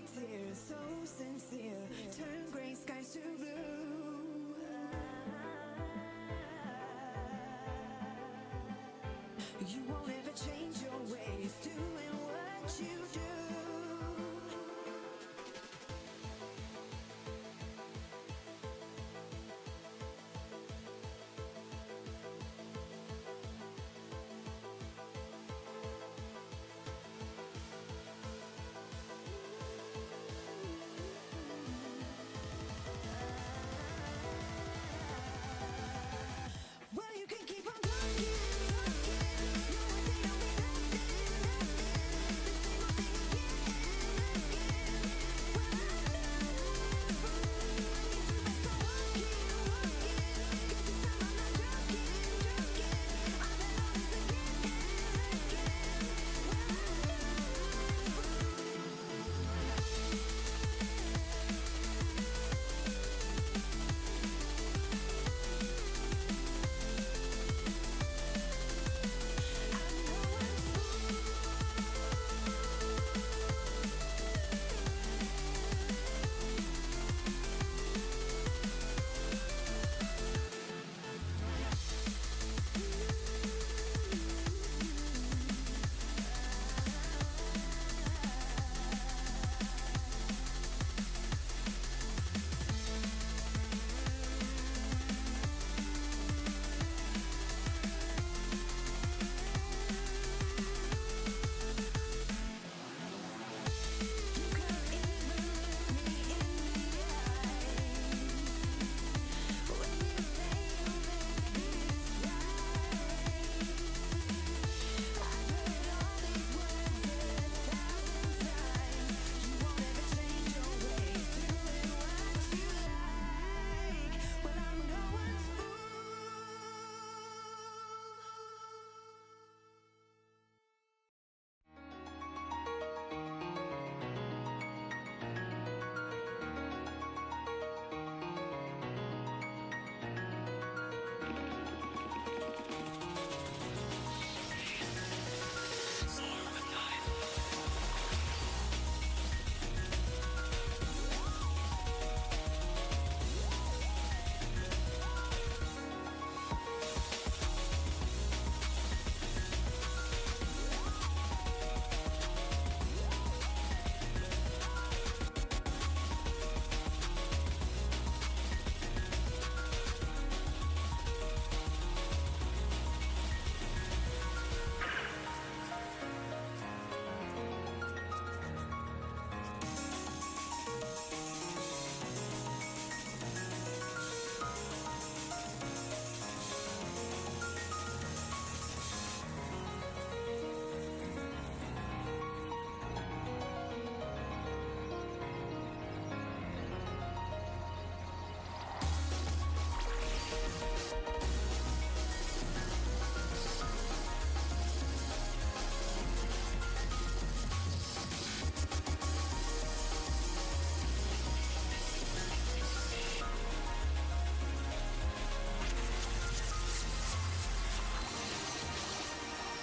like tears, so sincere, turn gray skies to blue. You won't ever change your ways, doing what you do. Well, you can keep on talking, no one say don't be nothing, the same old thing again. Well, I know it's true, but so walking, guess this time I'm not joking, I've been on this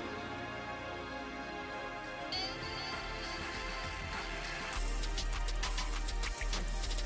again and again.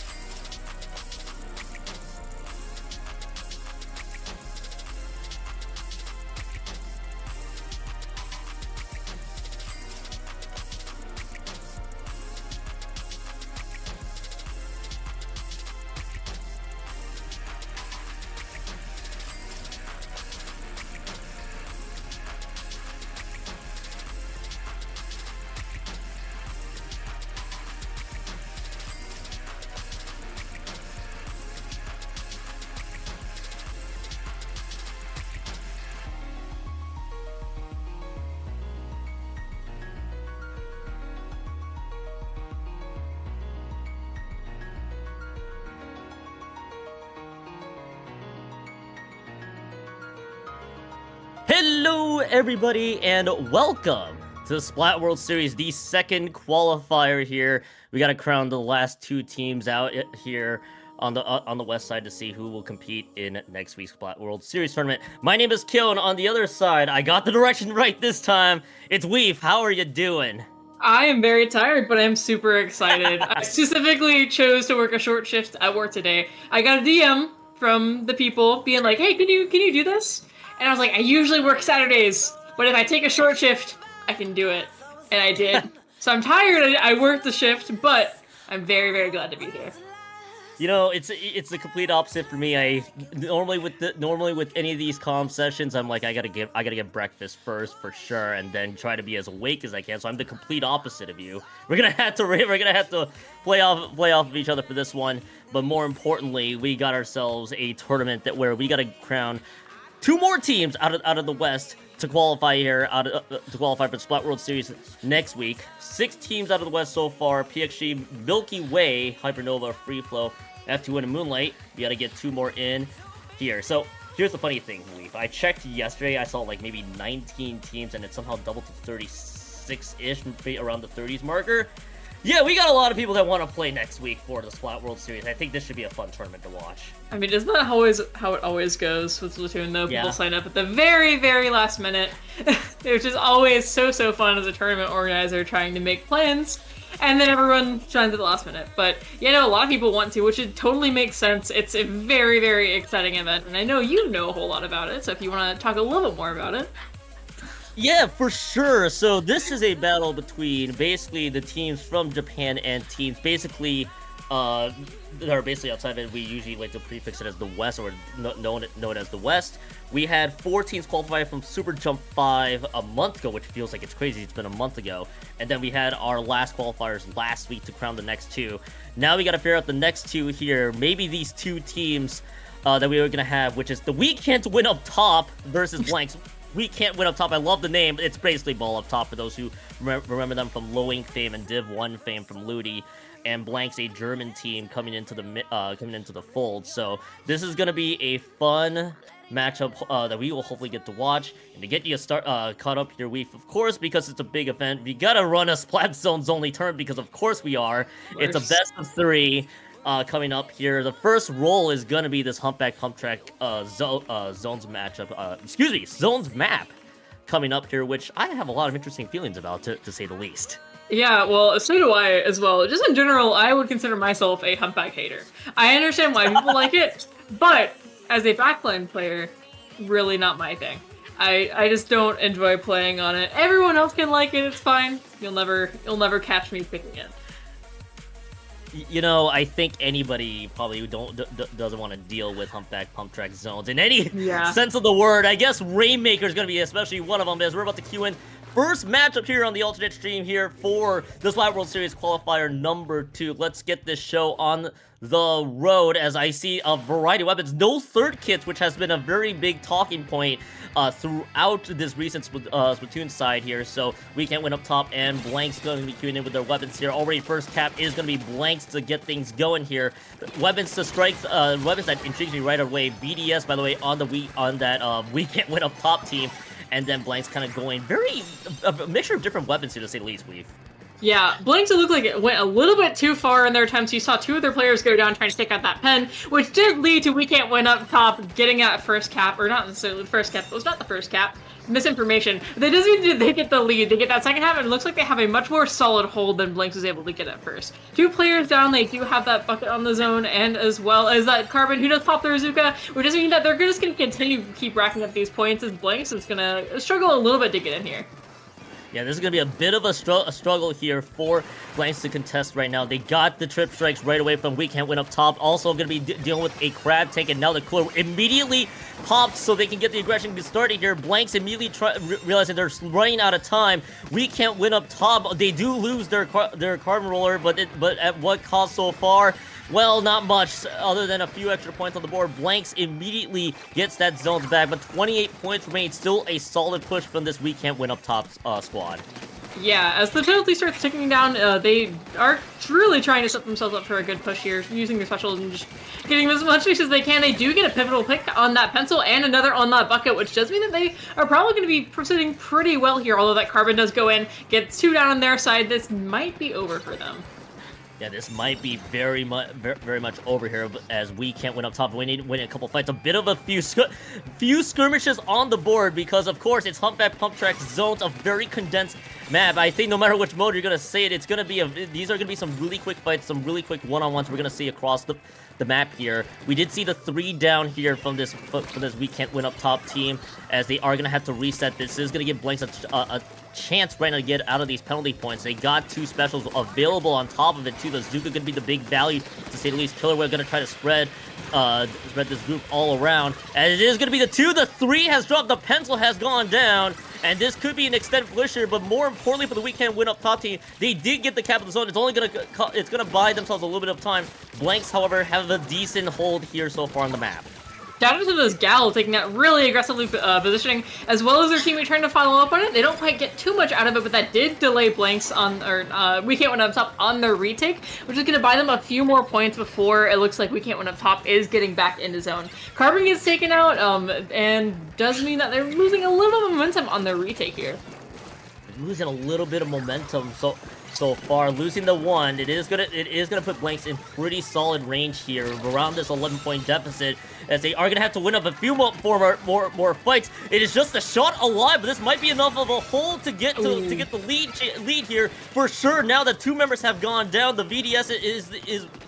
Well, Hello, everybody, and welcome to the Splat World Series, the second qualifier here. We got to crown the last two teams out here on the west side to see who will compete in next week's Splat World Series tournament. My name is Kyo, and on the other side, I got the direction right this time. It's Weef. How are you doing? I am very tired, but I'm super excited. I specifically chose to work a short shift at work today. I got a DM from the people being like, "Hey, can you do this?" And I was like, "I usually work Saturdays, but if I take a short shift, I can do it." And I did. So I'm tired. I worked the shift, but I'm very, very glad to be here. You know, it's the complete opposite for me. I normally with any of these calm sessions, I'm like I gotta get breakfast first for sure, and then try to be as awake as I can. So I'm the complete opposite of you. We're gonna have to play off of each other for this one. But more importantly, we got ourselves a tournament where we gotta crown two more teams out of the West to qualify here, to qualify for the Splat World Series next week. 6 teams out of the West so far: PXG, Milky Way, Hypernova, Free Flow, F2, and Moonlight. We gotta get 2 more in here. So here's the funny thing, Leaf. I checked yesterday. I saw like maybe 19 teams, and it somehow doubled to 36-ish, around the 30s marker. Yeah, we got a lot of people that want to play next week for the Splat World Series. I think this should be a fun tournament to watch. I mean, isn't that always how it always goes with Splatoon, though? Yeah. People sign up at the very, very last minute, which is always so fun as a tournament organizer trying to make plans, and then everyone shines at the last minute. But, you know, a lot of people want to, which it totally makes sense. It's a very, very exciting event, and I know you know a whole lot about it, so if you want to talk a little bit more about it. Yeah, for sure. So this is a battle between basically the teams from Japan and teams basically that are basically outside of it. We usually like to prefix it as the West, or known as the West. We had 4 teams qualify from Super Jump 5 a month ago, which feels like it's crazy. It's been a month ago. And then we had our last qualifiers last week to crown the next 2. Now we got to figure out the next 2 here. Maybe these 2 teams that we were going to have, which is the We Can't Win Up Top versus BlankZ. We Can't Win Up Top. I love the name. It's basically Ball Up Top for those who remember them from Low Ink fame and Div 1 fame from Ludi. And BlankZ, a German team coming into the fold. So this is gonna be a fun matchup that we will hopefully get to watch. And to get you caught up here, Weef, of course, because it's a big event, we gotta run a Splat Zones only turn because of course we are. It's a best of 3. Coming up here, the first roll is gonna be this Humpback Pump Track Zones matchup. Zones map coming up here, which I have a lot of interesting feelings about, to say the least. Yeah, well, so do I as well. Just in general, I would consider myself a humpback hater. I understand why people like it, but as a backline player, really not my thing. I just don't enjoy playing on it. Everyone else can like it, it's fine. You'll never catch me picking it. You know, I think anybody probably doesn't want to deal with Humpback Pump Track Zones in any sense of the word. I guess Rainmaker is going to be especially one of them, as we're about to queue in first matchup here on the alternate stream here for the Splat World Series qualifier number 2. Let's get this show on the road, as I see a variety of weapons. No third kits, which has been a very big talking point throughout this recent Splatoon side here. So We Can't Win Up Top, and BlankZ going to be queuing in with their weapons here. Already first cap is going to be BlankZ to get things going here. Weapons to strike, weapons that intrigues me right away. BDS, by the way, on that We Can't Win Up Top team. And then BlankZ kind of going a mixture of different weapons here, to say the least, Weave. Yeah, BlankZ looked like it went a little bit too far in their attempts. You saw 2 of their players go down trying to take out that pen, which did lead to We Can't Win Up Top getting that first cap, or not necessarily the first cap, it was not the first cap. Misinformation. They get the lead, they get that second half, and it looks like they have a much more solid hold than BlankZ was able to get at first. 2 players down, they do have that bucket on the zone, and as well as that Carbon who does pop the Razuka, which doesn't mean that they're just going to continue to keep racking up these points, as BlankZ is going to struggle a little bit to get in here. Yeah, this is going to be a bit of a struggle here for BlankZ to contest right now. They got the trip strikes right away from We Can't Win Up Top. Also going to be dealing with a crab tank, and now the cooler immediately popped so they can get the aggression started here. BlankZ immediately realizing they're running out of time. We Can't Win Up Top. They do lose their carbon roller, but at what cost so far? Well, not much, other than a few extra points on the board. BlankZ immediately gets that zones back, but 28 points remain. Still a solid push from this We Can't Win Up Top squad. Yeah, as the penalty starts ticking down, they are really trying to set themselves up for a good push here, using their specials and just getting as much space as they can. They do get a pivotal pick on that pencil and another on that bucket, which does mean that they are probably going to be proceeding pretty well here, although that carbon does go in, gets 2 down on their side. This might be over for them. Yeah, this might be very much over here as we can't win up top. We need to win a couple fights. A bit of a few skirmishes on the board because, of course, it's Humpback Pump Track zones, a very condensed map. I think no matter which mode you're gonna say it, it's gonna be these are gonna be some really quick fights, some really quick one-on-ones we're gonna see across the map here. We did see the 3 down here from this we can't win up top team, as they are gonna have to reset. This is gonna give BlankZ a chance right now to get out of these penalty points. They got 2 specials available on top of it too. The Zuka gonna be the big value to say the least. Killer Whale gonna try to spread this group all around, and it is gonna be the 2. The 3 has dropped. The pencil has gone down, and this could be an extended pusher. But more importantly for the weekend win up top team, they did get the cap of the zone. It's only gonna buy themselves a little bit of time. Blanks, however, have a decent hold here so far on the map. Shout out to this Gal taking that really aggressively positioning, as well as their teammate trying to follow up on it. They don't quite get too much out of it, but that did delay Blanks on, or We Can't Win Up Top on their retake, which is going to buy them a few more points before it looks like We Can't Win Up Top is getting back into zone. Carbon gets taken out, and does mean that they're losing a little bit of momentum on their retake here. Losing a little bit of momentum so far, losing the 1. It is gonna put Blanks in pretty solid range here around this 11-point deficit, as they are gonna have to win up a few more fights. It is just a shot alive, but this might be enough of a hold to get the lead here for sure. Now that 2 members have gone down, the VDS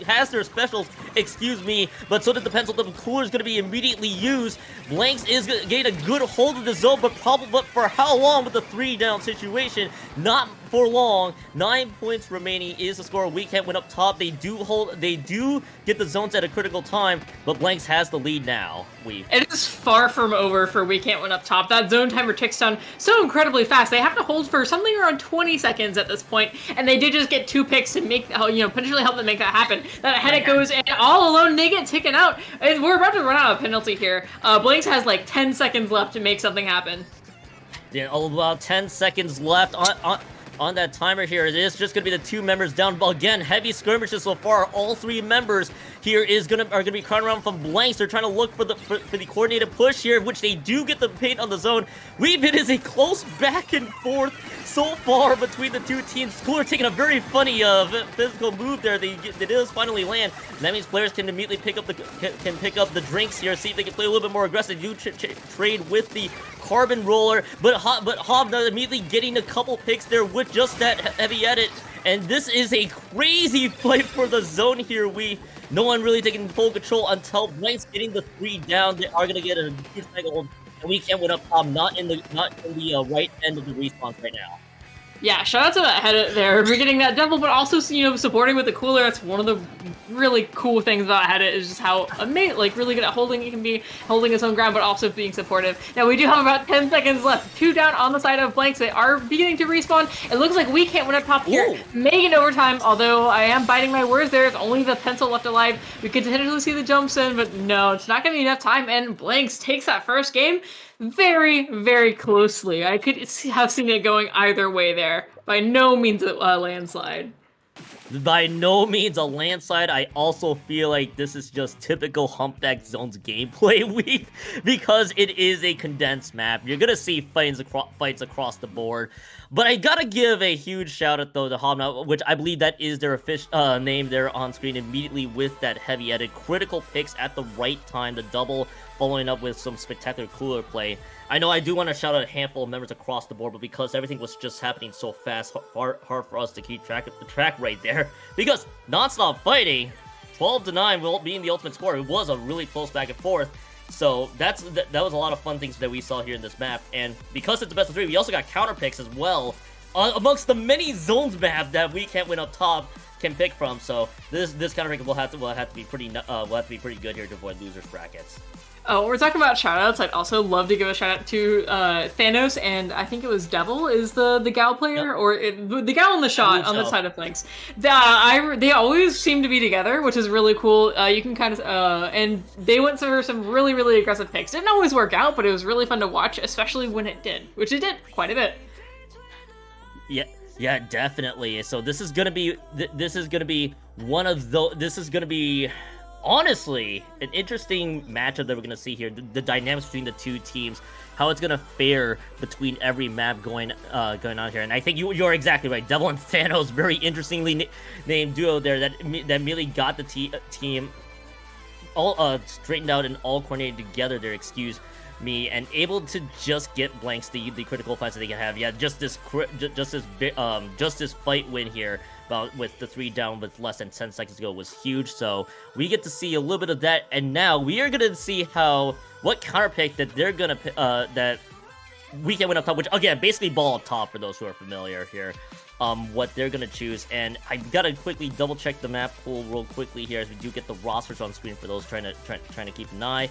has their specials, excuse me, but so did the pencil. The cooler is gonna be immediately used. Blanks is gonna gain a good hold of the zone, but for how long with the 3 down situation? Not for long. 9 points remaining is the score. We can't win up top. They do get the zones at a critical time, but Blanks has the lead now. It is far from over for We Can't Win Up Top. That zone timer ticks down so incredibly fast. They have to hold for something around 20 seconds at this point, and they did just get 2 picks to make, potentially help them make that happen. That headache goes, and all alone they get taken out. We're about to run out of penalty here. Blanks has like 10 seconds left to make something happen. Yeah, about 10 seconds left on that timer here. It is just gonna be the 2 members down. Again, heavy skirmishes so far. All 3 members here are gonna be crowding around from Blanks. They're trying to look for the coordinated push here, which they do get the paint on the zone. It is a close back and forth so far between the 2 teams. Cooler taking a very funny physical move there. They does finally land. And that means players can immediately pick up the drinks here, see if they can play a little bit more aggressive. Do trade with the carbon roller, but Hob immediately getting a couple picks there with just that heavy edit. And this is a crazy fight for the zone here. No one really taking full control until Blanks getting the 3 down. They are gonna get a huge mega hold, and We Can't Win Up top, not in the right end of the response right now. Yeah, shout out to that head there for getting that double, but also, supporting with the cooler. That's one of the really cool things about Hedit, is just how really good at holding. It can be holding its own ground, but also being supportive. Now, we do have about 10 seconds left. 2 down on the side of Blanks. They are beginning to respawn. It looks like We Can't Win Up Top here. Making overtime, although I am biting my words there. It's only the pencil left alive. We could potentially see the jumps in, but no, it's not going to be enough time, and Blanks takes that first game very, very closely. I could have seen it going either way there. By no means a landslide. By no means a landslide. I also feel like this is just typical Humpback Zone's gameplay because it is a condensed map. You're gonna see fights across the board. But I gotta give a huge shout out though to Hobnob, which I believe that is their official name there on screen immediately with that heavy edit. Critical picks at the right time, the double following up with some spectacular cooler play. I know I do want to shout out a handful of members across the board, but because everything was just happening so fast, hard for us to keep track of the track right there. Because non-stop fighting, 12-9 being the ultimate score, it was a really close back and forth. So that was a lot of fun things that we saw here in this map. And because it's the best of 3, we also got counter picks as well amongst the many zones map that We Can't Win Up Top can pick from. So this counter pick will have to be pretty good here to avoid losers brackets. Oh, we're talking about shoutouts. I'd also love to give a shout out to Thanos, and I think it was Devil is the Gal player, Yep. or the Gal in the shot on the side of Blanks. They always seem to be together, which is really cool. You can kind of and they went for some really, really aggressive picks. Didn't always work out, but it was really fun to watch, especially when it did, which it did quite a bit. Yeah, definitely. So this is gonna be one of those. This is gonna be honestly an interesting matchup that we're gonna see here. The dynamics between the two teams, how it's gonna fare between every map going on here. And I think you're exactly right. Devil and Thanos, very interestingly named duo there that immediately got the team all straightened out and all coordinated together there. Excuse me, and able to just get BlankZ the critical fights that they can have. Yeah, just this fight win here with the 3 down with less than 10 seconds to go was huge. So we get to see a little bit of that, and now we are gonna see what counter pick that they're gonna that we can win up top, which again basically ball up top for those who are familiar here. What they're gonna choose, and I gotta quickly double check the map pool real quickly here as we do get the rosters on screen for those trying to keep an eye.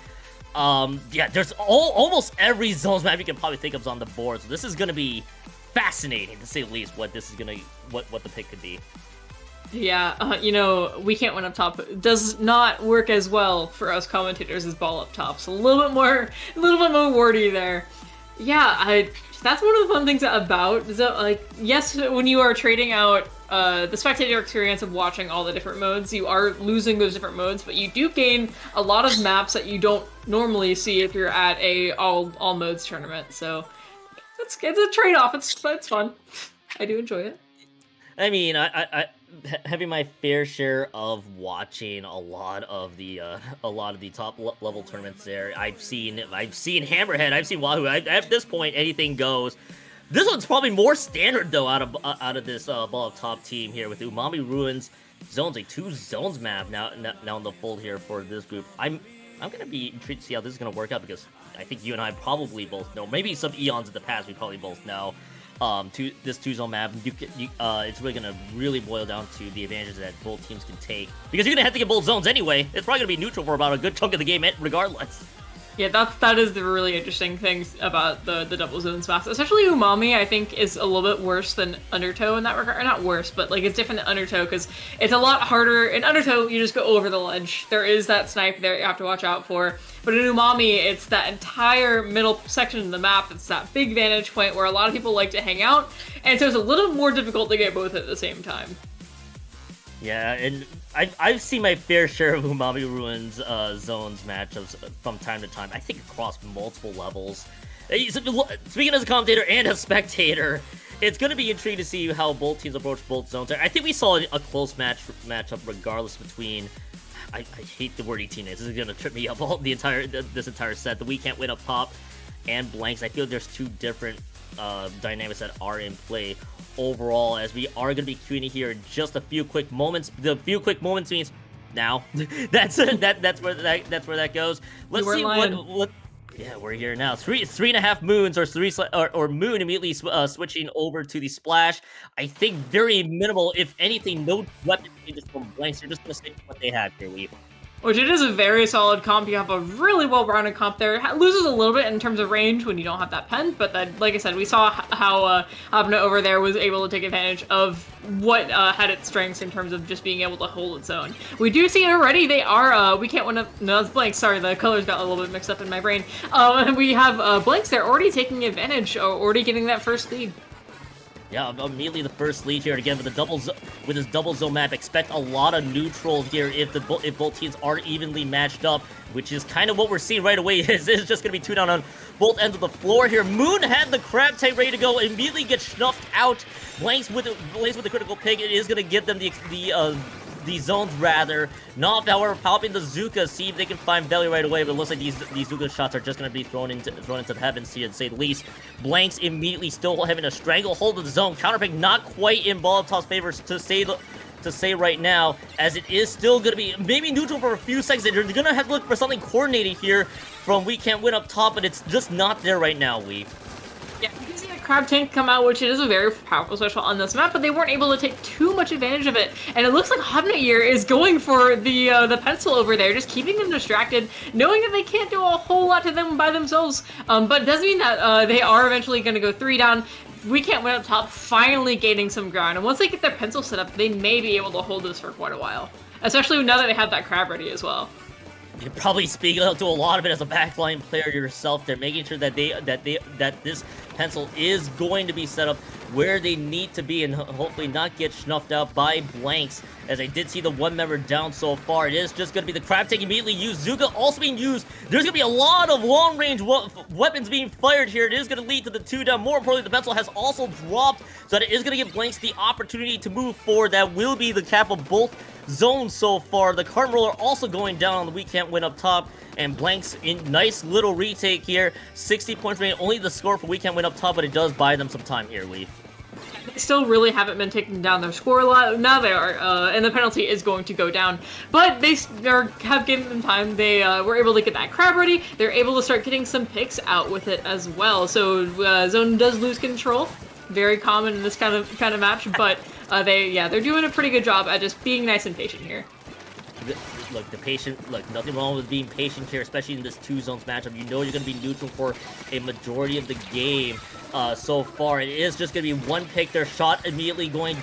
Yeah, there's almost every zones map you can probably think of is on the board, so this is gonna be fascinating to say the least. What the pick could be. Yeah, you know, we can't win up top. It does not work as well for us commentators as ball up top. So a little bit more wordy there. Yeah, that's one of the fun things about, so, like, yes, when you are trading out the spectator experience of watching all the different modes, you are losing those different modes, but you do gain a lot of maps that you don't normally see if you're at a all modes tournament. So it's a trade-off. It's fun. I do enjoy it. I mean, I having my fair share of watching a lot of the top level tournaments there. I've seen Hammerhead, I've seen Wahoo. At this point, anything goes. This one's probably more standard though out of this ball up top team here with Umami Ruins zones, a 2 zones map now in the fold here for this group. I'm gonna be intrigued to see how this is gonna work out, because I think you and I probably both know. Maybe some eons in the past we probably both know. This 2-zone map, it's really gonna boil down to the advantages that both teams can take, because you're gonna have to get both zones anyway. It's probably gonna be neutral for about a good chunk of the game, regardless. Yeah, that is the really interesting things about the double zones maps. Especially Umami, I think, is a little bit worse than Undertow in that regard. Or not worse, but like it's different than Undertow because it's a lot harder. In Undertow, you just go over the ledge. There is that snipe there you have to watch out for. But in Umami, it's that entire middle section of the map. It's that big vantage point where a lot of people like to hang out. And so it's a little more difficult to get both at the same time. Yeah, and I've seen my fair share of Umami Ruins zones matchups from time to time. I think across multiple levels. Speaking as a commentator and a spectator, it's going to be intriguing to see how both teams approach both zones. I think we saw a close matchup regardless between. I hate the word teammates. This is going to trip me up this entire set. The We Can't Win up top and BlankZ. I feel there's 2 different dynamics that are in play overall, as we are going to be queuing here in just a few quick moments. The few quick moments means now. that's where that goes. Let's see what. Yeah, we're here now. 3.5 moons, or moon immediately switching over to the splash. I think very minimal, if anything, no weapon changes from BlankZ. You're just going to stick with what they have here, Weave. Which it is a very solid comp. You have a really well-rounded comp there. It loses a little bit in terms of range when you don't have that pen, but then, like I said, we saw how Abna over there was able to take advantage of what had its strengths in terms of just being able to hold its own. We do see it already. They are, we can't win up, no, it's BlankZ. Sorry, the colors got a little bit mixed up in my brain. We have BlankZ, they're already taking advantage, already getting that first lead. Yeah, immediately the first lead here again with this double zone map. Expect a lot of neutral here if both teams are evenly matched up, which is kind of what we're seeing right away. It's just going to be 2 down on both ends of the floor here. Moon had the crab tank ready to go, immediately gets snuffed out. BlankZ with the critical pick. It is going to give them the zones rather. Not, however, popping the Zuka, see if they can find value right away, but it looks like these Zuka shots are just going to be thrown into the heavens, to say the least. BlankZ immediately still having a stranglehold of the zone. Counterpick not quite in ball of toss favor to say right now, as it is still going to be maybe neutral for a few seconds. They're going to have to look for something coordinated here from We Can't Win up top, but it's just not there right now, Weave. Yeah, you can see the crab tank come out, which is a very powerful special on this map, but they weren't able to take too much advantage of it. And it looks like Hobnair is going for the pencil over there, just keeping them distracted, knowing that they can't do a whole lot to them by themselves. But it does mean that they are eventually going to go 3 down. We Can't Win up top, finally gaining some ground. And once they get their pencil set up, they may be able to hold this for quite a while. Especially now that they have that crab ready as well. You're probably speaking to a lot of it as a backline player yourself. They're making sure that this pencil is going to be set up where they need to be and hopefully not get snuffed out by blanks. As I did see the one member down so far, it is just going to be the crab tank immediately used. Zuka also being used. There's going to be a lot of long-range weapons being fired here. It is going to lead to the 2 down. More importantly, the pencil has also dropped, so that it is going to give blanks the opportunity to move forward. That will be the cap of both zones so far. The cart roller also going down on the We Can't Win up top, and blanks in nice little retake here. 60 points remaining, only the score for We Can't Win up top, but it does buy them some time here, Leaf. They still really haven't been taking down their score a lot. Now they are, and the penalty is going to go down. But they have given them time. They were able to get that crab ready. They're able to start getting some picks out with it as well. So Zone does lose control. Very common in this kind of match, but they're doing a pretty good job at just being nice and patient here. Look, nothing wrong with being patient here, especially in this 2 zones matchup. You know you're going to be neutral for a majority of the game so far. It is just going to be one pick. Their shot immediately going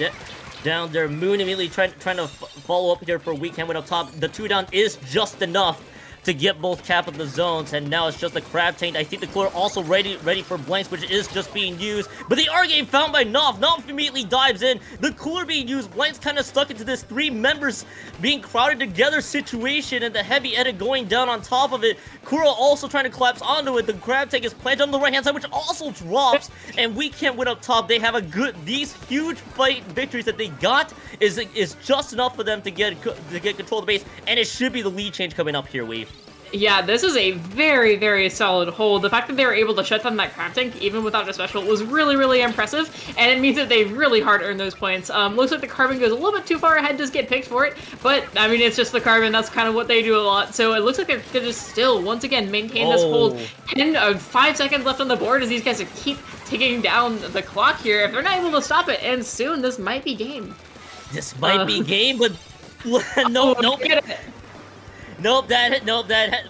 down there. Moon immediately trying to follow up here for We Can't Win up top. The 2 down is just enough to get both cap of the zones, and now it's just the crab tank. I think the cooler also ready for blanks, which is just being used, but the R game found by Nov. Nov immediately dives in. The cooler being used. Blanks kind of stuck into this 3 members being crowded together situation, and the heavy edit going down on top of it. Kuro also trying to collapse onto it. The crab tank is planted on the right hand side, which also drops, and We Can't Win up top. They have these huge fight victories that they got is just enough for them to get control of the base, and it should be the lead change coming up here, Weave. Yeah, this is a very, very solid hold. The fact that they were able to shut down that crab tank, even without a special, was really, really impressive, and it means that they really hard-earned those points. Looks like the Carbon goes a little bit too far ahead to get picked for it, but, I mean, it's just the Carbon. That's kind of what they do a lot, so it looks like they're going to still, once again, maintain this hold. 5 seconds left on the board as these guys keep ticking down the clock here. If they're not able to stop it, and soon this might be game. This might be game, but no. Nope,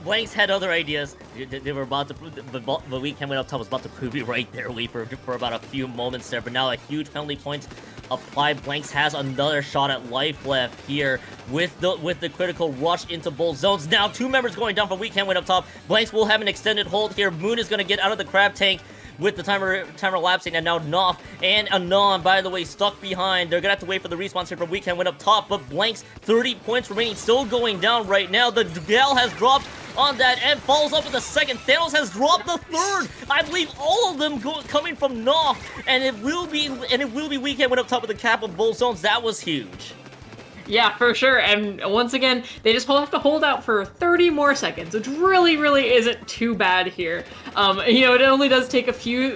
Blanks had other ideas. They were about to prove, but We Can't Win up top was about to prove it right there, Lee, for about a few moments there. But now a huge penalty point applied. Blanks has another shot at life left here with the critical rush into both zones. Now 2 members going down from We Can't Win up top. Blanks will have an extended hold here. Moon is going to get out of the crab tank with the timer lapsing, and now Noff and Anon, by the way, stuck behind. They're gonna have to wait for the respawn here from We Can't Win up top, but Blanks 30 points remaining, still going down right now. The Gal has dropped on that and follows up with the second. Thanos has dropped the third. I believe all of them coming from Noff, and it will be We Can't Win up top with the cap of both zones. That was huge. Yeah, for sure. And once again, they just have to hold out for 30 more seconds, which really, really isn't too bad here. It only does take a few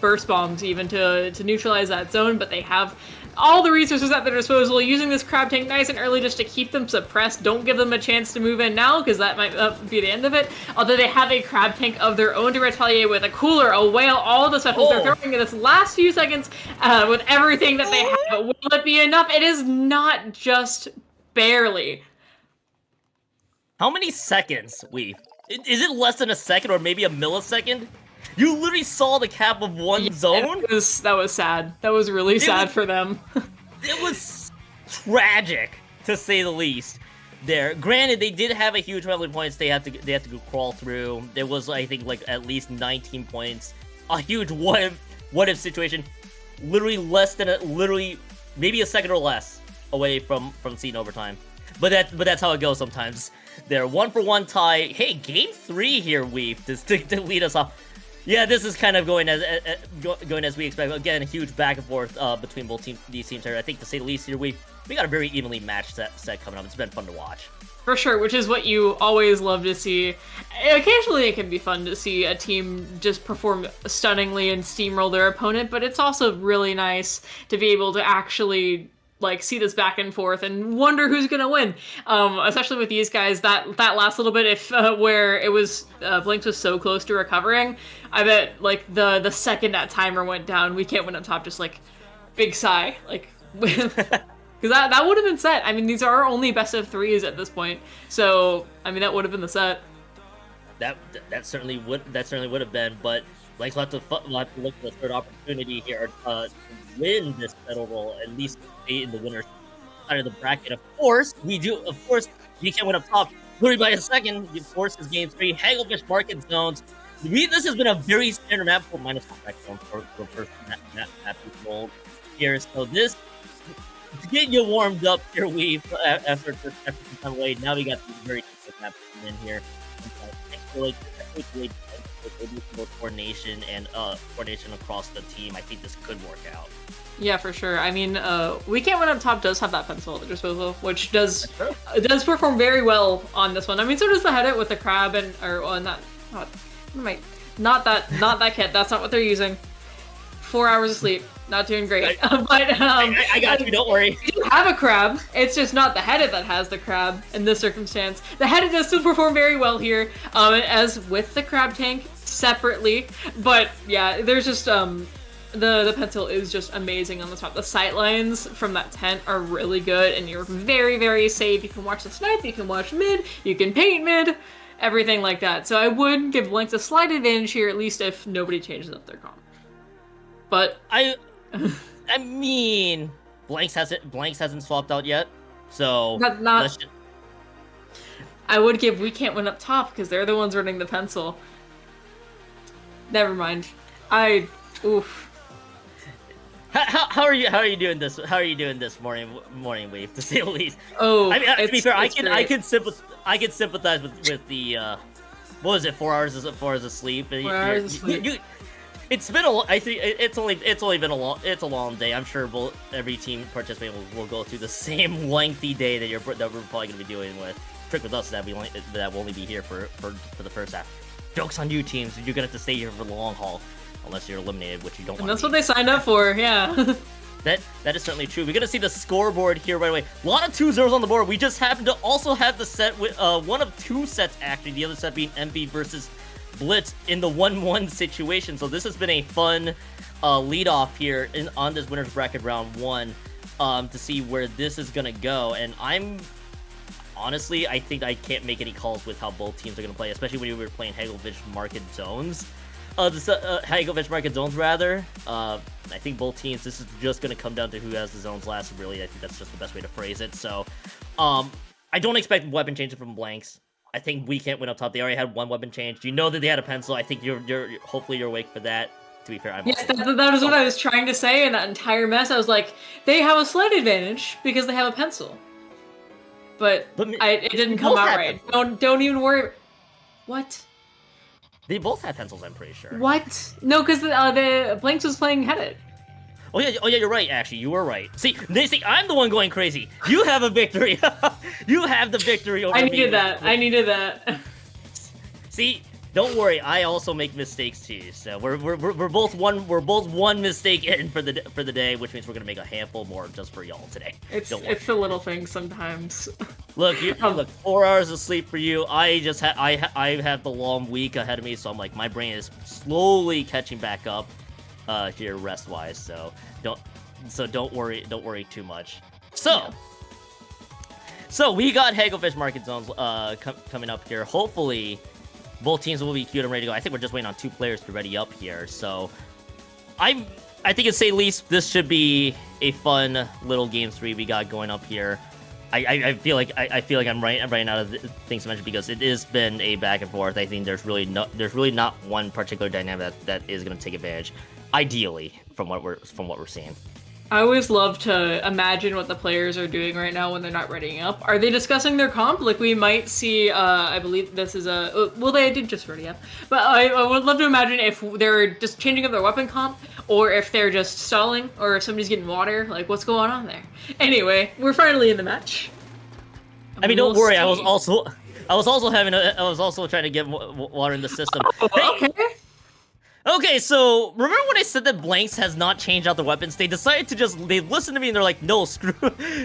burst bombs even to neutralize that zone, but they have all the resources at their disposal, using this crab tank nice and early just to keep them suppressed. Don't give them a chance to move in now, because that might be the end of it. Although they have a crab tank of their own to retaliate with, a cooler, a whale, all of the specials they're throwing in this last few seconds with everything that they have. Will it be enough? It is not, just barely. How many seconds, Weave? Is it less than a second or maybe a millisecond? You literally saw the cap of one zone? That was sad. That was really sad for them. It was tragic, to say the least. There, granted, they did have a huge amount of points they had to go crawl through. There was, I think, like at least 19 points. A huge what if situation. Literally maybe a second or less away from seeing overtime. But that's how it goes sometimes. There, 1-for-1 tie. Hey, game 3 here, Weave, to lead us off. Yeah, this is kind of going as we expect. Again, a huge back and forth between these teams here. I think, to say the least, here we got a very evenly matched set coming up. It's been fun to watch. For sure, which is what you always love to see. Occasionally, it can be fun to see a team just perform stunningly and steamroll their opponent, but it's also really nice to be able to actually see this back and forth and wonder who's gonna win. Especially with these guys, that last little bit, where it was Blanks was so close to recovering, I bet the second that timer went down, We Can't Win up top, just big sigh, because that would have been set. I mean, these are only best of 3s at this point, so I mean that would have been the set. That certainly would have been, but Blanks will have to look for the third opportunity here to win this medal roll, at least stay in the winner's side of the bracket. Of course, We Can't Win up top. literally by a second, he forces game 3. Hagelfish Market Zones. This has been a very standard map for minus effect zone for the first map we've rolled here. So this, to get you warmed up here, Weave, after some time away, now we got these very quick maps in here. I feel like more coordination and coordination across the team. I think this could work out. Yeah, for sure. I mean, We Can't Win Up Top does have that pencil at their disposal, which does perform very well on this one. I mean, so does the Headit with the crab and not that kit. That's not what they're using. 4 hours of sleep, not doing great. I got you. Don't worry. We do have a crab. It's just not the Headit that has the crab in this circumstance. The Headit does still perform very well here, as with the crab tank separately. But yeah, there's just the pencil is just amazing on the top. The sight lines from that tent are really good, and you're very, very safe. You can watch the snipe, you can watch mid, you can paint mid, everything like that. So I would give BlankZ a slight advantage here, at least if nobody changes up their comp. But I mean, BlankZ hasn't swapped out yet, so I would give We Can't Win Up Top because they're the ones running the pencil. Never mind. Oof. How are you doing this? How are you doing this morning Wave, to say the least? Oh, I mean, to be fair, I can sympathize with the what was it? 4 hours of sleep. 4 hours of sleep. It's been I think it's only been a long day. I'm sure every team participating will go through the same lengthy day that we're probably gonna be dealing with. Trick with us that we'll only be here for the first half. Joke's on you, teams. You're gonna have to stay here for the long haul, unless you're eliminated, which you don't want. And that's what they signed up for. Yeah. That is certainly true. We're gonna see the scoreboard here right away. A lot of 2-0s on the board. We just happen to also have the set with one of two sets actually. The other set being MB versus Blitz in the 1-1 situation. So this has been a fun lead off here on this winners bracket round 1 to see where this is gonna go. And honestly, I think I can't make any calls with how both teams are gonna play, especially when we were playing Hagelfish Market Zones. Hagelfish Market Zones rather. I think both teams, this is just gonna come down to who has the zones last. Really, I think that's just the best way to phrase it. So, I don't expect weapon changes from BlankZ. I think We Can't Win Up Top. They already had one weapon change. You know that they had a pencil. I think you're hopefully you're awake for that. To be fair, Yes, that is what I was trying to say in that entire mess. I was like, they have a slight advantage because they have a pencil. But it didn't come out right. Don't even worry. What? They both had pencils, I'm pretty sure. What? No, because the BlankZ was playing Headit. Oh yeah, you're right. Actually, you were right. See, I'm the one going crazy. You have a victory. You have the victory over me. I needed that. See, don't worry. I also make mistakes too. So we're both one mistake in for the day, which means we're gonna make a handful more just for y'all today. It's the little things sometimes. Look, look, 4 hours of sleep for you. I have the long week ahead of me, so I'm like, my brain is slowly catching back up here rest wise. So don't worry too much. So we got Hagelfish Market Zones coming up here. Hopefully both teams will be queued and ready to go. I think we're just waiting on 2 players to ready up here. So I think it's say least this should be a fun little game 3 we got going up here. I feel like I'm running out of things to mention because it has been a back and forth. I think there's really not one particular dynamic that is going to take advantage, ideally, from what we're seeing. I always love to imagine what the players are doing right now when they're not readying up. Are they discussing their comp? Like, we might see, I believe this is well, they did just ready up. But I would love to imagine if they're just changing up their weapon comp, or if they're just stalling, or if somebody's getting water. Like, what's going on there? Anyway, we're finally in the match. I mean, don't worry. I was also trying to get water in the system. Okay. Okay, so remember when I said that BlankZ has not changed out their weapons? They decided to they listened to me and they're like, no, screw,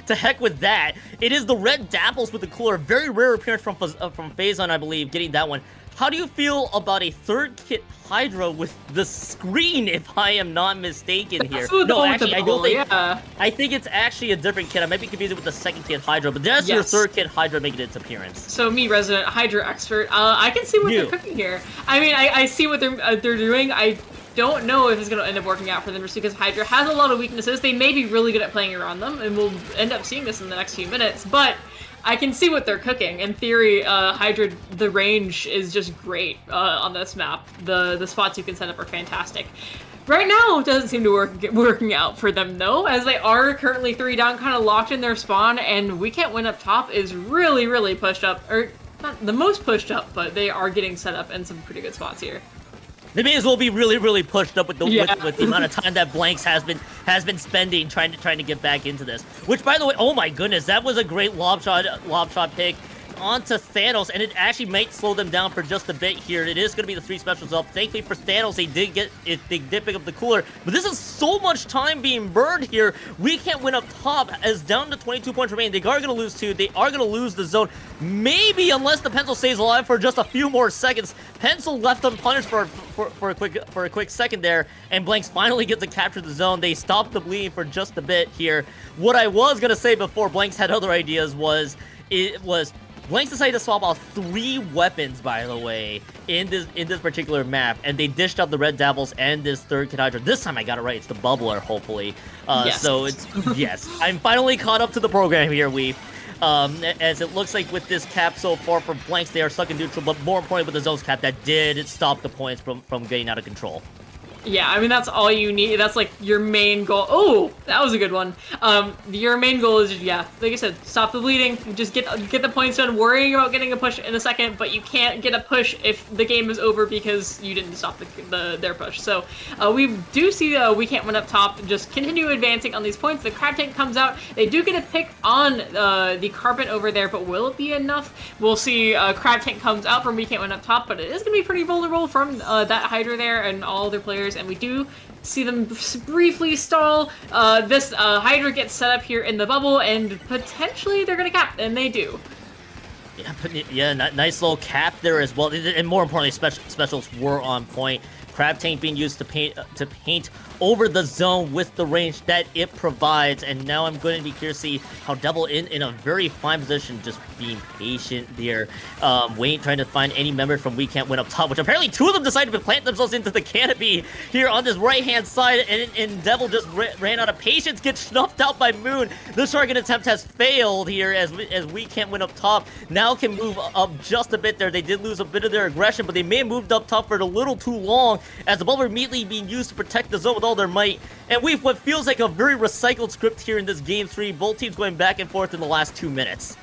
to heck with that. It is the red dapples with the cooler. Very rare appearance from Phazon, I believe, getting that one. How do you feel about a third kit Hydra with the screen, if I am not mistaken here? No, actually, I don't think. Yeah. I think it's actually a different kit. I might be confused with the second kit Hydra, but that's your third kit Hydra making its appearance. So me, resident Hydra expert, I can see what they're cooking here. I mean, I see what they're doing. I don't know if it's going to end up working out for them just because Hydra has a lot of weaknesses. They may be really good at playing around them, and we'll end up seeing this in the next few minutes, but I can see what they're cooking. In theory, Hydra, the range is just great on this map. The spots you can set up are fantastic. Right now, it doesn't seem to working out for them, though, as they are currently 3 down, kind of locked in their spawn, and We Can't Win Up Top is really, really pushed up, or not the most pushed up, but they are getting set up in some pretty good spots here. They may as well be really, really pushed up with the with the amount of time that BlankZ has been spending trying to get back into this. Which, by the way, oh my goodness, that was a great lob shot pick onto Thanos, and it actually might slow them down for just a bit here. It is going to be the 3 specials up. Thankfully for Thanos, they did pick up the cooler, but this is so much time being burned here. We Can't Win Up Top as down to 22 points remaining. They are going to lose 2. They are going to lose the zone, maybe, unless the pencil stays alive for just a few more seconds. Pencil left unpunished for a quick second there, and BlankZ finally gets to capture the zone. They stopped the bleeding for just a bit here. What I was going to say before BlankZ had other ideas was BlankZ decided to swap out 3 weapons, by the way, in this particular map, and they dished out the Red Devils and this third Kid Hydra. This time I got it right. It's the Bubbler, hopefully. Yes. So it's yes, I'm finally caught up to the program here, Weave. As it looks like with this cap so far for BlankZ, they are stuck in neutral, but more importantly with the zones cap, that did stop the points from getting out of control. Yeah, I mean, that's all you need. That's like your main goal. Oh, that was a good one. Your main goal is, yeah, like I said, stop the bleeding. Just get the points done, worrying about getting a push in a second, but you can't get a push if the game is over because you didn't stop their push. So we do see We Can't Win Up Top just continue advancing on these points. The Crab Tank comes out. They do get a pick on the carpet over there, but will it be enough? We'll see. Crab Tank comes out from We Can't Win Up Top, but it is going to be pretty vulnerable from that Hydra there and all their players. And we do see them briefly stall. This Hydra gets set up here in the bubble, and potentially they're going to cap, and they do. Yeah, nice little cap there as well. And more importantly, specials were on point. Crab Tank being used to paint over the zone with the range that it provides. And now I'm going to be curious to see how Devil in a very fine position, just being patient there. Wayne trying to find any members from We Can't Win Up Top, which apparently 2 of them decided to plant themselves into the canopy here on this right-hand side, and Devil just ran out of patience, gets snuffed out by Moon. The Sharkin attempt has failed here as We Can't Win Up Top. Now can move up just a bit there. They did lose a bit of their aggression, but they may have moved up top for a little too long, as the bubble immediately being used to protect the zone with all their might. And we've what feels like a very recycled script here in this Game 3. Both teams going back and forth in the last 2 minutes.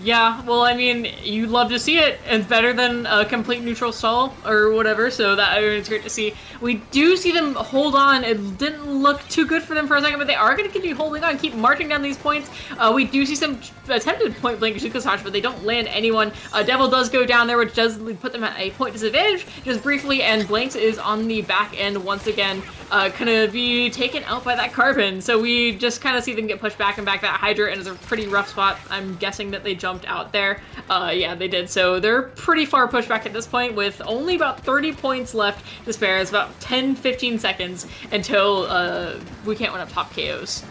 Yeah, well, I mean, you love to see it. It's better than a complete neutral stall or whatever, so it's great to see. We do see them hold on. It didn't look too good for them for a second, but they are going to continue holding on, keep marching down these points. We do see some attempted point-blank Zuko-Sash, but they don't land anyone. Devil does go down there, which does put them at a point disadvantage, just briefly, and BlankZ is on the back end once again, kind of be taken out by that carbon. So we just kind of see them get pushed back and back. That Hydra is a pretty rough spot. I'm guessing that they jumped out there. Yeah, they did. So they're pretty far pushed back at this point with only about 30 points left to spare. It's about 10-15 seconds until We Can't Win Up Top KOs.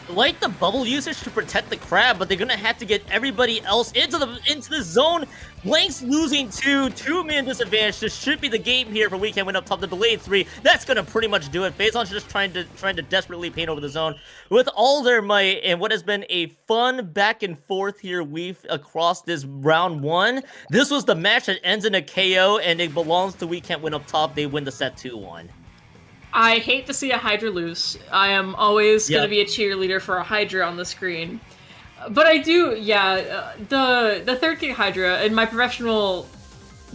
Like the bubble usage to protect the crab, but they're gonna have to get everybody else into the zone. BlankZ losing 2-man disadvantage. This should be the game here for We Can't Win Up Top. The delayed 3. That's gonna pretty much do it. Phazon's just trying to desperately paint over the zone with all their might, and what has been a fun back and forth here across this round 1. This was the match that ends in a KO, and it belongs to We Can't Win Up Top. They win the set 2-1. I hate to see a Hydra lose. I am always going to be a cheerleader for a Hydra on the screen. But I do, yeah, the third King Hydra, in my professional,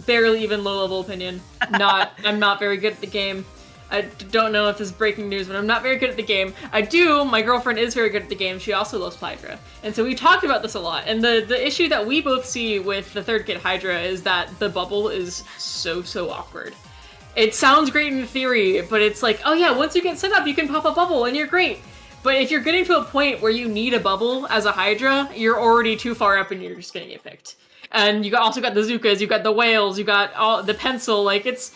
barely even low-level opinion, I'm not very good at the game. I don't know if this is breaking news, but I'm not very good at the game. My girlfriend is very good at the game. She also loves Hydra. And so we talked about this a lot. And the issue that we both see with the third Kid Hydra is that the bubble is so awkward. It sounds great in theory, but it's like, oh yeah, once you get set up, you can pop a bubble and you're great. But if you're getting to a point where you need a bubble as a Hydra, you're already too far up and you're just gonna get picked. And you also got the Zukas, you got the whales, you got all the pencil, like it's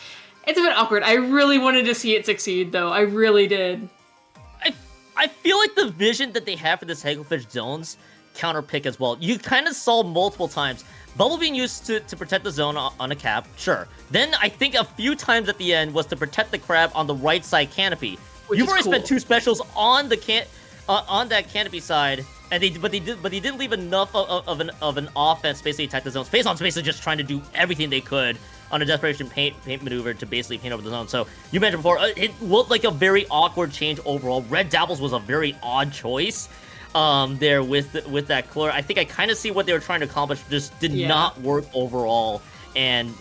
a bit awkward. I really wanted to see it succeed though, I really did. I feel like the vision that they have for this Hagglefish zones counter pick as well. You kind of saw multiple times. Bubble being used to protect the zone on a cap, sure. Then I think a few times at the end was to protect the crab on the right side canopy. You've already spent 2 specials on the on that canopy side. And they didn't leave enough of an offense basically attack the zones. Face-On's basically just trying to do everything they could on a desperation paint maneuver to basically paint over the zone. So you mentioned before, it looked like a very awkward change overall. Red Dabbles was a very odd choice there with that color. I think I kind of see what they were trying to accomplish, just did not work overall. And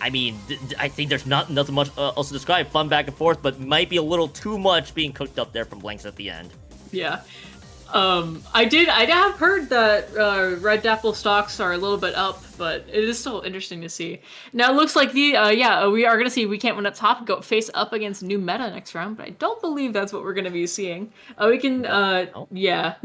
I mean, I think there's nothing much else to describe. Fun back and forth, but might be a little too much being cooked up there from BlankZ at the end. Yeah. I have heard that Red Dapple stocks are a little bit up, but it is still interesting to see. Now it looks like we are gonna see We Can't Win Up Top go face up against New Meta next round, but I don't believe that's what we're gonna be seeing. We can yeah.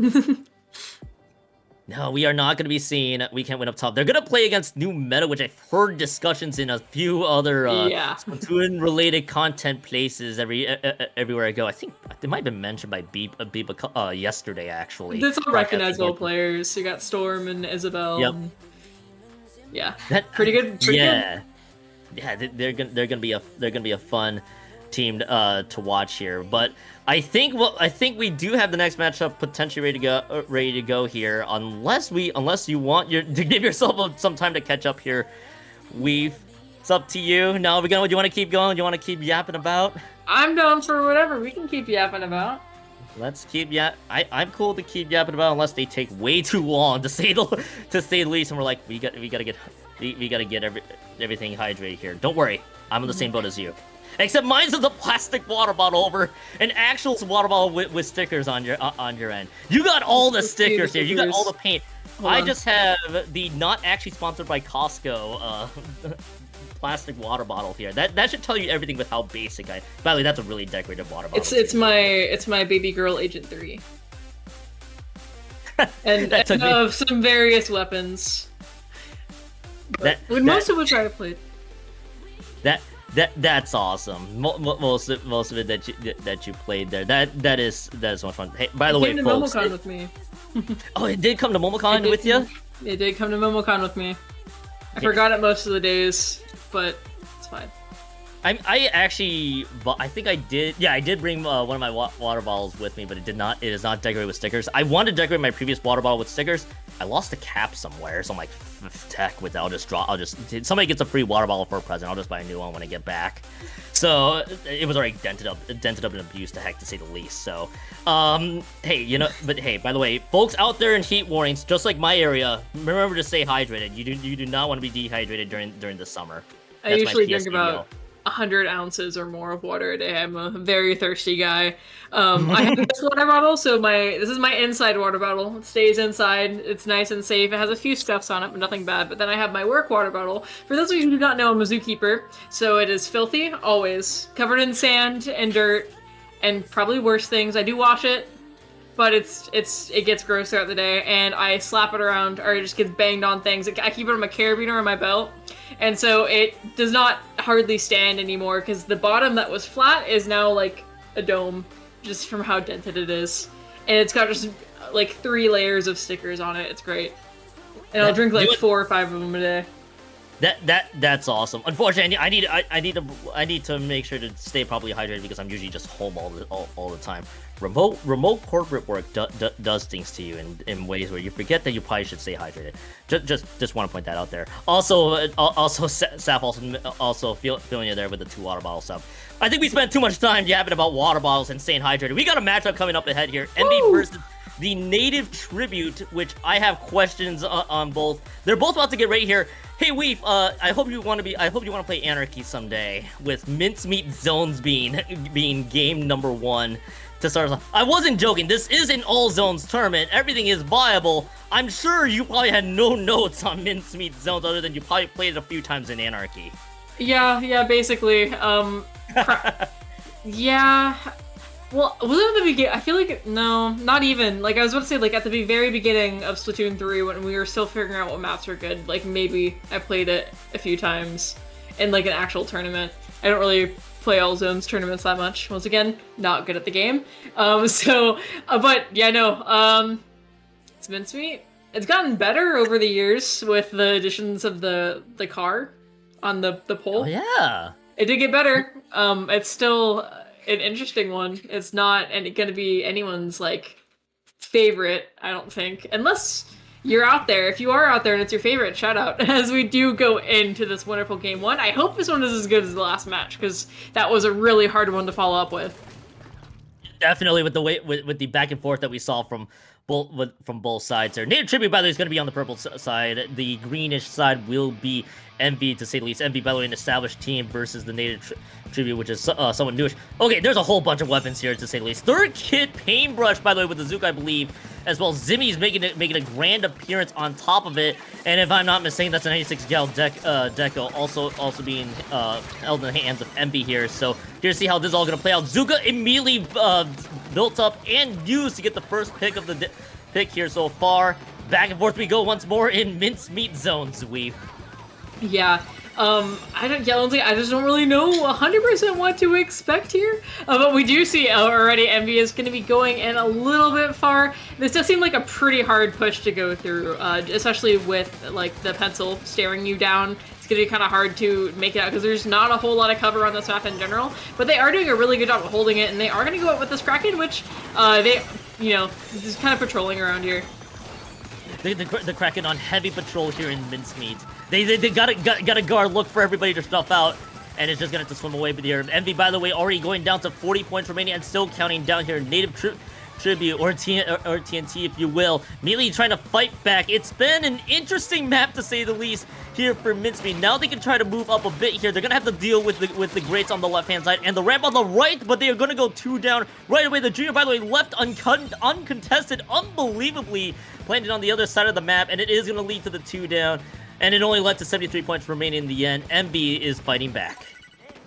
No, we are not going to be seeing We Can't Win Up Top. They're going to play against New Meta, which I've heard discussions in a few other Splatoon-related content places everywhere I go. I think they might have been mentioned by Beep yesterday, actually. There's some recognizable players. You got Storm and Isabel. Yep. And... yeah, pretty good. Pretty good. Yeah, they're gonna be a fun team to watch here. But I think we do have the next matchup potentially ready to go here, unless you want to give yourself some time to catch up here. It's up to you. No, do you want to keep going? Do you want to keep yapping about? I'm down for whatever. We can keep yapping about. Let's keep I'm cool to keep yapping about, unless they take way too long to say the least, and we're like, we gotta get everything hydrated here. Don't worry, I'm on the same boat as you. Except mine's is a plastic water bottle over an actual water bottle with stickers on your end. You got all the stickers here. You got all the paint. I just have the not actually sponsored by Costco plastic water bottle here. That should tell you everything with how basic By the way, that's a really decorative water bottle. It's my baby girl Agent 3. and of some various weapons. Most of which I have played. That's awesome. Most of it that you played there. That is so much fun. Hey, by the way, folks, Momocon with me. Oh, it did come to Momocon with you? It did come to Momocon with me. I forgot it most of the days, but it's fine. I think I did. Yeah, I did bring one of my water bottles with me, but it is not decorated with stickers. I wanted to decorate my previous water bottle with stickers. I lost the cap somewhere, so I'm like, heck with it. Somebody gets a free water bottle for a present. I'll just buy a new one when I get back. So it was already dented up and abused to heck, to say the least. So, hey, but hey, by the way, folks out there in heat warnings, just like my area, remember to stay hydrated. You do not want to be dehydrated during the summer. I usually drink about 100 ounces or more of water a day. I'm a very thirsty guy. I have this water bottle, so this is my inside water bottle. It stays inside. It's nice and safe. It has a few scuffs on it, but nothing bad. But then I have my work water bottle. For those of you who do not know, I'm a zookeeper, so it is filthy, always. Covered in sand and dirt, and probably worse things. I do wash it, but it gets gross throughout the day, and I slap it around, or it just gets banged on things. I keep it on my carabiner on my belt, and so it does not hardly stand anymore, because the bottom that was flat is now like a dome, just from how dented it is. And it's got just like 3 layers of stickers on it. It's great. And I'll drink like 4 or 5 of them a day. That's awesome. Unfortunately, I need to make sure to stay properly hydrated, because I'm usually just home all the time. Remote corporate work does things to you in ways where you forget that you probably should stay hydrated. Just want to point that out there. Also, Saf also feeling you there with the 2 water bottle stuff. I think we spent too much time yapping about water bottles and staying hydrated. We got a matchup coming up ahead here. NB versus the Native Tribute, which I have questions on both. They're both about to get ready here. Hey Weef, I hope you want to play Anarchy someday, with Mincemeat Zones being game number 1 to start us off. I wasn't joking. This is an all zones tournament. Everything is viable. I'm sure you probably had no notes on Mincemeat Zones other than you probably played it a few times in Anarchy. Yeah, basically. Yeah. Well, was it at the beginning? I feel like, no, not even. Like, I was about to say, like, at the very beginning of Splatoon 3, when we were still figuring out what maps were good, like, maybe I played it a few times in, like, an actual tournament. I don't really play all zones tournaments that much. Once again, not good at the game. But, yeah, no, it's been sweet. It's gotten better over the years with the additions of the car on the pole. Oh, yeah. It did get better. It's still an interesting one. It's not going to be anyone's, like, favorite, I don't think. Unless you're out there. If you are out there and it's your favorite, shout out. As we do go into this wonderful game one. I hope this one is as good as the last match, because that was a really hard one to follow up with. Definitely with the way with the back and forth that we saw from both sides there. Native Tribute, by the way, is going to be on the purple side. The greenish side will be Envy, to say the least. Envy, by the way, an established team versus the Native Tribute, which is somewhat newish. Okay, there's a whole bunch of weapons here, to say the least. Third Kid Paintbrush, by the way, with the Zook, I believe, as well. Zimmy's making a grand appearance on top of it. And if I'm not mistaken, that's a 96 Gal Deco, also being held in the hands of Envy here. So here to see how this is all going to play out. Zuka immediately built up and used to get the first pick of the pick here so far. Back and forth we go once more in mincemeat zones, Weave. Yeah. I just don't really know 100% what to expect here. But we do see already Envy is going to be going in a little bit far. This does seem like a pretty hard push to go through, especially with like the pencil staring you down. It's going to be kind of hard to make it out because there's not a whole lot of cover on this map in general. But they are doing a really good job of holding it, and they are going to go out with this Kraken, which they, just kind of patrolling around here. The Kraken on heavy patrol here in mincemeat. They gotta guard, look for everybody to stuff out, and it's just gonna have to swim away with here. Envy, by the way, already going down to 40 points remaining and still counting down here. Native Tribute, or TNT, if you will, immediately trying to fight back. It's been an interesting map, to say the least, here for mincemeat. Now they can try to move up a bit here. They're gonna have to deal with the grates on the left-hand side and the ramp on the right, but they are gonna go 2 down right away. The Junior, by the way, left uncontested, unbelievably landed on the other side of the map, and it is gonna lead to the 2 down. And it only led to 73 points remaining in the end. Envy is fighting back.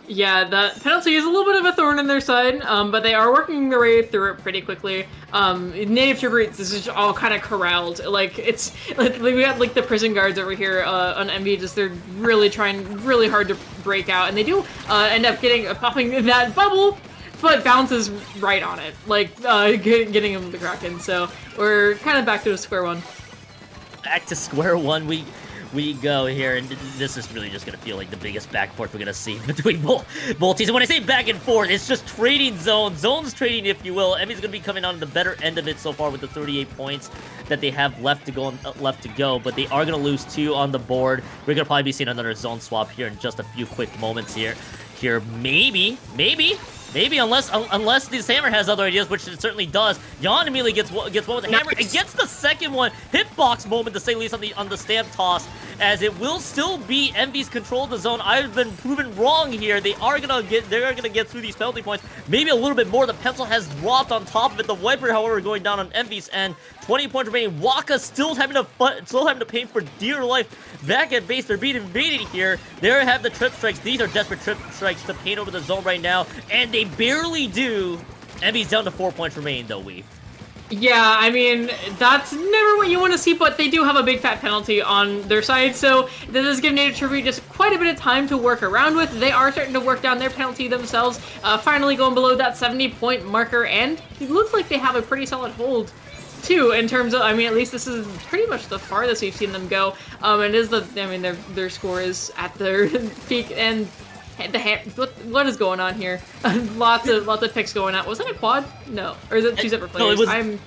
Yeah, that penalty is a little bit of a thorn in their side, but they are working their way through it pretty quickly. Native Tribute, this is all kind of corralled. Like, it's like we got like the prison guards over here on Envy. Just they're really trying really hard to break out, and they do end up popping that bubble, but bounces right on it, like getting him the Kraken. So we're kind of back to square one. Back to square one. We go here, and this is really just going to feel like the biggest back and forth we're going to see between both teams. And when I say back and forth, it's just trading zones trading, if you will. Envy's going to be coming on the better end of it so far with the 38 points that they have left to go, but they are going to lose 2 on the board. We're going to probably be seeing another zone swap here in just a few quick moments here. Maybe, unless this hammer has other ideas, which it certainly does. Jan immediately gets one with the hammer and gets the second one. Hitbox moment, to say the least, on the stamp toss, as it will still be Envy's control of the zone. I've been proven wrong here. They're gonna get through these penalty points, maybe a little bit more. The pencil has dropped on top of it. The wiper, however, going down on Envy's end. 20 points remaining. Waka still having to pay for dear life back at base. They're being invaded here. There have the trip strikes. These are desperate trip strikes to paint over the zone right now, and they barely do. Envy's down to 4 points remaining, though, Weave. Yeah, I mean, that's never what you want to see, but they do have a big fat penalty on their side, so this is giving Native Tribute just quite a bit of time to work around with. They are starting to work down their penalty themselves, finally going below that 70-point marker, and it looks like they have a pretty solid hold, too, in terms of, I mean, at least this is pretty much the farthest we've seen them go. Their score is at their peak, and what is going on here? lots of picks going out. Was that a quad? No, or is it 2 separate players? No,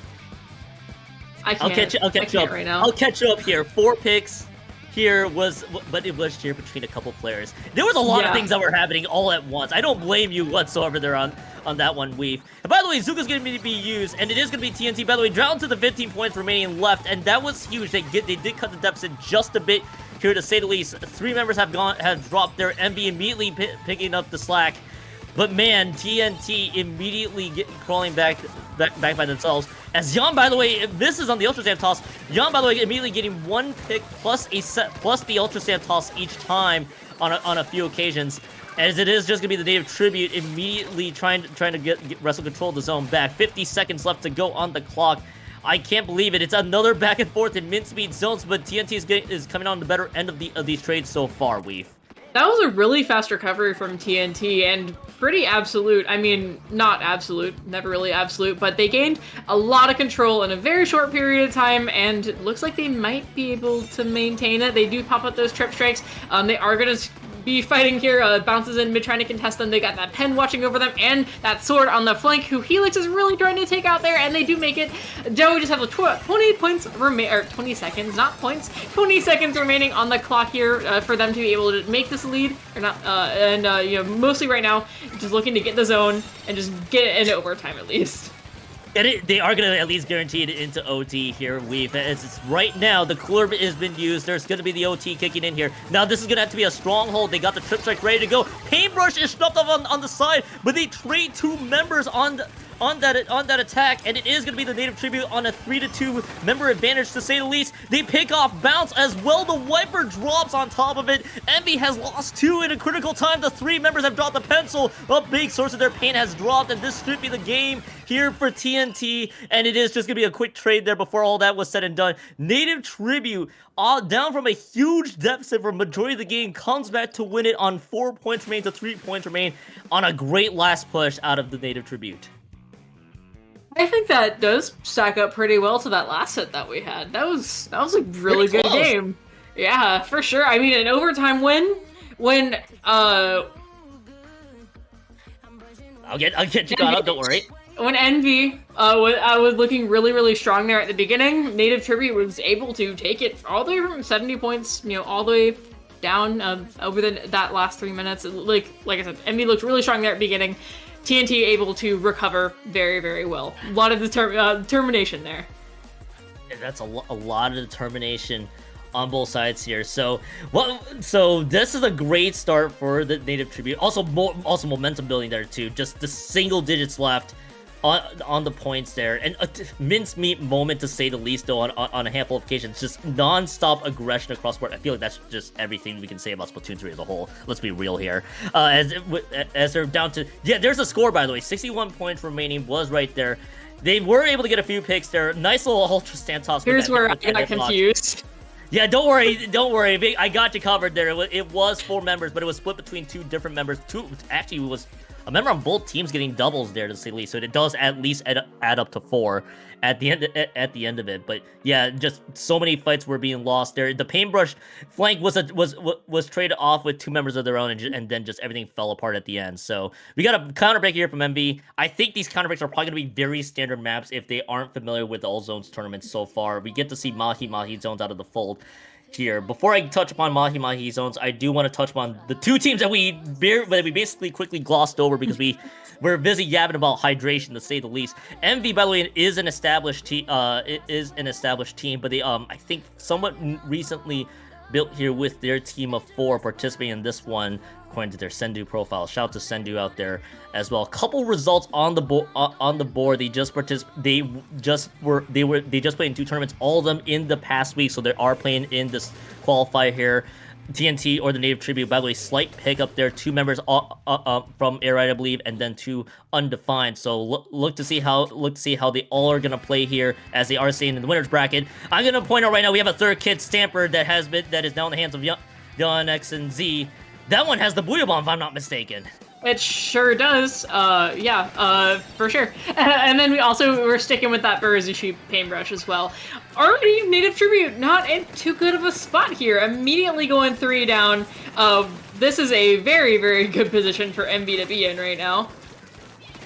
I'll catch you up right now. I'll catch you up here. 4 picks here but it was here between a couple players. There was a lot of things that were happening all at once. I don't blame you whatsoever there on that one, Weave. And by the way, Zuka's going to be used, and it is going to be TNT. By the way, down to the 15 points remaining left, and that was huge. They did cut the deficit just a bit here, to say the least. 3 members have dropped their Envy immediately picking up the slack. But man, TNT immediately crawling back by themselves. As Jan, by the way, this is on the Ultra Stamp toss. Jan, by the way, immediately getting 1 pick plus the Ultra Stamp toss each time on a few occasions. As it is just gonna be the Native Tribute immediately trying to get wrestle control of the zone back. 50 seconds left to go on the clock. I can't believe it. It's another back and forth in mincemeat zones, but TNT is coming on the better end of these trades so far, Weave. That was a really fast recovery from TNT, and pretty absolute. I mean, not absolute, never really absolute, but they gained a lot of control in a very short period of time, and it looks like they might be able to maintain it. They do pop up those trip strikes. They are going to be fighting here. Bounces in mid, trying to contest them. They got that pen watching over them, and that sword on the flank, who Helix is really trying to take out there, and they do make it. Joey just have 20 points or 20 seconds, not points, 20 seconds remaining on the clock here for them to be able to make this lead, or not, you know, mostly right now, just looking to get the zone and just get it into overtime at least. And they are going to at least guarantee it into OT here, Weave. As it's right now, the cooler has been used. There's going to be the OT kicking in here. Now, this is going to have to be a stronghold. They got the trip strike ready to go. Paintbrush is snuffed off on the side, but they trade 2 members on that attack, and it is going to be the native tribute on a 3-2 member advantage, to say the least. They pick off Bounce as well. The Wiper drops on top of it. Envy has lost 2 in a critical time. The 3 members have dropped the pencil. A big source of their pain has dropped, and this should be the game here for TNT, and it is just going to be a quick trade there before all that was said and done. Native Tribute, down from a huge deficit for majority of the game, comes back to win it on 4 points remain to 3 points remain on a great last push out of the Native Tribute. I think that does stack up pretty well to that last set that we had. That was a really good game. Yeah, for sure. I mean, an overtime win when I'll get you caught up, don't worry. When Envy was looking really strong there at the beginning, Native Tribute was able to take it all the way from 70 points, you know, all the way down over that last 3 minutes. Like I said, Envy looked really strong there at the beginning. TNT able to recover very well. A lot of determination there. And that's a lot of determination on both sides here. So this is a great start for the Native Tribute. Also momentum building there too. Just the single digits left on the points there, and a mincemeat moment to say the least though on a handful of occasions. Just non-stop aggression across the board. I feel like that's just everything we can say about Splatoon 3 as a whole. Let's be real here. As they're down to, yeah, there's a score by the way. 61 points remaining was right there. They were able to get a few picks there. Nice little ultra stand toss. Here's where I got confused. Yeah, don't worry. I got you covered there. It was 4 members, but it was split between 2 different members. Actually, it was a member on both teams getting doubles there, to say the least. So it does at least add up to 4 at the end of it. But yeah, just so many fights were being lost there. The Paintbrush flank was traded off with 2 members of their own, and then just everything fell apart at the end. So we got a counter break here from MV. I think these counter breaks are probably going to be very standard maps if they aren't familiar with the All Zones tournaments so far. We get to see Mahi zones out of the fold here. Before I touch upon Mahi zones, I do want to touch upon the 2 teams that we basically quickly glossed over because we're busy yabbing about hydration, to say the least. MV, by the way, is an established team. But they I think somewhat recently built here with their team of 4 participating in this one, according to their Sendu profile. Shout out to Sendu out there as well. Couple results on the board. They just played in 2 tournaments, all of them in the past week. So they are playing in this qualifier here. TNT or the Native Tribute, by the way, slight pickup there. 2 members from Air, I believe, and then 2 undefined. So look to see how they all are gonna play here, as they are staying in the winners bracket. I'm gonna point out right now we have a 3rd kid, Stamper, that is now in the hands of Yon X and Z. That one has the Booyah Bomb, if I'm not mistaken. It sure does. For sure. And then we're sticking with that Barazushi Paintbrush as well. Already, Native Tribute not in too good of a spot here. Immediately going 3 down. This is a very good position for MV to be in right now.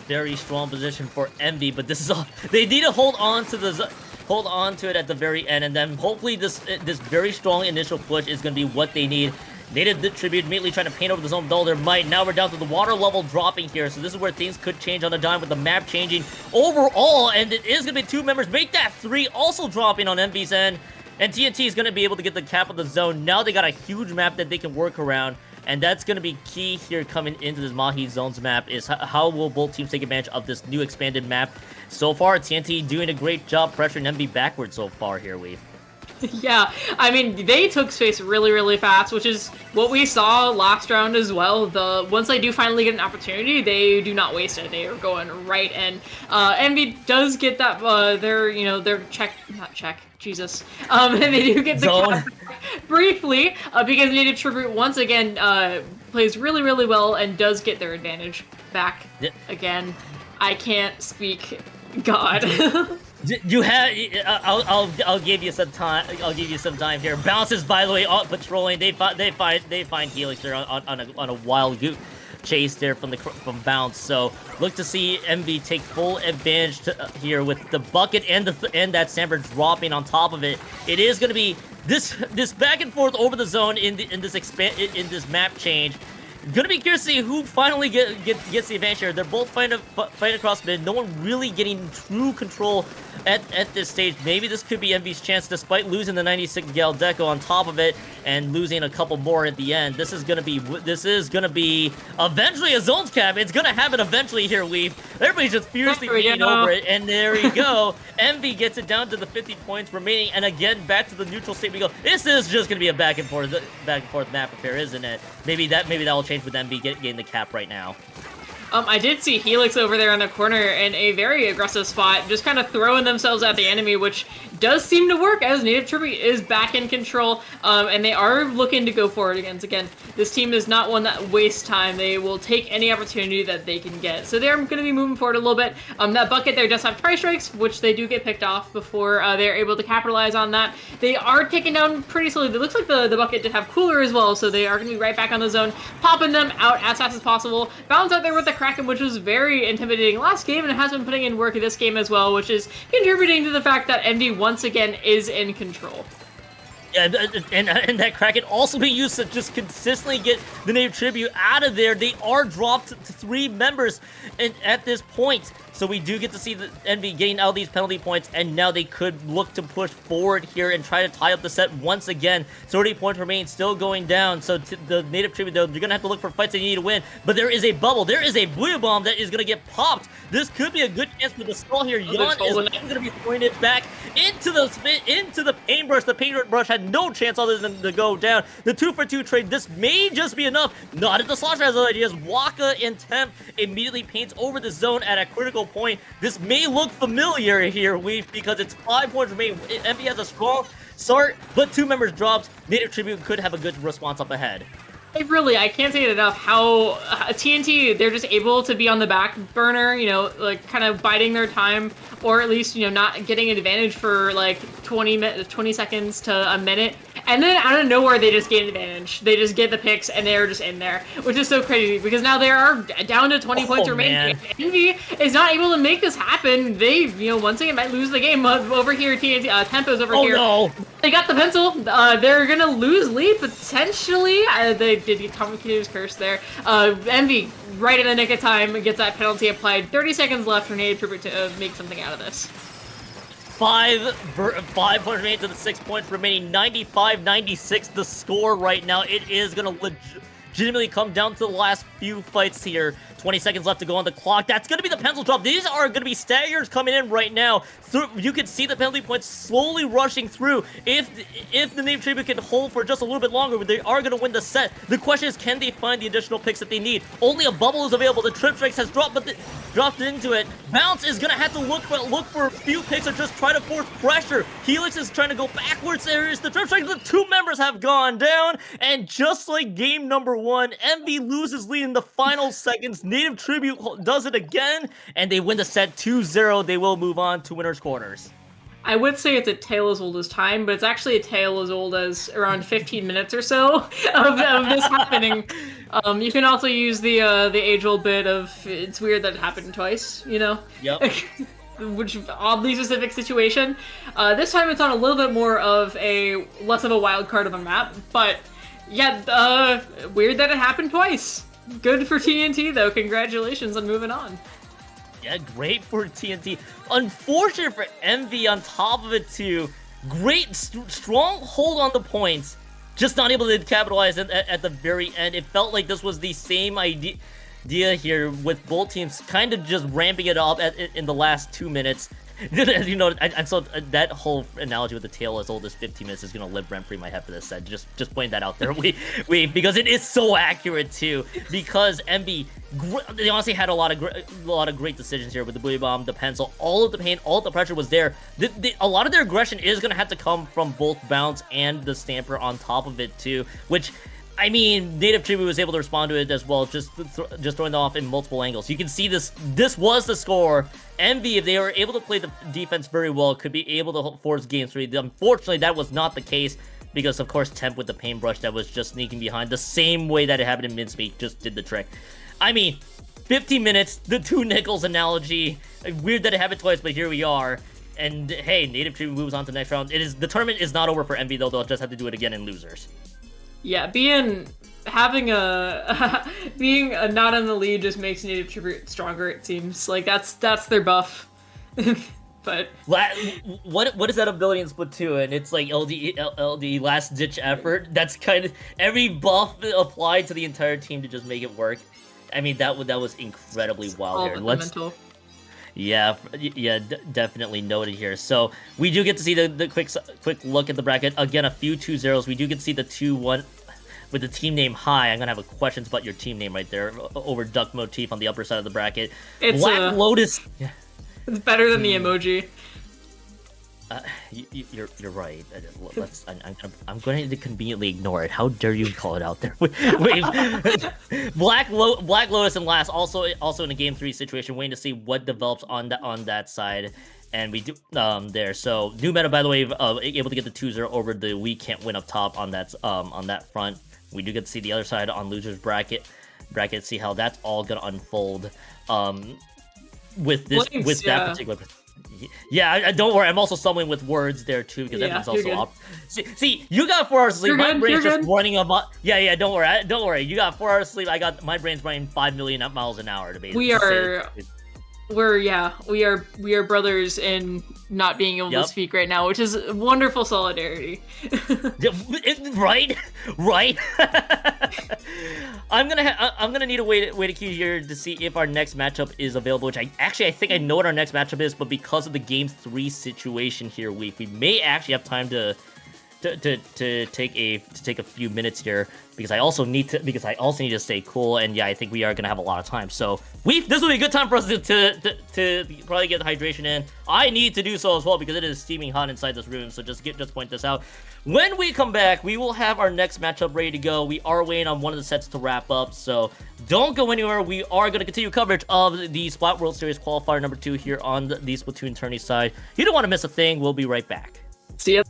Very strong position for MV, but this is all they need to hold on to it at the very end, and then hopefully this very strong initial push is going to be what they need. Native Tribute immediately trying to paint over the zone with all their might. Now we're down to the water level dropping here, so this is where things could change on the dime with the map changing overall, and it is going to be 2 members. Make that 3 also dropping on MV's end, and TNT is going to be able to get the cap of the zone. Now they got a huge map that they can work around, and that's going to be key here coming into this Mahi Zones map, is how will both teams take advantage of this new expanded map. So far, TNT doing a great job pressuring MV backwards so far here, Weave. Yeah, I mean, they took space really fast, which is what we saw last round as well. Once they do finally get an opportunity, they do not waste it. They are going right in. Envy does get that, their Jesus. And they do get the cap briefly, because Native Tribute once again plays really well and does get their advantage back again. I can't speak God. You have. I'll give you some time. I'll give you some time here. Bounces, by the way, patrolling. They find Helix there on a wild chase there from Bounce. So look to see MV take full advantage here with the bucket and that Samber dropping on top of it. It is going to be this back and forth over the zone in this map change. Gonna be curious to see who finally gets the advantage here. They're both fighting across mid. No one really getting true control at this stage. Maybe this could be MV's chance, despite losing the 96 Gal Deco on top of it and losing a couple more at the end. This is gonna be eventually a zones cap. It's gonna happen eventually here, Weave. Everybody's just fiercely beating over it, and there you go. MV gets it down to the 50 points remaining, and again back to the neutral state we go. This is just gonna be a back and forth map affair, isn't it? Maybe that will change with MV getting the cap right now. I did see Helix over there in the corner in a very aggressive spot, just kind of throwing themselves at the enemy, which does seem to work as Native Tribute is back in control, and they are looking to go forward again. This team is not one that wastes time. They will take any opportunity that they can get. So they're going to be moving forward a little bit. That bucket there does have tri-strikes, which they do get picked off before they're able to capitalize on that. They are taken down pretty slowly. It looks like the bucket did have cooler as well, so they are going to be right back on the zone, popping them out as fast as possible. Bounce out there with the Kraken, which was very intimidating last game, and has been putting in work this game as well, which is contributing to the fact that MD once again is in control. Yeah, and that Kraken also being used to just consistently get the Native Tribute out of there. They are dropped to 3 members at this point. So we do get to see the Envy getting out of these penalty points, and now they could look to push forward here and try to tie up the set once again. 30 points remain, still going down. So the Native Tribute, though, you're going to have to look for fights that you need to win. But there is a bubble. There is a Blue Bomb that is going to get popped. This could be a good chance for the stall here. Yon is going to be throwing it back into the paintbrush. The paintbrush had no chance other than to go down. The 2-for-2 trade, this may just be enough. Not at the Slosher has ideas. Waka and Temp immediately paints over the zone at a critical point. This may look familiar here, Weave, because it's 5 points remaining. MV has a strong start, but 2 members dropped. Native Tribute could have a good response up ahead. I can't say it enough how TNT, they're just able to be on the back burner, you know, like kind of biding their time, or at least, you know, not getting an advantage for like 20 seconds to a minute. And then out of nowhere, they just gain advantage. They just get the picks, and they're just in there, which is so crazy because now they are down to 20 points remaining. Envy is not able to make this happen. They, you know, once again might lose the game. Over here, TNT, Tempo's over here. No. They got the pencil. They're gonna lose lead potentially. They did get Commentators curse there. Envy, right in the nick of time, gets that penalty applied. 30 seconds left for Native Tribute to make something out of this. 5 points remaining to the 6 points remaining. 95-96 the score right now. It is going to legitimately come down to the last few fights here. 20 seconds left to go on the clock. That's going to be the pencil drop. These are going to be staggers coming in right now. So you can see the penalty points slowly rushing through. If the Native Tribute can hold for just a little bit longer, they are going to win the set. The question is, can they find the additional picks that they need? Only a bubble is available. The Trip Strikes has dropped, but dropped into it. Bounce is going to have to look for a few picks or just try to force pressure. Helix is trying to go backwards. There is the Trip Strike. The 2 members have gone down, and just like game number 1, MV loses lead in the final seconds. Native Tribute does it again, and they win the set 2-0. They will move on to winner's quarters. I would say it's a tale as old as time, but it's actually a tale as old as around 15 minutes or so of this happening. You can also use the age-old bit of it's weird that it happened twice, you know? Yep. Which oddly specific situation. This time it's on a little bit more of less of a wild card of a map, but yeah, weird that it happened twice. Good for TNT though. Congratulations on moving on. Yeah, great for TNT. Unfortunate for MV on top of it too. Great, strong hold on the points. Just not able to capitalize at the very end. It felt like this was the same idea here with both teams kind of just ramping it up in the last 2 minutes. You know, and so that whole analogy with the tail as old as 15 minutes is going to live rent-free in my head for this set. Just pointing that out there. Because it is so accurate too. Because MB, they honestly had a lot of great decisions here with the Blue Bomb, the pencil, all of the pain, all of the pressure was there. A lot of their aggression is going to have to come from both Bounce and the Stamper on top of it too, which I mean, Native Tribute was able to respond to it as well, just throwing them off in multiple angles. You can see this. This was the score. Envy, if they were able to play the defense very well, could be able to force game 3. Unfortunately, that was not the case because, of course, Temp with the paintbrush that was just sneaking behind the same way that it happened in Midspeak just did the trick. I mean, 15 minutes, the 2 nickels analogy. Weird that it happened twice, but here we are. And hey, Native Tribute moves on to the next round. The tournament is not over for Envy though. They'll just have to do it again in losers. Yeah, being not in the lead just makes Native Tribute stronger. It seems like that's their buff. But what is that ability in Splatoon? It's like LD last ditch effort. That's kind of every buff applied to the entire team to just make it work. I mean that was incredibly wild here. Mental. Yeah, definitely noted here. So we do get to see the quick look at the bracket. Again, a few 2-0s. We do get to see the 2-1 with the team name high. I'm going to have a questions about your team name right there over duck motif on the upper side of the bracket. It's Black Lotus. It's better than the emoji. You're right. I'm going to conveniently ignore it. How dare you call it out there? Wait. Black Lotus in last, also in a game 3 situation, waiting to see what develops on that side, and we do there. So new meta, by the way, able to get the 2-0 over the we can't win up top on that front. We do get to see the other side on losers bracket. See how that's all gonna unfold. With that particular. Yeah, don't worry. I'm also stumbling with words there too because everything's also up. See, you got 4 hours of sleep. My brain's just running a Yeah, don't worry. You got 4 hours of sleep. My brain's running 5 million miles an hour to basically. We are brothers in not being able to speak right now, which is wonderful solidarity. Right. I'm gonna need a way to queue here to see if our next matchup is available. Which I think I know what our next matchup is, but because of the game 3 situation here, we may actually have time to take a few minutes here because I also need to stay cool, and yeah, I think we are gonna have a lot of time. So this will be a good time for us to probably get the hydration in. I need to do so as well because it is steaming hot inside this room. So just point this out. When we come back, we will have our next matchup ready to go. We are waiting on one of the sets to wrap up, so don't go anywhere. We are going to continue coverage of the Splat World Series Qualifier number 2 here on the Splatoon tourney side. You don't want to miss a thing. We'll be right back. See ya.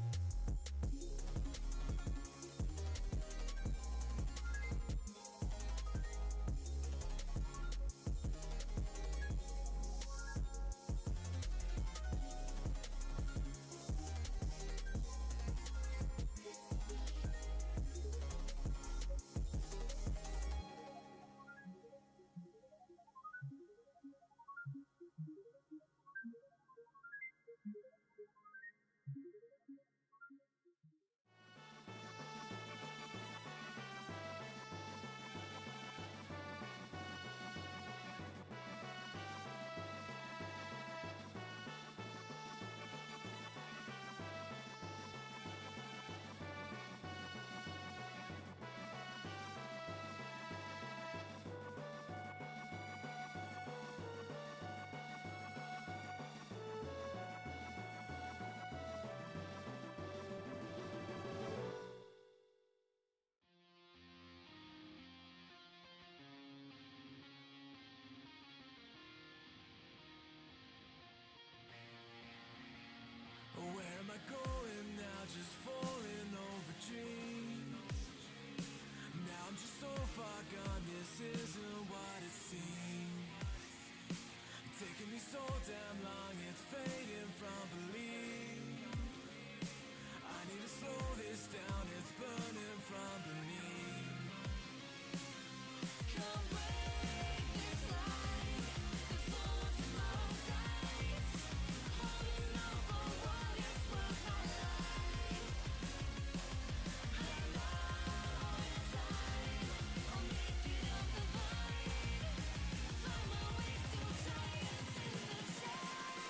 Where am I going now? Just falling over dreams. Now I'm just so far gone, this isn't what it seems. Taking me so damn long, it's fading from belief. I need to slow this down, it's burning from beneath. Come break this light, before tomorrow dies. Holding on for what is worth my life. I know in time, I'll make it up the fight. Find my way to giants in the sky.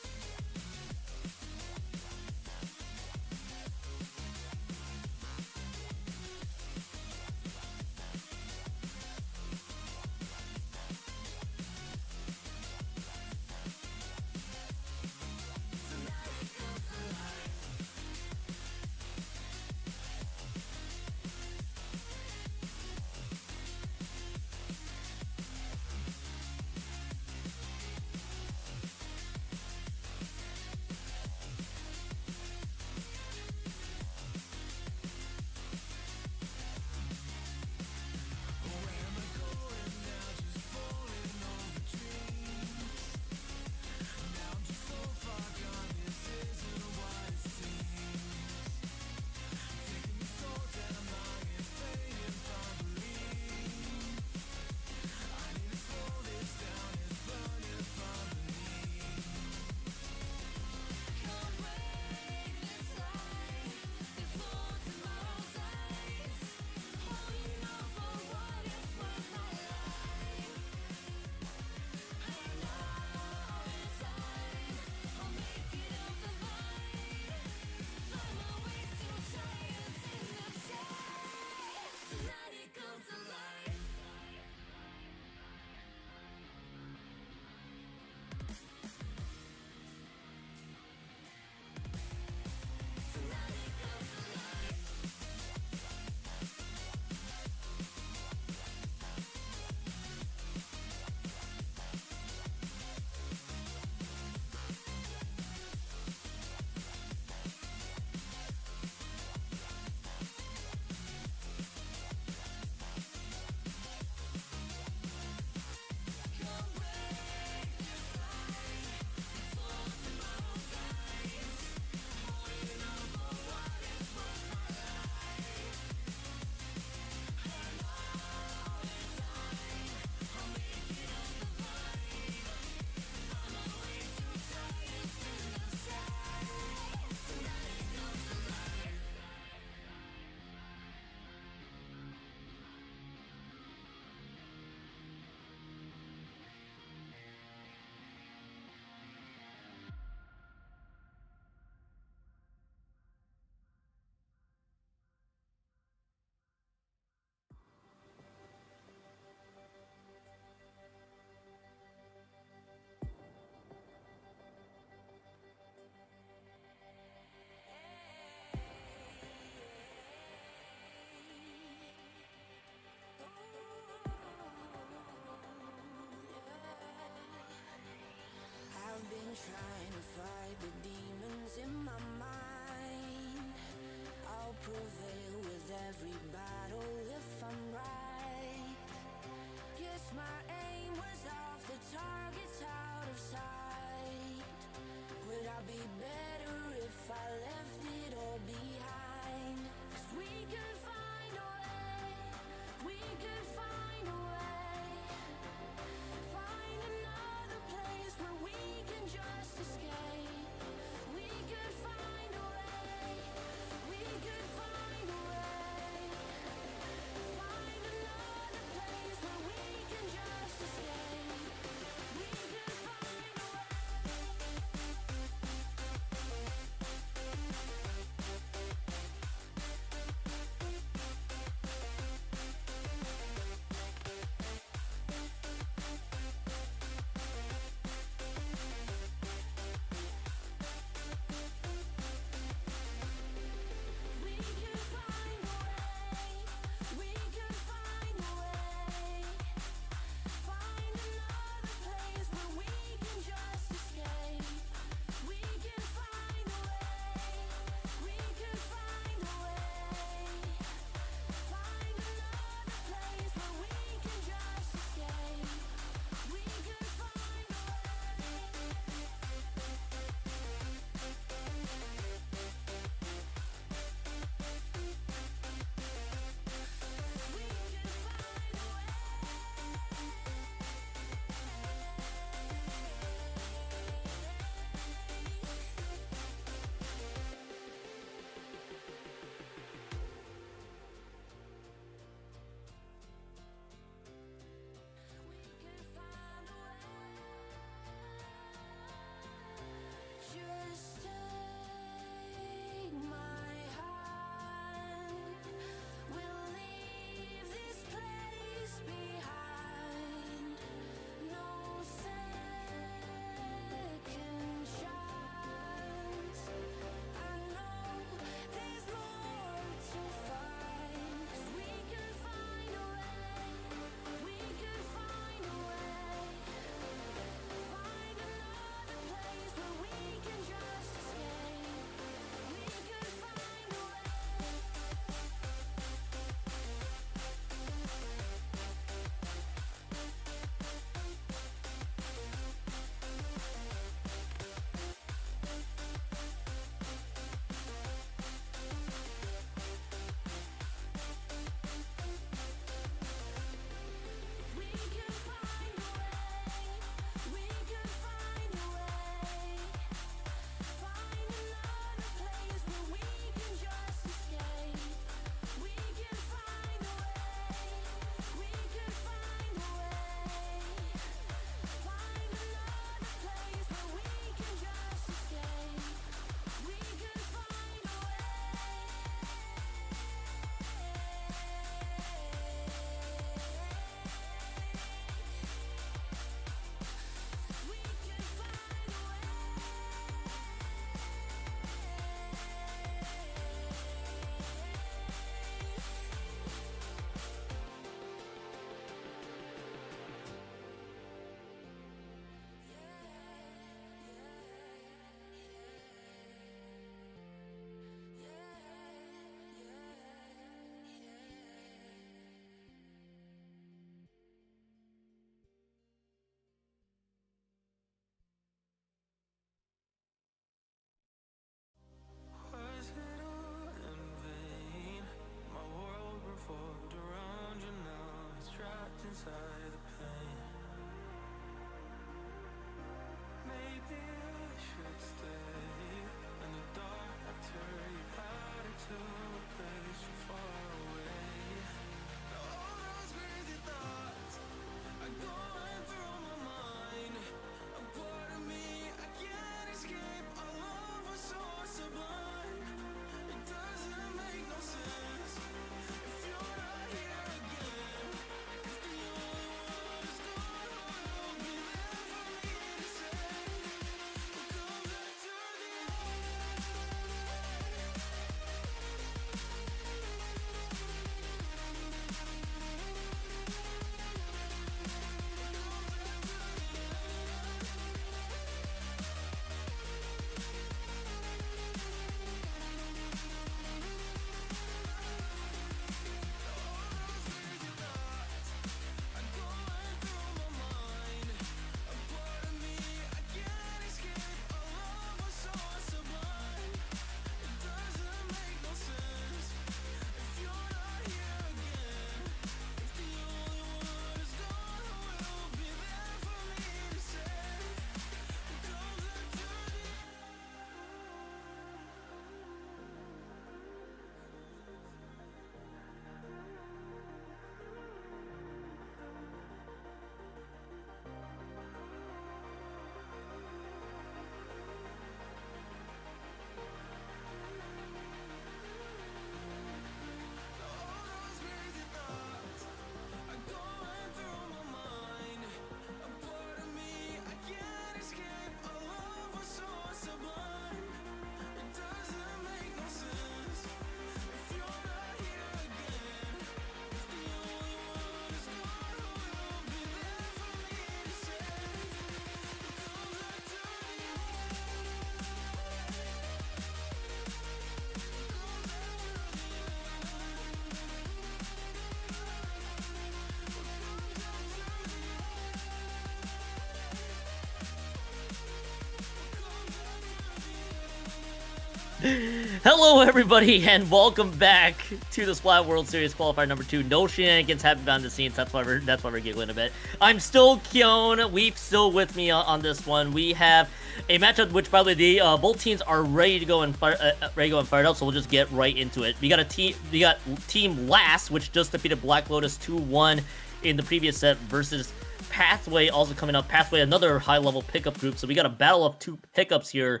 Hello, everybody, and welcome back to the Splat World Series Qualifier number 2. No shenanigans happen behind the scenes. That's why we're giggling a bit. I'm still Kyon. We've still with me on this one. We have a matchup which, by the way, both teams are ready to go and fired up. So we'll just get right into it. We got Team Last, which just defeated Black Lotus 2-1 in the previous set versus Pathway, also coming up. Pathway, another high-level pickup group. So we got a battle of 2 pickups here.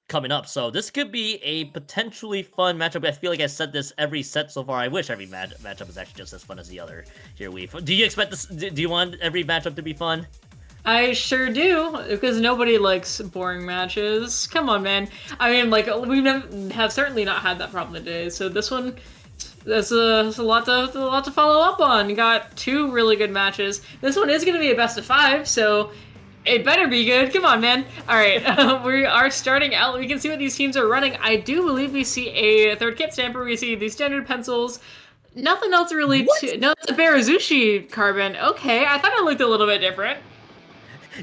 Coming up, so this could be a potentially fun matchup. I feel like I said this every set so far. I wish every matchup is actually just as fun as the other. Here do you expect this? Do you want every matchup to be fun? I sure do, because nobody likes boring matches. Come on, man. I mean, like, we have certainly not had that problem today, so this one, there's a lot to follow up on. You got 2 really good matches. This one is going to be a best of 5, so it better be good. Come on, man. All right, we are starting out. We can see what these teams are running. I do believe we see a third kit stamper. We see these standard pencils. Nothing else really. No, it's a Barazushi carbon. Okay, I thought it looked a little bit different.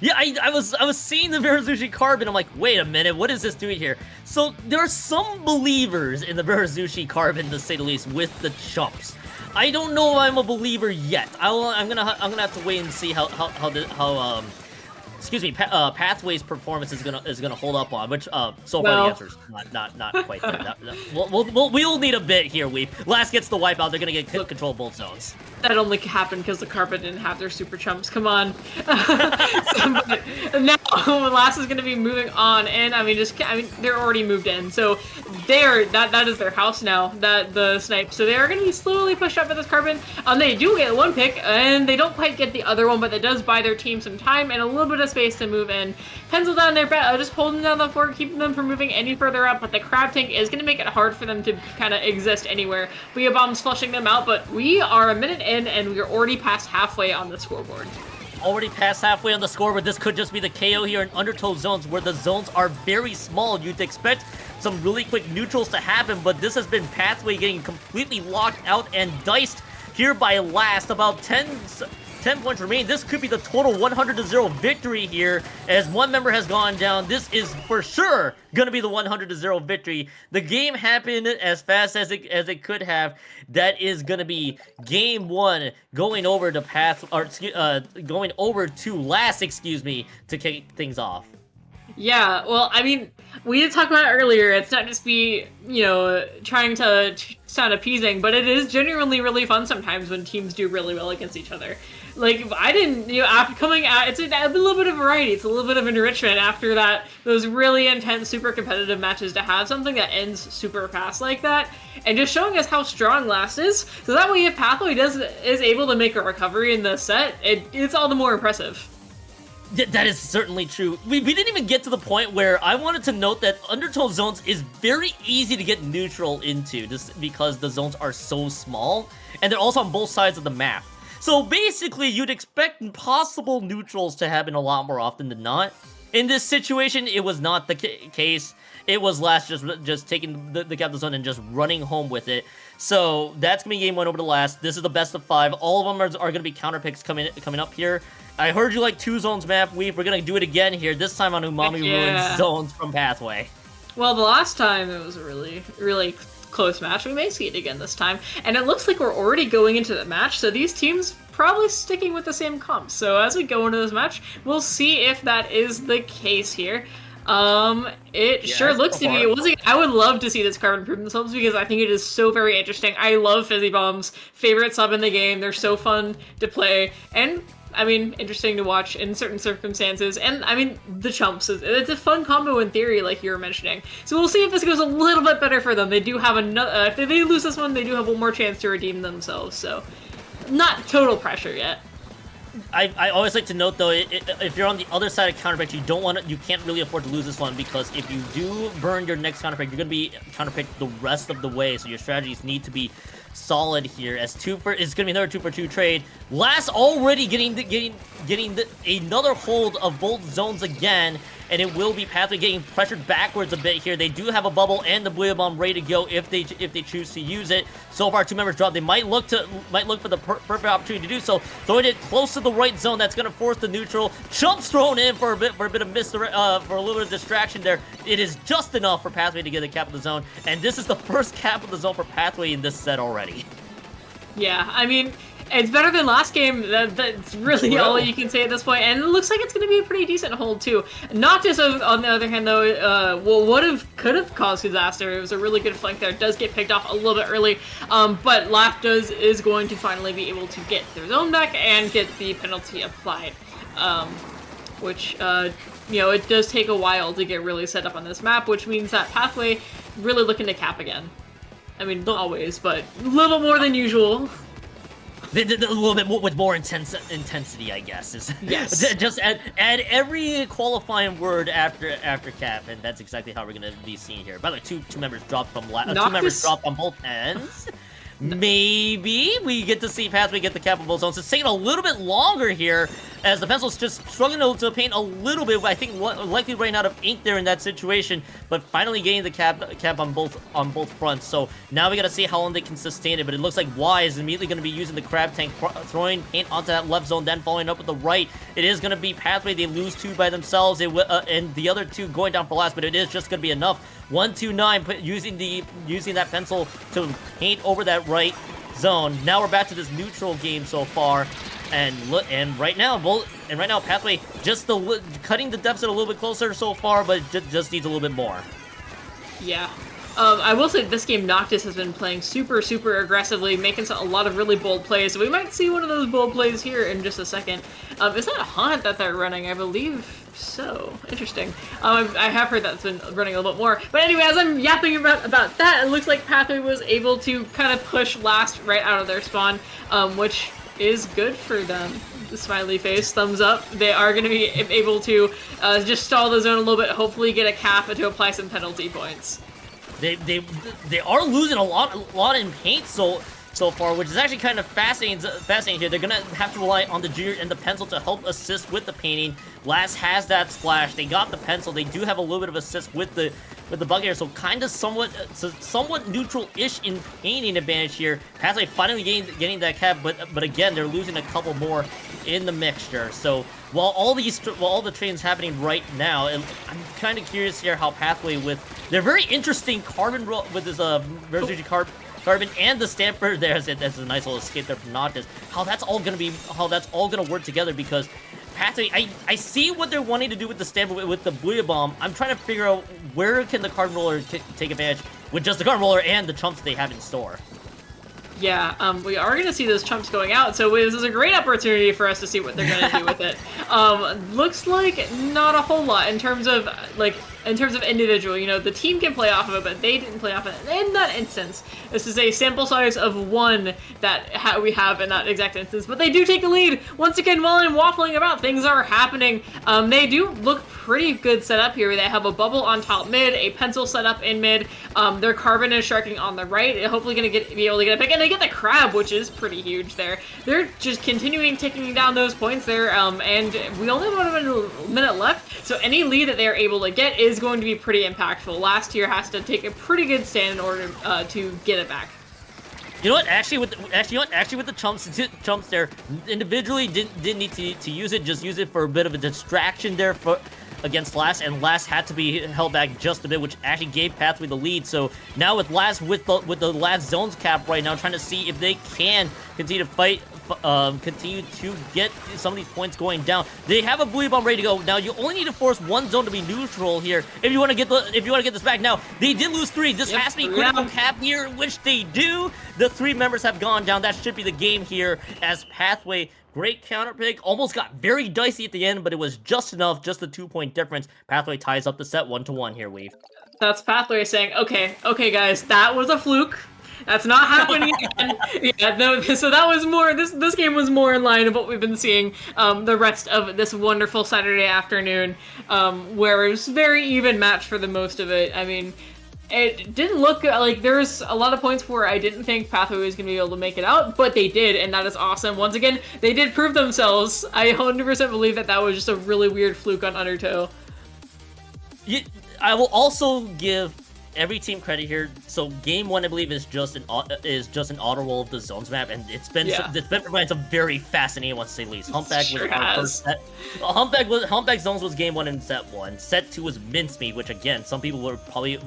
Yeah, I was seeing the Barazushi carbon. I'm like, wait a minute, what is this doing here? So there are some believers in the Barazushi carbon, to say the least, with the chumps. I don't know if I'm a believer yet. I'm gonna have to wait and see how Pathway's performance is gonna hold up on, which so far the answer's not quite there. We'll need a bit here. Last gets the wipeout. They're gonna get control of both zones. That only happened because the carpet didn't have their super chumps. Come on. Now Last is gonna be moving on, and I mean they're already moved in, so that is their house now. The snipe, so they are gonna be slowly pushed up with this carbon. They do get 1 pick, and they don't quite get the other one, but that does buy their team some time and a little bit of space to move in. Pencil down their bet, just holding down the fort, keeping them from moving any further up, but the crab tank is going to make it hard for them to kind of exist anywhere. Booyah Bomb's flushing them out, but we are a minute in, and we're already past halfway on the scoreboard. Already past halfway on the scoreboard. This could just be the KO here in Undertow zones, where the zones are very small. You'd expect some really quick neutrals to happen, but this has been Pathway getting completely locked out and diced here by Last. About 10 points remain. This could be the total 100-0 victory here, as one member has gone down. This is for sure gonna be the 100-0 victory. The game happened as fast as it could have. That is gonna be game 1, going over to going over to Last, to kick things off. Yeah, well, I mean, we did talk about it earlier. It's not just trying to sound appeasing, but it is genuinely really fun sometimes when teams do really well against each other. Like, I didn't, after coming out, it's a little bit of variety. It's a little bit of enrichment after those really intense, super competitive matches, to have something that ends super fast like that, and just showing us how strong Last is. So that way, if Pathway is able to make a recovery in the set, it's all the more impressive. That is certainly true. We didn't even get to the point where I wanted to note that Undertow zones is very easy to get neutral into, just because the zones are so small, and they're also on both sides of the map. So basically, you'd expect possible neutrals to happen a lot more often than not. In this situation, it was not the case. It was Last just taking the captain zone and just running home with it. So that's going to be game 1 over to Last. This is the best of 5. All of them are going to be counter picks coming up here. I heard you like 2 zones map, We're going to do it again here, this time on Umami Ruins zones from Pathway. Well, the last time it was a really, really close match. We may see it again this time. And it looks like we're already going into the match, so these teams probably sticking with the same comps. So as we go into this match, we'll see if that is the case here. Sure looks to be. I would love to see this carbon prove themselves, because I think it is so very interesting. I love Fizzy Bombs, favorite sub in the game. They're so fun to play, and I mean, interesting to watch in certain circumstances. And I mean, the chumps, it's a fun combo in theory, like you were mentioning. So we'll see if this goes a little bit better for them. They do have another, if they lose this one, they do have one more chance to redeem themselves. So not total pressure yet. I always like to note, though, if you're on the other side of counterpick, you can't really afford to lose this one, because if you do burn your next counterpick, you're going to be counterpicked the rest of the way, so your strategies need to be solid here as it's gonna be another 2-for-2 trade. Last already getting another hold of both zones again, and it will be Pathway getting pressured backwards a bit here. They do have a bubble and the Blue Bomb ready to go if they choose to use it. So far, 2 members dropped. They might look for the perfect opportunity to do so. Throwing it close to the right zone. That's gonna force the neutral. Chumps thrown in for a bit of for a little bit of distraction there. It is just enough for Pathway to get a cap of the zone, and this is the first cap of the zone for Pathway in this set already. Yeah, I mean, it's better than last game. That's really all you can say at this point, and it looks like it's going to be a pretty decent hold too. Noctis, on the other hand, though, could have caused disaster. It was a really good flank there. It does get picked off a little bit early, but Laugh is going to finally be able to get their zone back and get the penalty applied, which you know, it does take a while to get really set up on this map, which means that Pathway really looking to cap again. I mean, not always, but a little more than usual. A little bit more, with more intensity, I guess. Yes. Just add every qualifying word after cap, and that's exactly how we're gonna be seeing here. By the way, two members dropped from 2 members dropped on both ends. Maybe we get to see Pathway get the cap on both zones. It's taking a little bit longer here, as the pencil's just struggling to paint a little bit. I think likely running out of ink there in that situation, but finally getting the cap on both fronts. So now we gotta see how long they can sustain it. But it looks like Y is immediately gonna be using the crab tank, throwing paint onto that left zone, then following up with the right. It is gonna be Pathway. They lose 2 by themselves, and the other 2 going down for last. But it is just gonna be enough. 1-2-9, using that pencil to paint over that right zone. Now we're back to this neutral game so far, and right now Pathway just cutting the deficit a little bit closer so far, but just needs a little bit more. Yeah. I will say this game, Noctis has been playing super aggressively, making a lot of really bold plays. So we might see one of those bold plays here in just a second. Is that a haunt that they're running? I believe so. Interesting. I have heard that's been running a little bit more. But anyway, as I'm yapping about that, it looks like Pathway was able to kind of push last right out of their spawn, which is good for them. The smiley face, thumbs up. They are going to be able to just stall the zone a little bit, hopefully get a cap to apply some penalty points. They are losing a lot in paint so far, which is actually kind of fascinating here. They're gonna have to rely on the junior and the pencil to help assist with the painting. Last has that splash. They got the pencil. They do have a little bit of assist with the bucket here, so kind of somewhat neutral-ish in painting advantage here. Pathway finally getting that cap, but again they're losing a couple more in the mixture. So while all the trains happening right now, and I'm kind of curious here how Pathway with their very interesting carbon with this Verzuji Carbon and the Stamper there, that's a nice little escape there from Noctis. How that's all gonna work together, because Pathway, I see what they're wanting to do with the Stamper with the Blue Bomb. I'm trying to figure out where can the Carbon Roller take advantage with just the Carbon Roller and the chumps they have in store. Yeah, we are going to see those chumps going out, so this is a great opportunity for us to see what they're going to do with it. Looks like not a whole lot in terms of individual. You know, the team can play off of it, but they didn't play off of it in that instance. This is a sample size of 1 that we have in that exact instance, but they do take the lead. Once again, while I'm waffling about, things are happening. They do look pretty good set up here. They have a bubble on top mid, a pencil set up in mid. Their Carbon is sharking on the right, hopefully going to be able to get a pick, and they get the crab, which is pretty huge there. They're just continuing taking down those points there, and we only have about a minute left, so any lead that they're able to get is going to be pretty impactful. Last tier has to take a pretty good stand in order to get it back. You know what? Actually, with the chumps there, individually didn't need to use it. Just use it for a bit of a distraction there against Last, and Last had to be held back just a bit, which actually gave Pathway the lead. So now with Last with the Last zones cap right now, trying to see if they can continue to fight. Continue to get some of these points going down. They have a Blue Bomb ready to go. Now you only need to force 1 zone to be neutral here if you want to get this back. Now they did lose 3. This has to be critical cap here, which they do. The 3 members have gone down. That should be the game here as Pathway. Great counter pick. Almost got very dicey at the end, but it was just enough. Just a 2-point difference. Pathway ties up the set 1-1 here, Weave. That's Pathway saying, okay, guys, that was a fluke. That's not happening again. Yeah, no, so that was more, this game was more in line of what we've been seeing the rest of this wonderful Saturday afternoon, where it was very even match for the most of it. I mean, It didn't look like there's a lot of points where I didn't think Pathway was going to be able to make it out, but they did, and that is awesome. Once again, they did prove themselves. I 100% believe that that was just a really weird fluke on Undertow. I will also give every team credit here. So game 1, I believe, is just an auto roll of the zones map, and it's been providing some very fascinating ones to say the least. Humpback Sure was our has. first set. Humpback zones was game 1 in set 1. Set 2 was Mincemeat, which again some people would probably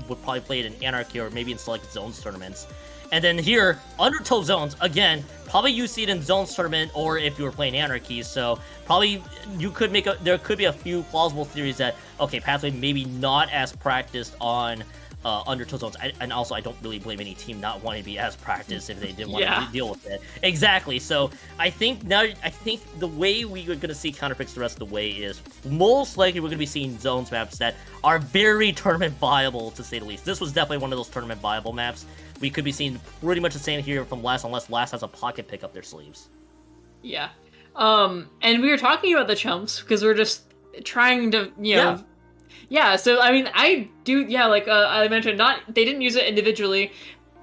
play it in Anarchy or maybe in select zones tournaments. And then here, Undertow zones, again, probably you see it in zones tournament or if you were playing Anarchy, so probably you could there could be a few plausible theories that, okay, Pathway maybe not as practiced on Undertow zones, and also I don't really blame any team not wanting to be as practiced if they didn't want to deal with it. Exactly. So I think the way we are going to see counterpicks the rest of the way is most likely we're going to be seeing zones maps that are very tournament viable, to say the least. This was definitely one of those tournament viable maps. We could be seeing pretty much the same here from Last, unless Last has a pocket pick up their sleeves. Yeah. And we were talking about the chumps because we're just trying to, you know. Yeah, so I mean, I do, like I mentioned, they didn't use it individually,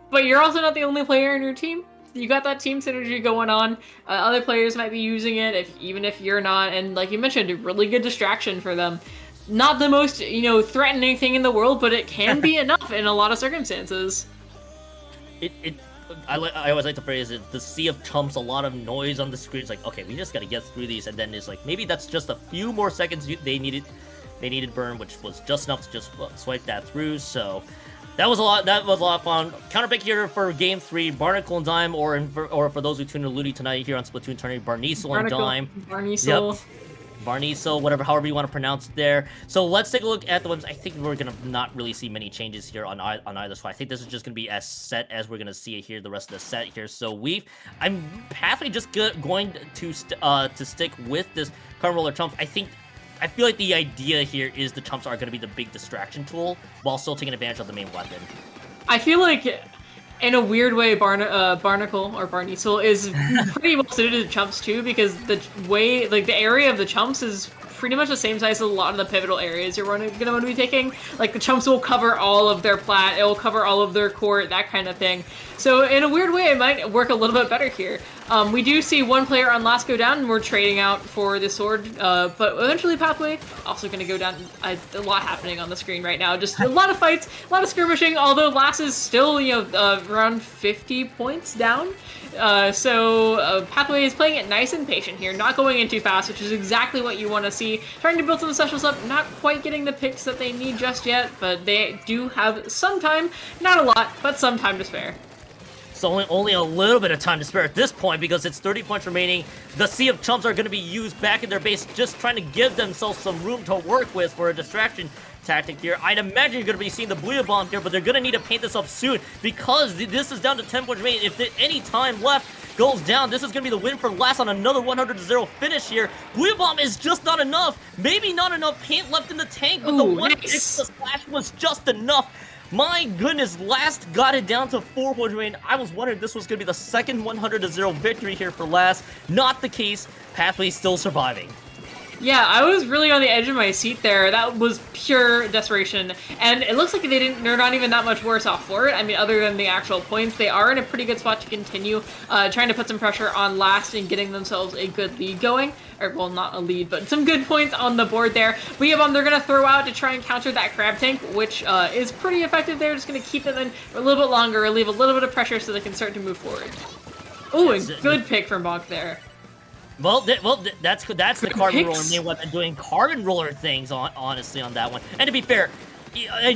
but you're also not the only player in your team. You got that team synergy going on. Other players might be using it, even if you're not, and like you mentioned, a really good distraction for them. Not the most, threatening thing in the world, but it can be enough in a lot of circumstances. I always like the phrase, the sea of chumps, a lot of noise on the screen. It's like, okay, we just gotta get through these, and then it's like, maybe that's just a few more seconds they needed burn, which was just enough to just swipe that through. So that was a lot of fun. Counterpick here for game 3, Barnacle and Dime, or for those who tuned in Ludi tonight here on Splatoon Tourney, Barnicle and Dime. Barnicle. Yep. Barniso, however you want to pronounce it there. So let's take a look at the ones. I think we're gonna not really see many changes here on either. So I think this is just gonna be as set as we're gonna see it here, the rest of the set here. So I'm halfway just going to stick with this Current Roller Chumps. I feel like the idea here is the chumps are going to be the big distraction tool while still taking advantage of the main weapon. I feel like, in a weird way, Barnacle or Barnicle is pretty well suited to chumps too, because the area of the chumps is pretty much the same size as a lot of the pivotal areas you're going to want to be taking. Like, the chumps will cover all of their plat, it will cover all of their court, that kind of thing. So in a weird way, it might work a little bit better here. We do see one player on Last go down, and we're trading out for the sword, but eventually Pathway also going to go down. A lot happening on the screen right now. Just a lot of fights, a lot of skirmishing, although Last is still, around 50 points down. So Pathway is playing it nice and patient here, not going in too fast, which is exactly what you want to see. Trying to build some specials up, not quite getting the picks that they need just yet, but they do have some time, not a lot, but some time to spare. So only a little bit of time to spare at this point, because it's 30 points remaining. The Sea of Chumps are going to be used back in their base, just trying to give themselves some room to work with for a distraction tactic here. I'd imagine you're going to be seeing the Blue Bomb here, but they're going to need to paint this up soon, because this is down to 10 points remaining. If any time left goes down, this is going to be the win for Last on another 100-0 finish here. Blue Bomb is just not enough. Maybe not enough paint left in the tank, but the one hit, the splash was just enough. My goodness, Last got it down to 4 points remaining. I was wondering if this was going to be the second 100-0 victory here for Last. Not the case. Pathway still surviving. Yeah, I was really on the edge of my seat there. That was pure desperation. And it looks like they're not even that much worse off for it. I mean, other than the actual points, they are in a pretty good spot to continue trying to put some pressure on Last and getting themselves a good lead going. Or, well, not a lead, but some good points on the board there. They're going to throw out to try and counter that crab tank, which is pretty effective there. Just going to keep them in for a little bit longer, relieve a little bit of pressure so they can start to move forward. Ooh, and good pick from Bonk there. Well, that's the carbon roller main weapon doing carbon roller things honestly on that one. And to be fair, I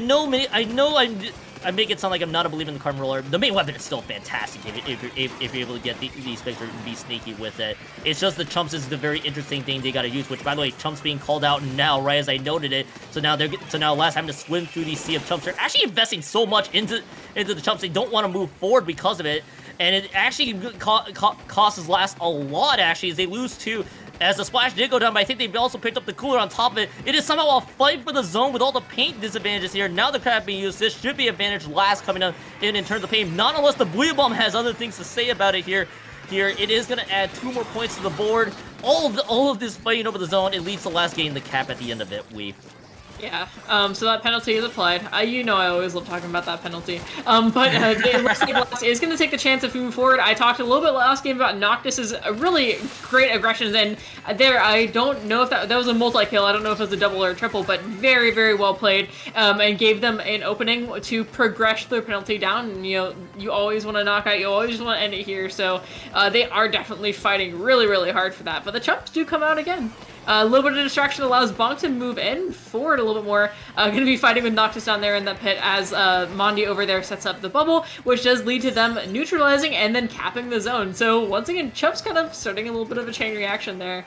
make it sound like I'm not a believer in the carbon roller. The main weapon is still fantastic if you're able to get these picks or be sneaky with it. It's just the chumps is the very interesting thing they got to use. Which, by the way, chumps being called out now, right as I noted it. So now Last having to swim through these sea of chumps. They're actually investing so much into the chumps. They don't want to move forward because of it. And it actually costs Last a lot, actually, as they lose 2. As the splash did go down, but I think they've also picked up the cooler on top of it. It is somehow a fight for the zone with all the paint disadvantages here. Now the crab being used. This should be advantage Last coming in terms of paint. Not unless the Blue Bomb has other things to say about it here. It is going to add 2 more points to the board. All of this fighting over the zone, it leads to Last getting the cap at the end of it. Yeah, so that penalty is applied. You know I always love talking about that penalty. But it looks like Blast is going to take the chance of moving forward. I talked a little bit last game about Noctis's really great aggressions, and there, I don't know if that was a multi-kill. I don't know if it was a double or a triple, but very, very well played, and gave them an opening to progress their penalty down. And, you know, you always want to knock out, you always want to end it here, so they are definitely fighting really, really hard for that. But the chumps do come out again. A little bit of distraction allows Bonk to move in forward a little bit more. Going to be fighting with Noctis down there in that pit as Mondi over there sets up the bubble, which does lead to them neutralizing and then capping the zone. So once again, Chump's kind of starting a little bit of a chain reaction there.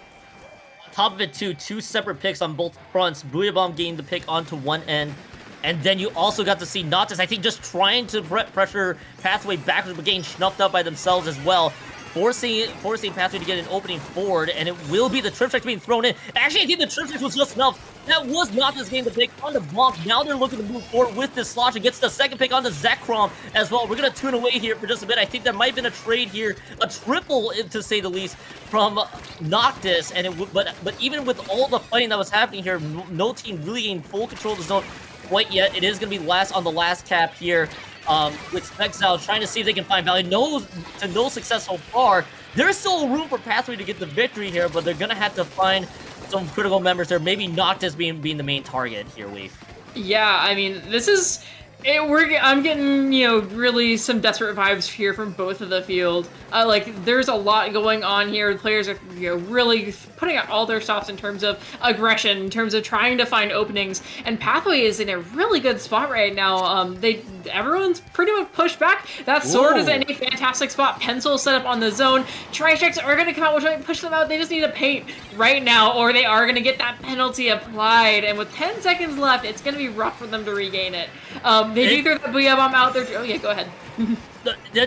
On top of it too, two separate picks on both fronts. Booyah Bomb gained the pick onto one end. And then you also got to see Noctis, I think, just trying to pressure Pathway backwards, but getting snuffed out by themselves as well. Forcing Pathway to get an opening forward, and it will be the trip check being thrown in. Actually, I think the trip check was just enough. That was not this game to pick on the Bonk. Now they're looking to move forward with this slosh and gets the second pick on the Zekrom as well. We're going to tune away here for just a bit. I think there might have been a trade here, a triple to say the least, from Noctis. And but even with all the fighting that was happening here, no team really gained full control of the zone quite yet. It is going to be last on the last cap here. With Spexal trying to see if they can find value. No success so far. There's still room for Pathway to get the victory here, but they're gonna have to find some critical members there. Maybe Noctis being the main target here, Weave. Yeah, I mean, this is... I'm getting, you know, really some desperate vibes here from both of the field. Like, there's a lot going on here. The players are, you know, really putting out all their stops in terms of aggression, in terms of trying to find openings. And Pathway is in a really good spot right now. Everyone's pretty much pushed back. That sword is in a fantastic spot. Pencil set up on the zone. Tri-strikes are going to come out, which might push them out. They just need to paint right now, or they are going to get that penalty applied. And with 10 seconds left, it's going to be rough for them to regain it. They do throw the Booyah Bomb out there. Oh yeah, go ahead.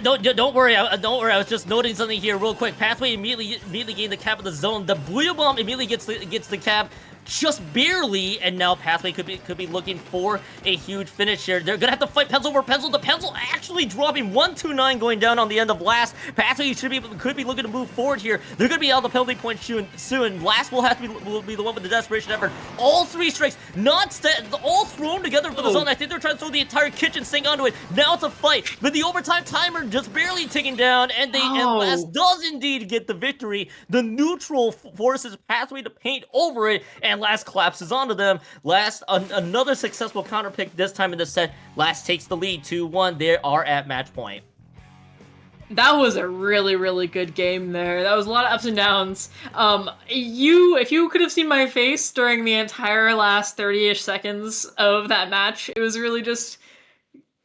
Don't worry. Don't worry. I was just noting something here real quick. Pathway immediately gained the cap of the zone. The Booyah Bomb immediately gets the cap, just barely, and now Pathway could be looking for a huge finish here. They're gonna have to fight Pencil over Pencil. The Pencil actually dropping 1-2-9 going down on the end of last. Pathway could be looking to move forward here. They're gonna be out the penalty point soon. Last will be the one with the desperation effort. All three strikes, all thrown together for the zone. I think they're trying to throw the entire kitchen sink onto it. Now it's a fight, but the overtime timer just barely ticking down, and Last does indeed get the victory. The neutral forces Pathway to paint over it, and Last collapses onto them. Last, another successful counter pick this time in the set. Last takes the lead 2-1. They are at match point. That was a really, really good game there. That was a lot of ups and downs. If you could have seen my face during the entire last 30-ish seconds of that match, it was really just,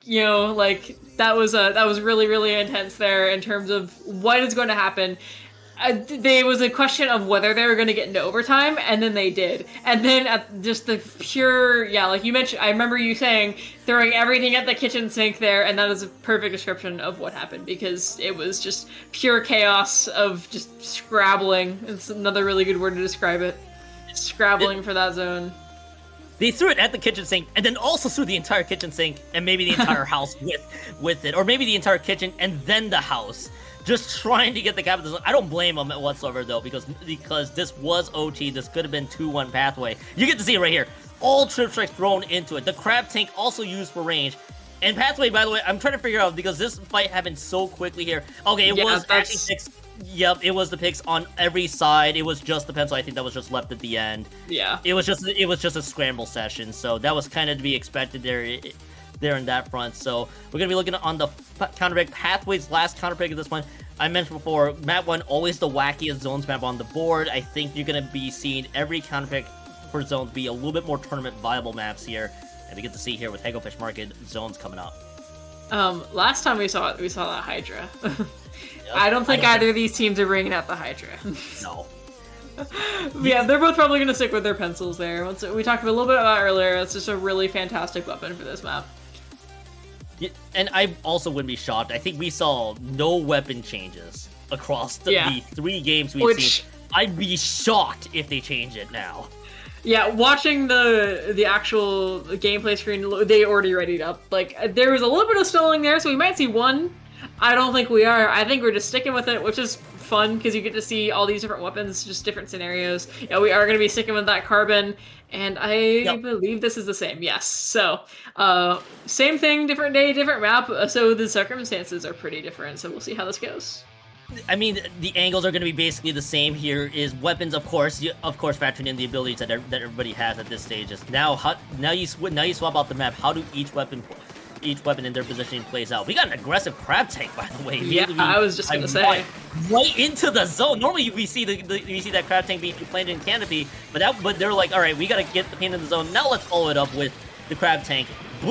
you know, like, that was really, really intense there in terms of what is going to happen. There was a question of whether they were going to get into overtime, and then they did. And then at just the pure, yeah, like you mentioned, I remember you saying throwing everything at the kitchen sink there, and that is a perfect description of what happened, because it was just pure chaos of just scrabbling. It's another really good word to describe it. Scrabbling for that zone. They threw it at the kitchen sink, and then also threw the entire kitchen sink, and maybe the entire house with it, or maybe the entire kitchen and then the house. Just trying to get the cap of the zone. I don't blame them whatsoever, though, because this was OT. This could have been 2-1 Pathway. You get to see it right here. All trip strikes thrown into it. The crab tank also used for range. And Pathway, by the way, I'm trying to figure out, because this fight happened so quickly here. Okay, it was actually picks. Yep, it was the picks on every side. It was just the pencil, I think, that was just left at the end. Yeah. It was just a scramble session, so that was kind of to be expected there in that front. So we're going to be looking on the counter pick. Pathway's last counter pick of this one. I mentioned before, map 1, always the wackiest zones map on the board. I think you're going to be seeing every counter pick for zones be a little bit more tournament viable maps here. And we get to see here with Hagglefish Market zones coming up. Last time we saw it, we saw that Hydra. Yep. I don't think either of these teams are bringing out the Hydra. No. Yeah, they're both probably going to stick with their pencils there. We talked a little bit about earlier. It's just a really fantastic weapon for this map. Yeah, and I also wouldn't be shocked. I think we saw no weapon changes across the 3 games we've seen. I'd be shocked if they change it now. Yeah, watching the actual gameplay screen, they already readied up. Like, there was a little bit of stalling there, so we might see one. I don't think we are. I think we're just sticking with it, which is fun because you get to see all these different weapons, just different scenarios. Yeah, we are going to be sticking with that carbon, and I believe this is the same. Yes. So, same thing, different day, different map. So the circumstances are pretty different. So we'll see how this goes. I mean, the angles are going to be basically the same here. Is weapons, of course, factoring in the abilities that everybody has at this stage. Is now you swap out the map. How do each weapon in their positioning plays out? We got an aggressive crab tank, by the way. Yeah, I was just gonna say right into the zone. Normally, we see that crab tank being planted in canopy, but they're like, all right, we got to get the paint in the zone. Now let's follow it up with the crab tank.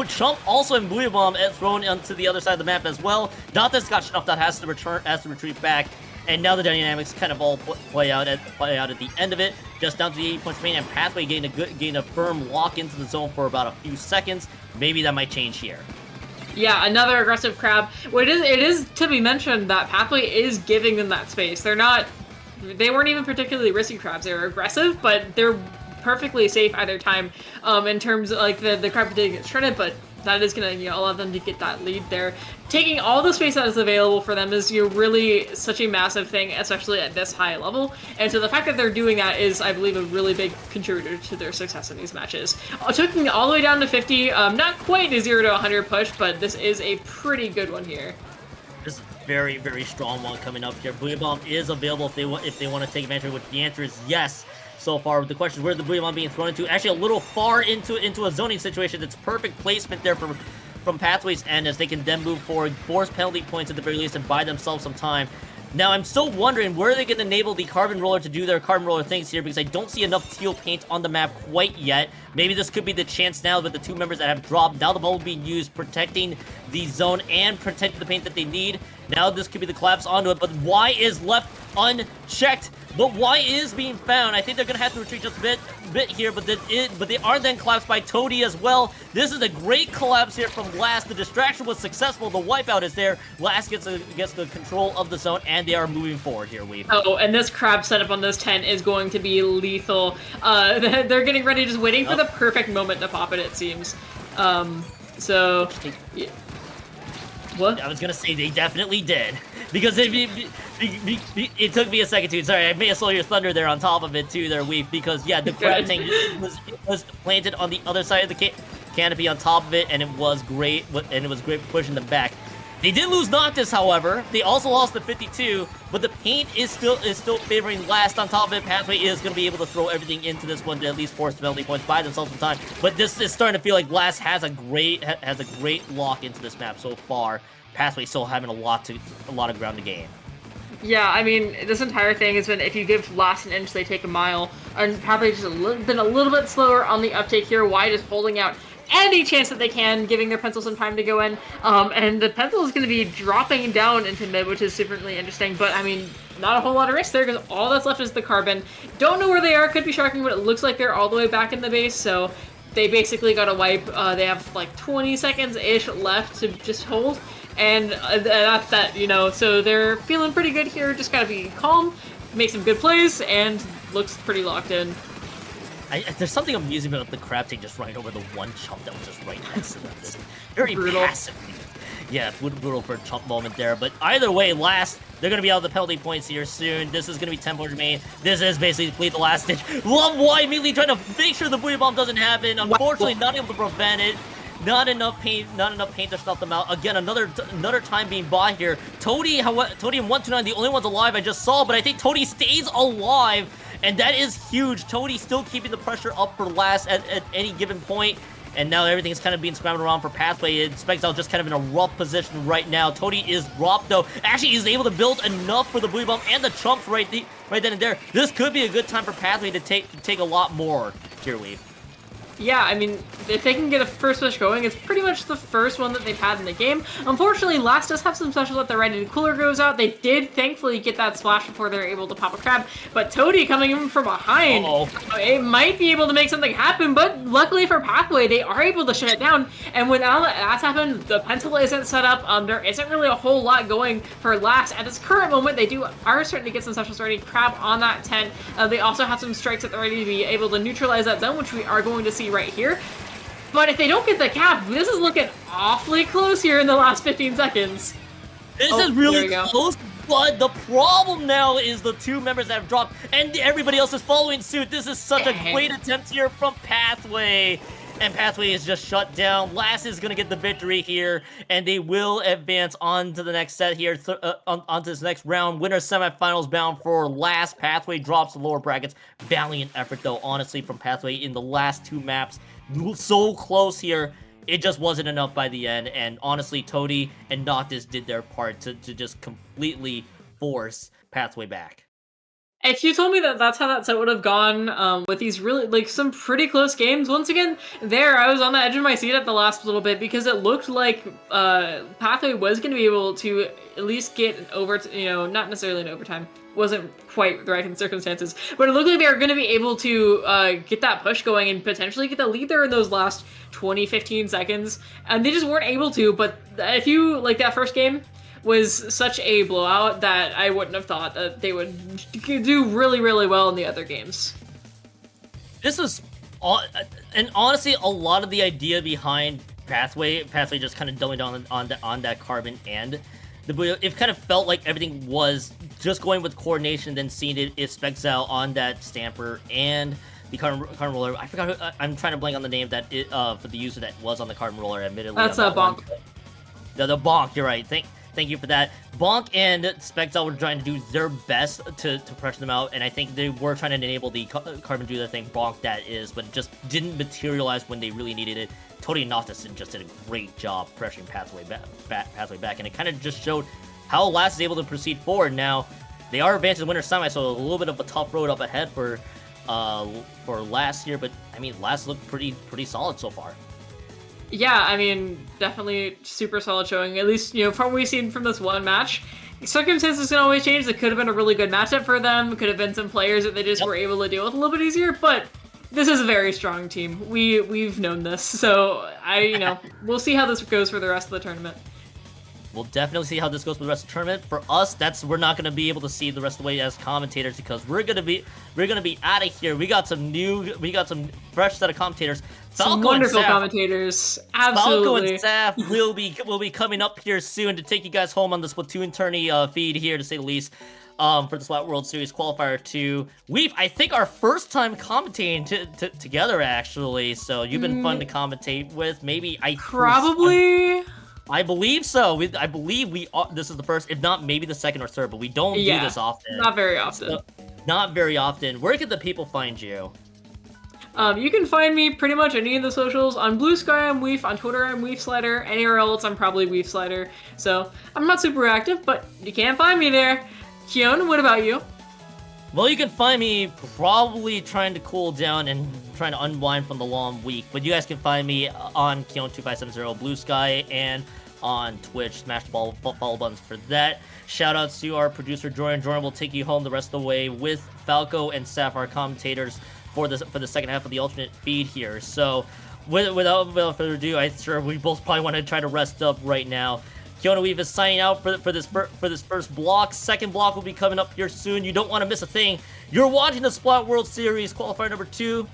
Chump also in Booyah Bomb thrown onto the other side of the map as well. Dante's got snuffed out, has to retreat back, and now the dynamics kind of all play out at the end of it. Just down to the 80 points main, and Pathway gained a firm lock into the zone for about a few seconds. Maybe that might change here. Yeah, another aggressive crab. Well, it is to be mentioned that Pathway is giving them that space. They weren't even particularly risky crabs. They were aggressive, but they're perfectly safe either time in terms of like the crab didn't get shredded, but that is going to allow them to get that lead there. Taking all the space that is available for them is really such a massive thing, especially at this high level. And so the fact that they're doing that is, I believe, a really big contributor to their success in these matches. Taking all the way down to 50, not quite a 0 to 100 push, but this is a pretty good one here. This is a very, very strong one coming up here. Booyah Bomb is available if they want to take advantage of it, which the answer is yes. So far, the question is where the Booyah Bomb being thrown into. Actually, a little far into a zoning situation. It's perfect placement there from Pathway's end, as they can then move forward, force penalty points at the very least, and buy themselves some time. Now, I'm still wondering where they can enable the Carbon Roller to do their Carbon Roller things here, because I don't see enough teal paint on the map quite yet. Maybe this could be the chance now with the two members that have dropped. Now the bubble being used, protecting the zone and protecting the paint that they need. Now this could be the collapse onto it, but Y is left unchecked. But Y is being found. I think they're going to have to retreat just a bit here, but they are then collapsed by Toady as well. This is a great collapse here from Last. The distraction was successful. The wipeout is there. Last gets the control of the zone, and they are moving forward here, Weave. Oh, and this crab setup on this 10 is going to be lethal. They're getting ready, just waiting for the perfect moment to pop it seems. So... Yeah. What? I was gonna say they definitely did, because it took me a second too. Sorry, I may have stole your thunder there on top of it too, there, Weave, because yeah, the crab tank was planted on the other side of the canopy on top of it, and it was great, pushing them back. They did lose Noctis, however. They also lost the 52, but the paint is still favoring Last. On top of it, Pathway is going to be able to throw everything into this one to at least force penalty points, buy themselves some time. But this is starting to feel like Last has a great lock into this map so far. Pathway still having a lot of ground to gain. Yeah, I mean, this entire thing has been, if you give Last an inch, they take a mile. And Pathway's just been a little bit slower on the uptake here. Wide is holding out any chance that they can, giving their pencil some time to go in. And the pencil is going to be dropping down into mid, which is superly interesting. But, I mean, not a whole lot of risk there, because all that's left is the carbon. Don't know where they are. Could be shocking, but it looks like they're all the way back in the base. So they basically got to wipe. They have, like, 20 seconds-ish left to just hold. And that's that, So they're feeling pretty good here. Just got to be calm, make some good plays, and looks pretty locked in. There's something amusing about the crab tank just running over the one chump that was just right next to them. Very brutal. Passive. Yeah, brutal for a chump moment there. But either way, Last, they're going to be out of the penalty points here soon. This is going to be 10 points remain. This is basically the last ditch. Love Y immediately trying to make sure the Booyah Bomb doesn't happen. Unfortunately, not able to prevent it. Not enough paint to stop them out. Again, another time being bought here. Toady and 129, the only ones alive I just saw, but I think Toady stays alive, and that is huge. Toady still keeping the pressure up for Last at any given point, and now everything's kind of being scrambled around for Pathway. Spexal just kind of in a rough position right now. Toady is dropped, though. Actually, he's able to build enough for the Booyah Bomb and the chumps right then and there. This could be a good time for Pathway to take a lot more here, Weave. Yeah, I mean, if they can get a first push going, it's pretty much the first one that they've had in the game. Unfortunately, Last does have some specials that the Red and Cooler goes out. They did, thankfully, get that splash before they're able to pop a crab. But Toady coming in from behind, it might be able to make something happen, but luckily for Pathway, they are able to shut it down. And when that's happened, the pencil isn't set up. There isn't really a whole lot going for Last. At this current moment, they are starting to get some specials ready. Crab on that 10. They also have some strikes at the ready to be able to neutralize that zone, which we are going to see right here. But if they don't get the cap, this is looking awfully close here in the last 15 seconds. This is really close. But the problem now is the 2 members that have dropped, and everybody else is following suit. This is such a great attempt here from Pathway. And Pathway is just shut down. Last is going to get the victory here, and they will advance on to the next set here, onto this next round. Winner semifinals bound for Last. Pathway drops the lower brackets. Valiant effort, though, honestly, from Pathway in the last 2 maps. So close here. It just wasn't enough by the end, and honestly, Toady and Noctis did their part to just completely force Pathway back. If you told me that that's how that set would have gone, with these really, like, some pretty close games, once again, I was on the edge of my seat at the last little bit because it looked like Pathway was going to be able to at least get not necessarily an overtime. Wasn't quite right in circumstances, but it looked like they were going to be able to get that push going and potentially get the lead there in those last 20-15 seconds, and they just weren't able to. But if you, like, that first game was such a blowout that I wouldn't have thought that they would do really, really well in the other games. This was, and honestly, a lot of the idea behind Pathway just kind of doubling down on that Carbon and it kind of felt like everything was just going with coordination, then seeing it specs out on that Stamper and the carbon roller. I forgot. I'm trying to blank on the name that for the user that was on the carbon roller. Admittedly, that's a Bonk. The Bonk. You're right. Thank you for that. Bonk and Spexel were trying to do their best to pressure them out, and I think they were trying to enable the Carbon do their thing, Bonk that is, but it just didn't materialize when they really needed it. Toady and Noctis just did a great job pressuring Pathway back, and it kind of just showed how Last is able to proceed forward. Now, they are advanced to winter semi, so a little bit of a tough road up ahead for Last here, but I mean, Last looked pretty solid so far. Yeah, I mean, definitely super solid showing, at least, from what we've seen from this one match. Circumstances can always change. It could have been a really good matchup for them. Could have been some players that they just were able to deal with a little bit easier, but this is a very strong team. We've known this, so we'll see how this goes for the rest of the tournament. We'll definitely see how this goes for the rest of the tournament. For us, we're not going to be able to see the rest of the way as commentators because we're gonna be out of here. We got some fresh set of commentators. Some wonderful commentators, absolutely. Falco and Saf will be coming up here soon to take you guys home on the Splatoon tourney feed here, to say the least. For the Splat World Series Qualifier 2. I think our first time commentating together, actually. So you've been fun to commentate with. I believe so. I believe this is the first, if not maybe the second or third, but we don't do this often. Not very often. So, not very often. Where can the people find you? You can find me pretty much any of the socials. On Blue Sky, I'm Weef. On Twitter, I'm WeefSlider. Anywhere else, I'm probably WeefSlider. So I'm not super active, but you can find me there. Keon, what about you? Well, you can find me probably trying to cool down and trying to unwind from the long week, but you guys can find me on Keon2570 Blue Sky and on Twitch. Smash the follow buttons for that. Shoutouts to our producer Jordan. Jordan will take you home the rest of the way with Falco and Sapphire commentators for the second half of the alternate feed here. So, without further ado, I'm sure we both probably want to try to rest up right now. Keona Weave is signing out for this first block. Second block will be coming up here soon. You don't want to miss a thing. You're watching the Splat World Series Qualifier number 2.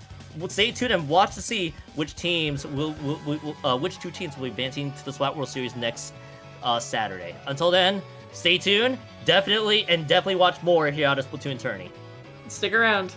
Stay tuned and watch to see which teams which 2 teams will be advancing to the Splat World Series next Saturday. Until then, stay tuned. Definitely watch more here out of Splatoon tourney. Stick around.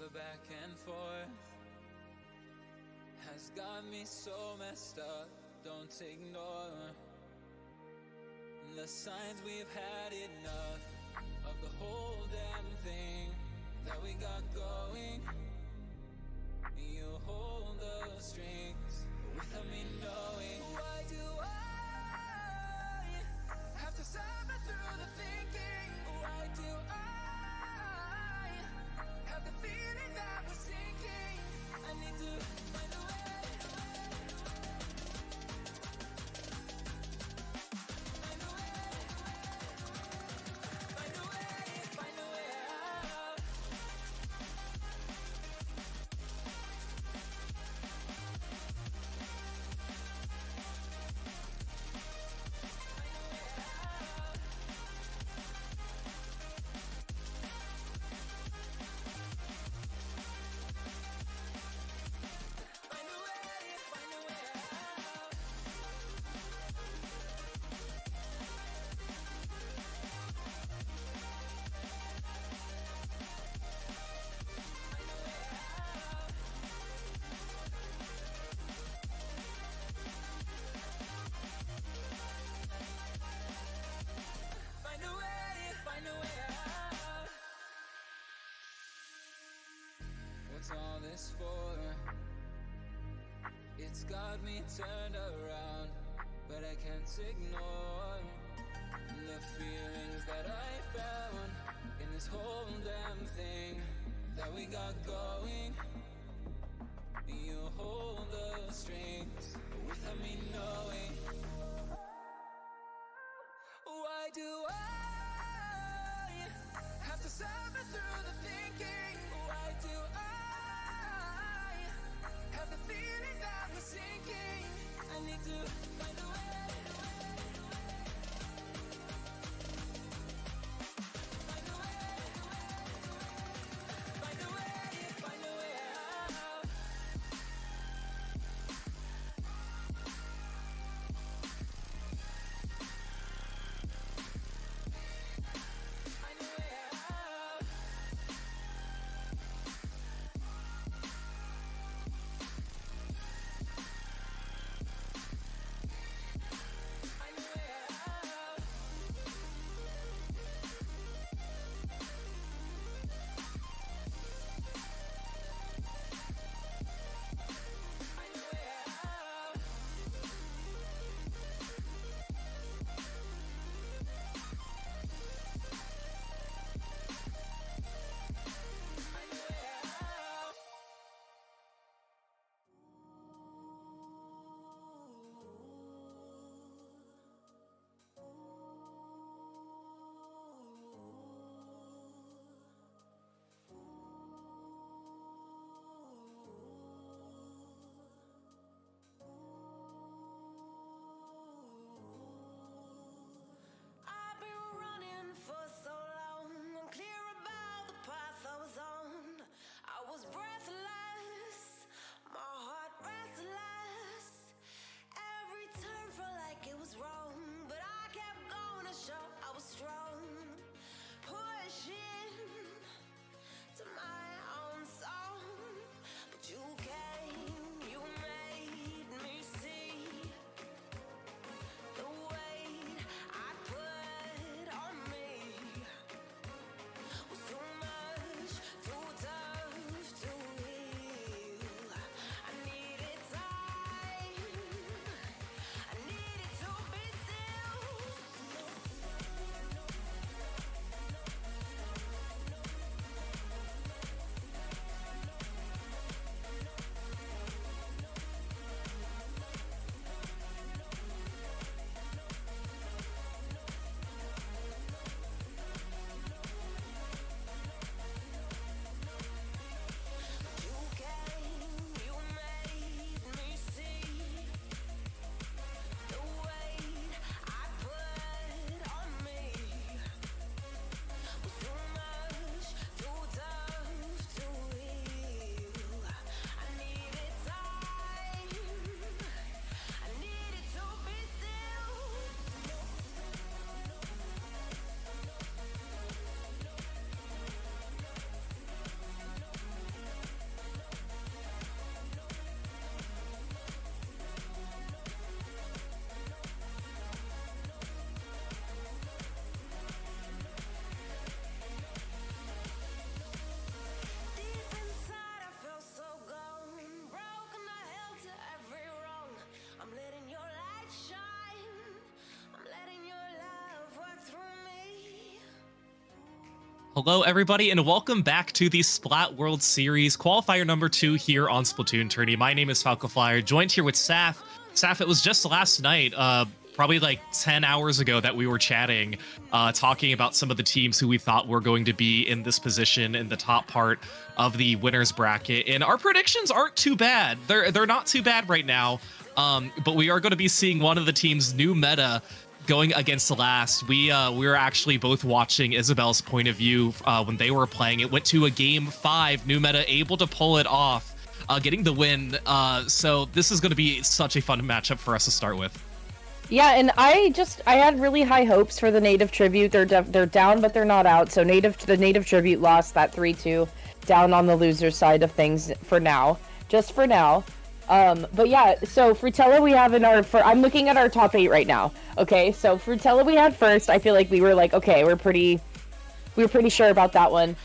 the back and forth has got me so messed up. Don't ignore the signs. We've had enough of the whole damn thing that we got going. You hold the strings without me knowing. Why do I have to suffer through the thinking? Why do I have the feeling that we're sinking? I need to find a way. Find a way. Find a way. Find a way out. Find a way. Find a way out. Find a way out. Find a way. Find a way out. What's all this for? It's got me turned around, but I can't ignore the feelings that I found in this whole damn thing that we got going. You hold the strings without me knowing. Why do I have to suffer through the thinking? Why do I have the feeling that we're sinking? I need to find a way. Find a way. Find a way. Find a way out. Find a way out. Hello, everybody, and welcome back to the Splat World Series qualifier number 2 here on Splatoon Tourney. My name is Qualifier, joined here with Saf. Saf, it was just last night, probably like 10 hours ago, that we were chatting, talking about some of the teams who we thought were going to be in this position in the top part of the winners bracket. And our predictions aren't too bad. They're not too bad right now. But we are going to be seeing one of the teams' new meta going against the last. We were actually both watching Isabel's point of view when they were playing. It went to a game 5, new meta able to pull it off, getting the win. So this is going to be such a fun matchup for us to start with. Yeah, and I had really high hopes for the Native Tribute. They're down, but they're not out. So the Native Tribute lost that 3-2, down on the loser side of things for now, just for now. But yeah, so Frutella we have in our, I'm looking at our top 8 right now. Okay, so Frutella we had first. I feel like we were like, okay, we were pretty sure about that one.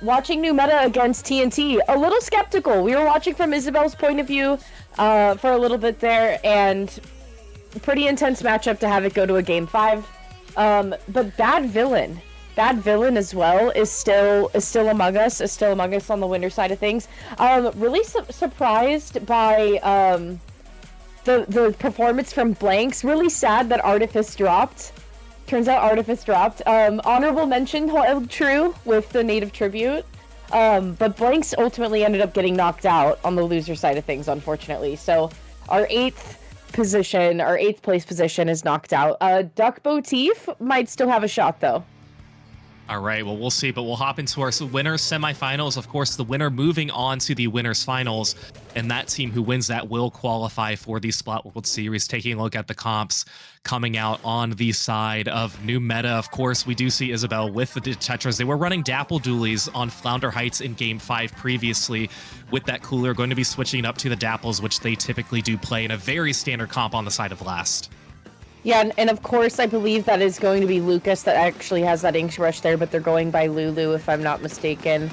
Watching new meta against TNT, a little skeptical. We were watching from Isabel's point of view, for a little bit there, and pretty intense matchup to have it go to a game 5. But Bad Villain as well is still among us, on the winner side of things. Really surprised by the performance from BlankZ. Really sad that Artifice dropped. Turns out Artifice dropped. Honorable mention held true with the Native Tribute. But BlankZ ultimately ended up getting knocked out on the loser side of things, unfortunately. So our 8th place position is knocked out. Duck Botif might still have a shot though. All right, well, we'll see, but we'll hop into our winners semifinals. Of course, the winner moving on to the winners finals, and that team who wins that will qualify for the Splat World Series. Taking a look at the comps coming out on the side of new meta, of course, we do see Isabel with the Tetras. They were running Dapple Doolies on Flounder Heights in Game 5 previously. With that cooler, going to be switching up to the Dapples, which they typically do play in a very standard comp on the side of last. Yeah, and of course, I believe that is going to be Lucas that actually has that ink brush there, but they're going by Lulu, if I'm not mistaken.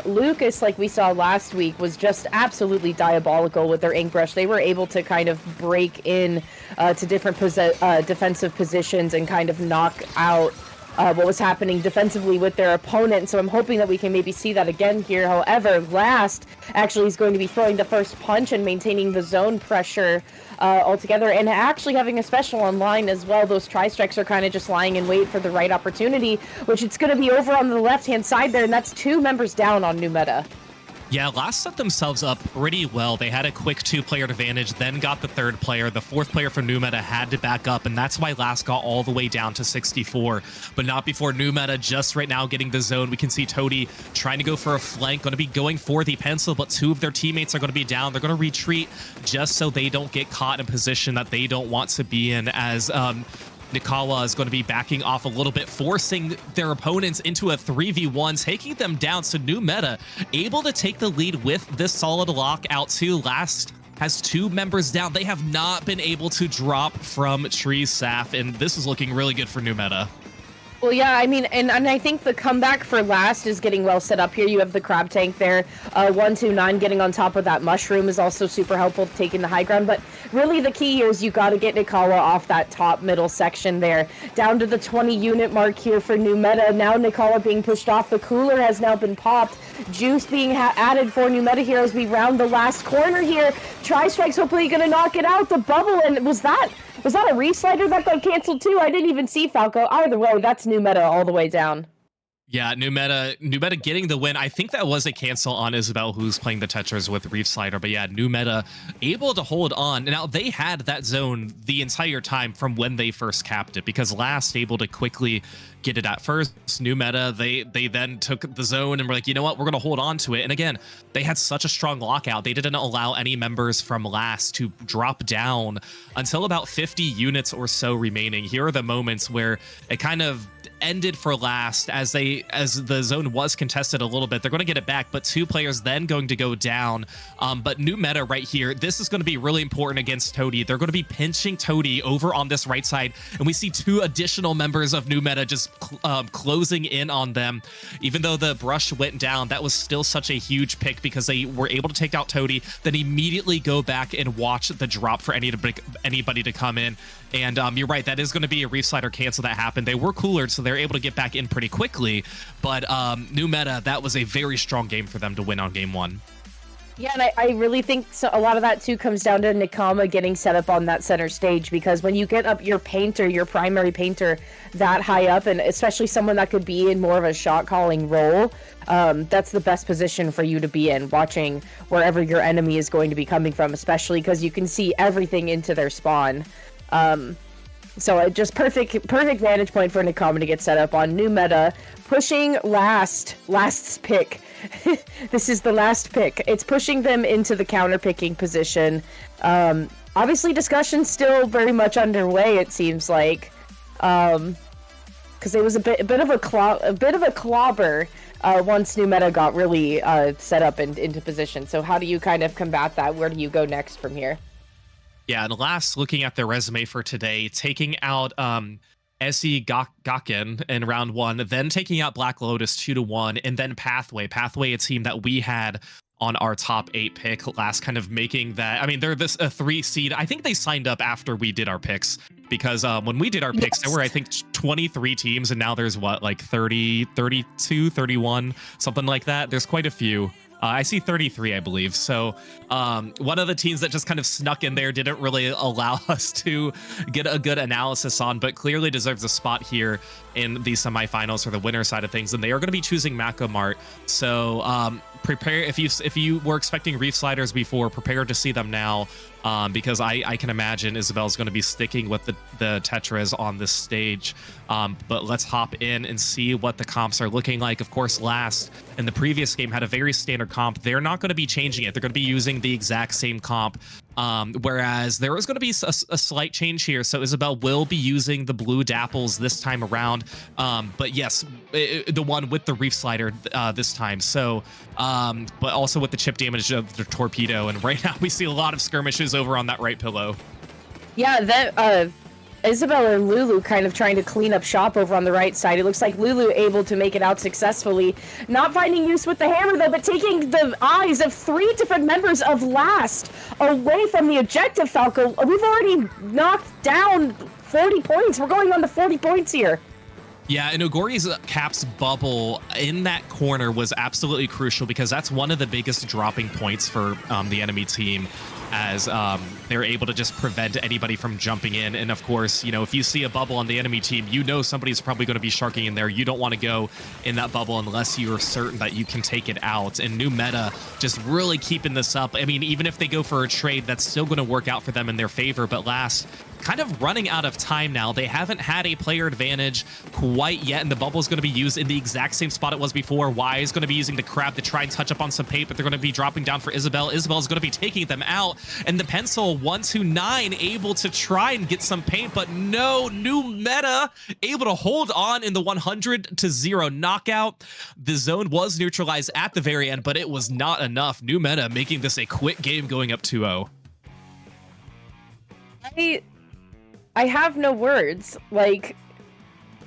Lucas, like we saw last week, was just absolutely diabolical with their ink brush. They were able to kind of break in to different defensive positions and kind of knock out what was happening defensively with their opponent. So I'm hoping that we can maybe see that again here. However, last actually is going to be throwing the first punch and maintaining the zone pressure altogether, and actually having a special online as well. Those tri-strikes are kind of just lying in wait for the right opportunity, which it's going to be over on the left-hand side there, and that's 2 members down on new meta. Yeah, last set themselves up pretty well. They had a quick 2-player advantage, then got the 3rd player. The 4th player for new meta had to back up, and that's why last got all the way down to 64. But not before new meta just right now getting the zone. We can see Toady trying to go for a flank, going to be going for the pencil, but 2 of their teammates are going to be down. They're going to retreat just so they don't get caught in a position that they don't want to be in, as Nikawa is going to be backing off a little bit, forcing their opponents into a 3v1, taking them down. So new meta able to take the lead with this solid lockout too. Last has 2 members down. They have not been able to drop from Tree Saf, and this is looking really good for new meta. Well, yeah, I mean, and I think the comeback for last is getting well set up here. You have the crab tank there. 129 getting on top of that mushroom is also super helpful to taking the high ground. But really the key here is you got to get Nikawa off that top middle section there. Down to the 20 unit mark here for new meta. Now Nikawa being pushed off. The cooler has now been popped. Juice being added for new meta here as we round the last corner here. Tri-strikes hopefully going to knock it out. The bubble, and was that a re-slider that got canceled too? I didn't even see Falco. Either way, that's new meta all the way down. Yeah, new meta getting the win. I think that was a cancel on Isabel, who's playing the Tetras with Reef Slider. But yeah, new meta able to hold on. Now, they had that zone the entire time from when they first capped it, because last able to quickly get it at first. New meta, they then took the zone and were like, you know what, we're going to hold on to it. And again, they had such a strong lockout. They didn't allow any members from last to drop down until about 50 units or so remaining. Here are the moments where it kind of ended for last as the zone was contested a little bit. They're going to get it back, but 2 players then going to go down. But new meta right here, this is going to be really important against Toady. They're going to be pinching Toady over on this right side, and we see 2 additional members of new meta just closing in on them. Even though the brush went down, that was still such a huge pick because they were able to take out Toady, then immediately go back and watch the drop for anybody to come in. And you're right, that is going to be a Reef Slider cancel that happened. They were coolered, so they're able to get back in pretty quickly. But new meta, that was a very strong game for them to win on game 1. Yeah, and I really think a lot of that too comes down to Nakama getting set up on that center stage, because when you get up your painter, your primary painter, that high up, and especially someone that could be in more of a shot calling role, that's the best position for you to be in, watching wherever your enemy is going to be coming from, especially because you can see everything into their spawn. So it just perfect vantage point for Nakama to get set up on. New meta, pushing last's pick. This is the last pick. It's pushing them into the counter picking position. Obviously discussion's still very much underway, it seems like. Because it was a bit of a clobber once new meta got really set up and into position. So how do you kind of combat that? Where do you go next from here? Yeah, and last, looking at their resume for today, taking out Esi Gakken in round 1, then taking out Black Lotus 2-1, and then Pathway, a team that we had on our top 8 pick last, kind of making that. I mean, they're a 3 seed. I think they signed up after we did our picks, because when we did our picks, there were, I think, 23 teams, and now there's what, like 30, 32, 31, something like that. There's quite a few. I see 33, I believe. So one of the teams that just kind of snuck in there, didn't really allow us to get a good analysis on, but clearly deserves a spot here in the semifinals for the winner side of things. And they are going to be choosing Macomart. So prepare, if you were expecting Reef Sliders before, prepare to see them now, because I can imagine Isabel's going to be sticking with the Tetras on this stage. But let's hop in and see what the comps are looking like. Of course, last in the previous game had a very standard comp. They're not going to be changing it. They're going to be using the exact same comp. Whereas there is going to be a slight change here. So Isabel will be using the blue dapples this time around. But yes, the one with the Reef Slider this time. So, but also with the chip damage of the torpedo. And right now we see a lot of skirmishes over on that right pillow. Yeah, that Isabel and Lulu kind of trying to clean up shop over on the right side. It looks like Lulu able to make it out successfully. Not finding use with the hammer though, but taking the eyes of 3 different members of Last away from the objective, Falco. We've already knocked down 40 points. We're going on to 40 points here. Yeah, and Ogori's Caps bubble in that corner was absolutely crucial, because that's one of the biggest dropping points for the enemy team, as they're able to just prevent anybody from jumping in. And of course, you know, if you see a bubble on the enemy team, you know somebody's probably going to be sharking in there. You don't want to go in that bubble unless you're certain that you can take it out. And new meta just really keeping this up. I mean, even if they go for a trade, that's still going to work out for them in their favor. But last, kind of running out of time now. They haven't had a player advantage quite yet, and the bubble is going to be used in the exact same spot it was before. Y is going to be using the crab to try and touch up on some paint, but they're going to be dropping down for Isabel. Isabel is going to be taking them out, and the pencil 129 able to try and get some paint, but no, new meta able to hold on in the 100-0 knockout. The zone was neutralized at the very end, but it was not enough. New meta making this a quick game, going up 2-0. I have no words. Like,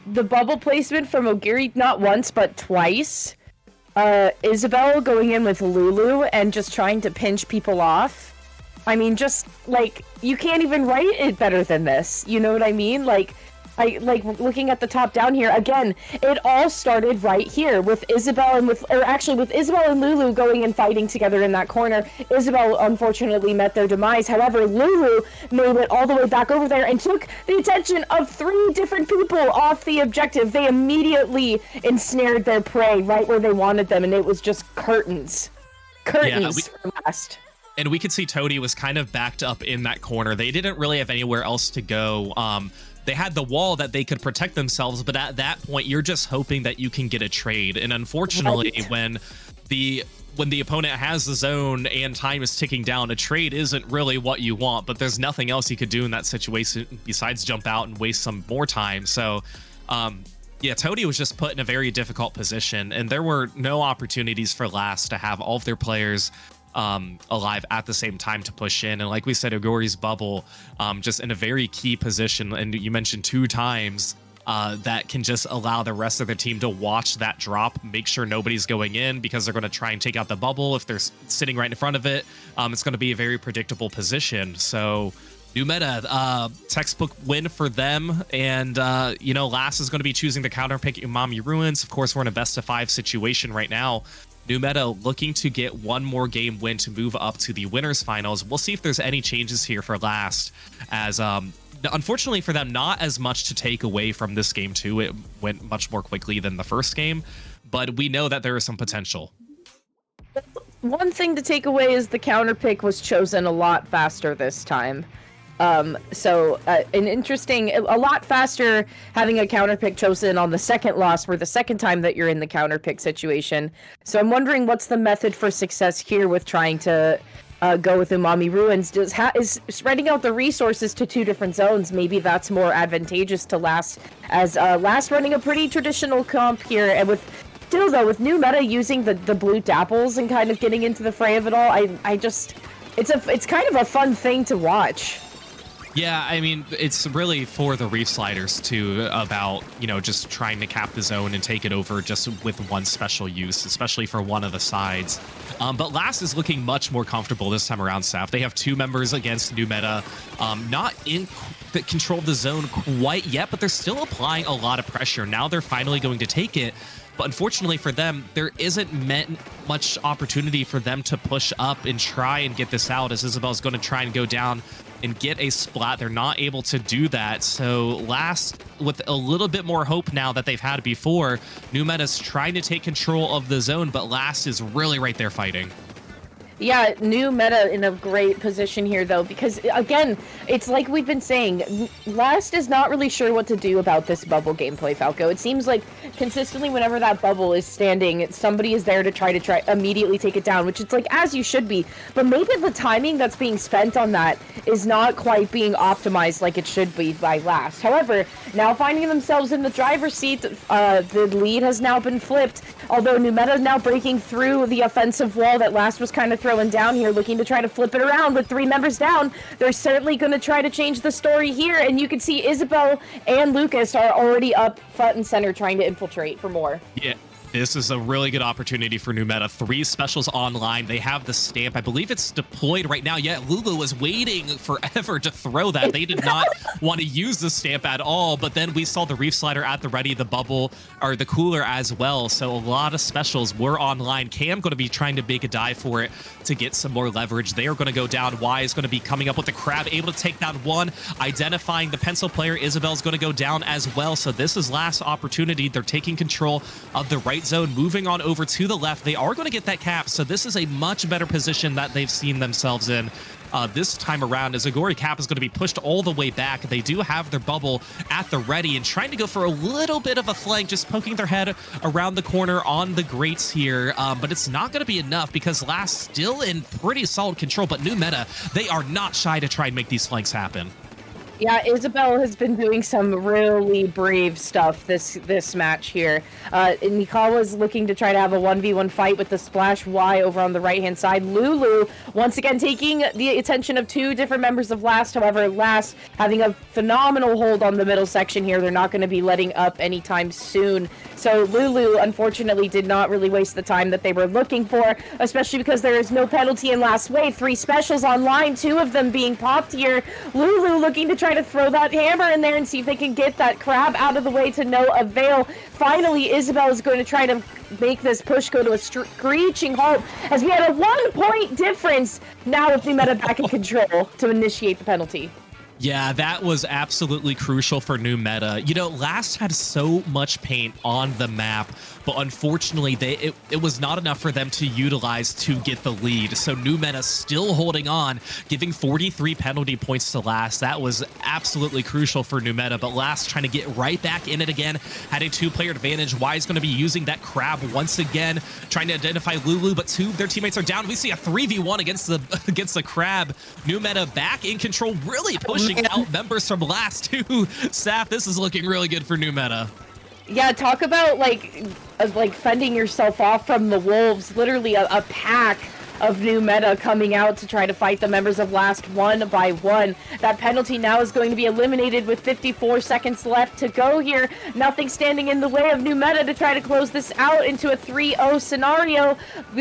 the bubble placement from Ogiri, not once, but twice. Isabel going in with Lulu and just trying to pinch people off. I mean, just, like, you can't even write it better than this. You know what I mean? Like, looking at the top down here, again, it all started right here with Isabel and with Isabel and Lulu going and fighting together in that corner. Isabel unfortunately met their demise. However, Lulu made it all the way back over there and took the attention of 3 different people off the objective. They immediately ensnared their prey right where they wanted them, and it was just curtains. Curtains for Last. And we could see Toadie was kind of backed up in that corner. They didn't really have anywhere else to go. They had the wall that they could protect themselves, but at that point, you're just hoping that you can get a trade. And unfortunately, when the opponent has the zone and time is ticking down, a trade isn't really what you want, but there's nothing else you could do in that situation besides jump out and waste some more time. So, yeah, Toadie was just put in a very difficult position, and there were no opportunities for Last to have all of their players alive at the same time to push in. And like we said, Ogori's bubble just in a very key position, and you mentioned 2 times that can just allow the rest of the team to watch that drop, make sure nobody's going in, because they're going to try and take out the bubble. If they're sitting right in front of it, it's going to be a very predictable position. So New meta, textbook win for them, and Last is going to be choosing the counter pick Umami Ruins. Of course, we're in a best of 5 situation right now. New meta looking to get one more game win to move up to the winners finals. We'll see if there's any changes here for Last, as unfortunately for them, not as much to take away from this game too. It went much more quickly than the first game, but we know that there is some potential. One thing to take away is the counter pick was chosen a lot faster this time. A lot faster having a counter pick chosen on the second loss for the second time that you're in the counter pick situation. So I'm wondering what's the method for success here with trying to go with Umami Ruins. Is spreading out the resources to 2 different zones, maybe that's more advantageous to Last, as Last running a pretty traditional comp here, and with new meta using the blue dapples and kind of getting into the fray of it all, it's kind of a fun thing to watch. Yeah, I mean, it's really for the Reef Sliders, too, about, just trying to cap the zone and take it over just with one special use, especially for one of the sides. But Last is looking much more comfortable this time around, Saf. They have 2 members against New Meta, not in control of the zone quite yet, but they're still applying a lot of pressure. Now they're finally going to take it. But unfortunately for them, there isn't much opportunity for them to push up and try and get this out, as Isabel's going to try and go down and get a splat. They're not able to do that. So Last, with a little bit more hope now that they've had before, New Meta's trying to take control of the zone, but Last is really right there fighting. Yeah, New Meta in a great position here, though, because, again, it's like we've been saying, Last is not really sure what to do about this bubble gameplay, Falco. It seems like consistently whenever that bubble is standing, somebody is there to try immediately take it down, which it's like, as you should be. But maybe the timing that's being spent on that is not quite being optimized like it should be by Last. However, now finding themselves in the driver's seat, the lead has now been flipped, although New Meta is now breaking through the offensive wall that Last was kind of throwing down here, looking to try to flip it around with 3 members down. They're certainly going to try to change the story here, and you can see Isabel and Lucas are already up front and center trying to infiltrate for more. Yeah. This is a really good opportunity for New Meta. 3 specials online. They have the stamp. I believe it's deployed right now. Yeah, Lulu was waiting forever to throw that. They did not want to use the stamp at all, but then we saw the Reef Slider at the ready, the bubble, or the cooler as well. So a lot of specials were online. Cam going to be trying to make a dive for it to get some more leverage. They are going to go down. Y is going to be coming up with the crab, able to take down 1. Identifying the pencil player, Isabel's going to go down as well. So this is Last opportunity. They're taking control of the right zone, moving on over to the left. They are going to get that cap, so this is a much better position that they've seen themselves in this time around, as Agori cap is going to be pushed all the way back. They do have their bubble at the ready and trying to go for a little bit of a flank, just poking their head around the corner on the grates here, but it's not going to be enough because Last still in pretty solid control, but New Meta, they are not shy to try and make these flanks happen. Yeah, Isabel has been doing some really brave stuff this match here. Nikawa's looking to try to have a 1v1 fight with the Splash Y over on the right-hand side. Lulu, once again, taking the attention of 2 different members of Last. However, Last having a phenomenal hold on the middle section here. They're not going to be letting up anytime soon. So Lulu, unfortunately, did not really waste the time that they were looking for, especially because there is no penalty in Last wave. 3 specials online, 2 of them being popped here. Lulu looking to try to throw that hammer in there and see if they can get that crab out of the way to no avail. Finally, Isabel is going to try to make this push go to a screeching halt, as we had a 1-point difference now with New Meta back in control to initiate the penalty. Yeah, that was absolutely crucial for New Meta. Last had so much paint on the map, but unfortunately, it was not enough for them to utilize to get the lead. So New Meta still holding on, giving 43 penalty points to Last. That was absolutely crucial for New Meta, but Last trying to get right back in it again, had a 2-player advantage. Y is going to be using that crab once again, trying to identify Lulu, but 2 of their teammates are down. We see a 3v1 against the crab. New Meta back in control, really pushing out members from Last too. Saf, this is looking really good for New Meta. Yeah, talk about like fending yourself off from the wolves. Literally a pack of New Meta coming out to try to fight the members of Last one by one. That penalty now is going to be eliminated with 54 seconds left to go here. Nothing standing in the way of New Meta to try to close this out into a 3-0 scenario.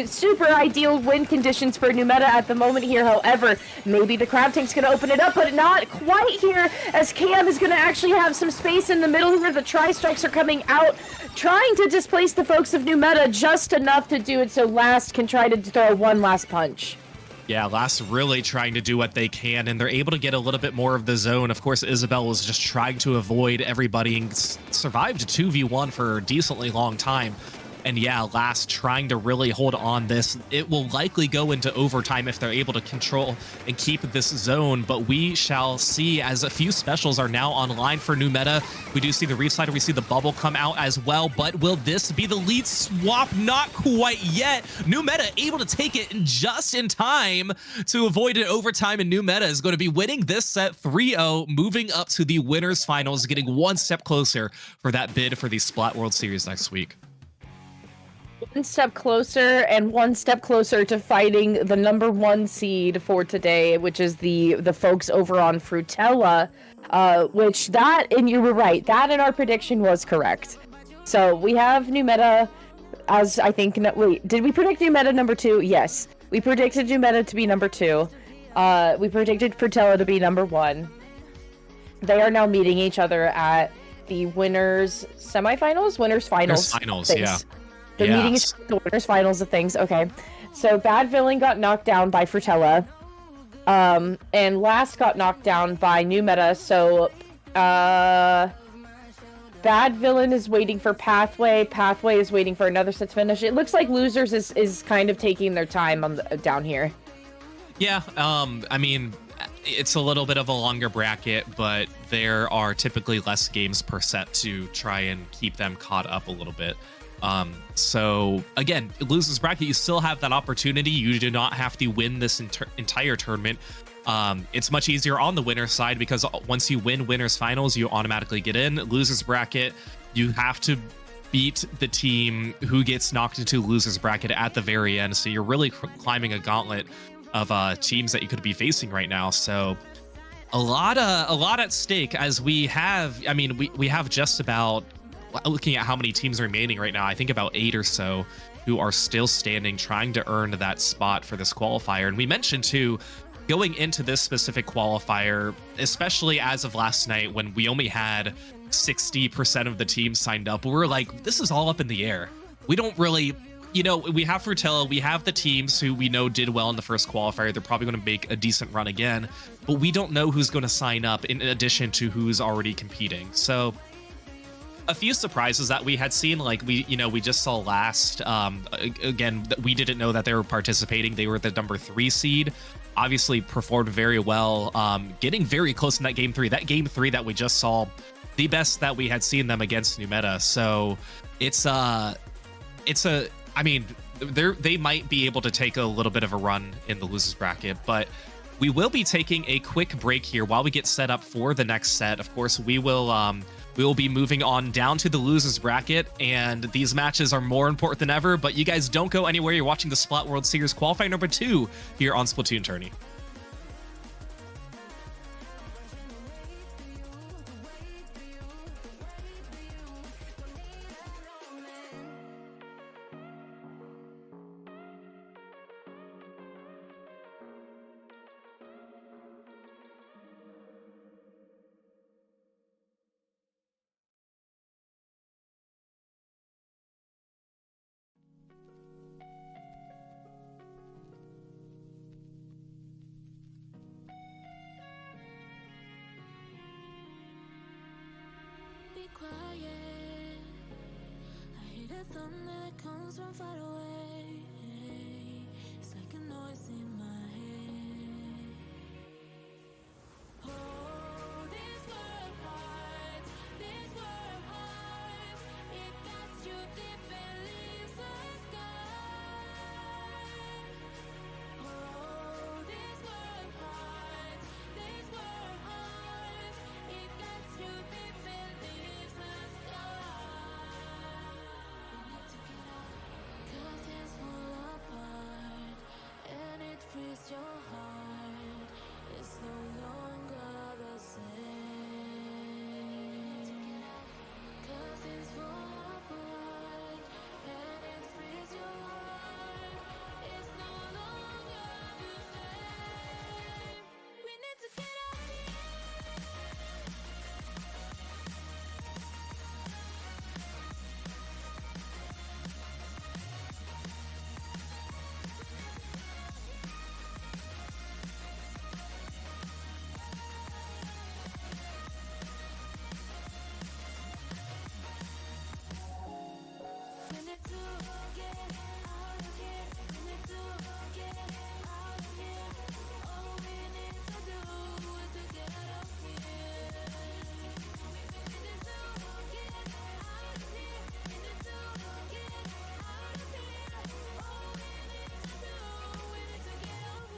Super ideal win conditions for New Meta at the moment here. However, maybe the Crab Tank's going to open it up, but not quite here, as Cam is going to actually have some space in the middle here. The Tri-Strikes are coming out, trying to displace the folks of New Meta just enough to do it so Last can try to throw one last punch. Yeah, Last really trying to do what they can, and they're able to get a little bit more of the zone. Of course, Isabel was just trying to avoid everybody and survived 2v1 for a decently long time. And yeah, Last trying to really hold on this. It will likely go into overtime if they're able to control and keep this zone, but we shall see as a few specials are now online for New Meta. We do see the reslider, we see the bubble come out as well, but will this be the lead swap? Not quite yet. New Meta able to take it just in time to avoid an overtime, and New Meta is going to be winning this set 3-0, moving up to the winners finals, getting one step closer for that bid for the Splat World Series next week. One step closer and one step closer to fighting the #1 seed for today, which is the folks over on Frutella, which that, and you were right, that in our prediction was correct. So we have New Meta as, I think, wait, did we predict New Meta #2? Yes. We predicted New Meta to be #2. We predicted Frutella to be #1. They are now meeting each other at the winners semifinals? Winners finals. Winners finals, things. yeah. They're meeting each other at the winners finals of things. Okay. So BADXVILLAIN got knocked down by Frutella. And Last got knocked down by New Meta. So BADXVILLAIN is waiting for Pathway. Pathway is waiting for another set to finish. It looks like Losers is kind of taking their time on down here. Yeah, I mean, it's a little bit of a longer bracket, but there are typically less games per set to try and keep them caught up a little bit. So again, Losers bracket, you still have that opportunity. You do not have to win this entire tournament. It's much easier on the winner side because once you win winners finals, you automatically get in. Losers bracket, you have to beat the team who gets knocked into losers bracket at the very end. So you're really climbing a gauntlet of teams that you could be facing right now. So a lot at stake, as we have, I mean, we have just about, looking at how many teams remaining right now, I think about 8 or so who are still standing, trying to earn that spot for this qualifier. And we mentioned too, going into this specific qualifier, especially as of last night when we only had 60% of the teams signed up, we were like, this is all up in the air. We don't really, you know, we have Frutella, we have the teams who we know did well in the first qualifier. They're probably going to make a decent run again, but we don't know who's going to sign up in addition to who's already competing. So a few surprises that we had seen, like we just saw Last, again, we didn't know that they were participating. They were the #3 seed, obviously performed very well, getting very close in that game 3. That game 3 that we just saw, the best that we had seen them against New Meta. So I mean, they might be able to take a little bit of a run in the losers bracket, but we will be taking a quick break here while we get set up for the next set. Of course, we will be moving on down to the losers bracket, and these matches are more important than ever, but you guys don't go anywhere. You're watching the Splat World Series qualifier #2 here on Splatoon Tourney. Be quiet. I hear the thunder that comes from far away. It's like a noise in my head. Oh, this world hides, this world hides. It gets you deep and leaves the sky. Oh, this world hides, this world hides. It gets you deep and leaves the sky. We need to get out, 'cause it's fall apart. frees your heart. It's no longer the same. 'Cause things fall apart and it frees your heart. It's no longer the same. We need to get out of here. We need to get out of here. We need to get out of here. All we need to do is to get out of here. We need to get out of here. We need to get out of here. All we need to do, we need to get out of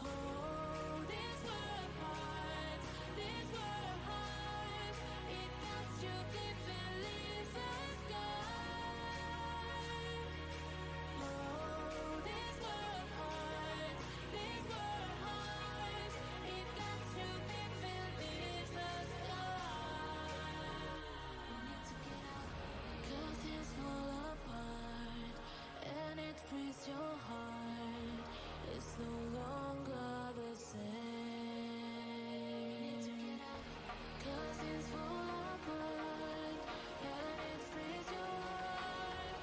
Oh, these were hearts, these were hearts. It cuts you deep and leaves a scar. Oh, these were hearts, these were hearts. It cuts you deep and leaves a scar. We need to get out, 'cause things fall apart and it frees your heart. It's no longer the same. 'Cause things fall apart and it frees your heart.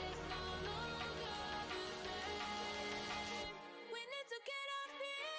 It's no longer the same. We need to get up here.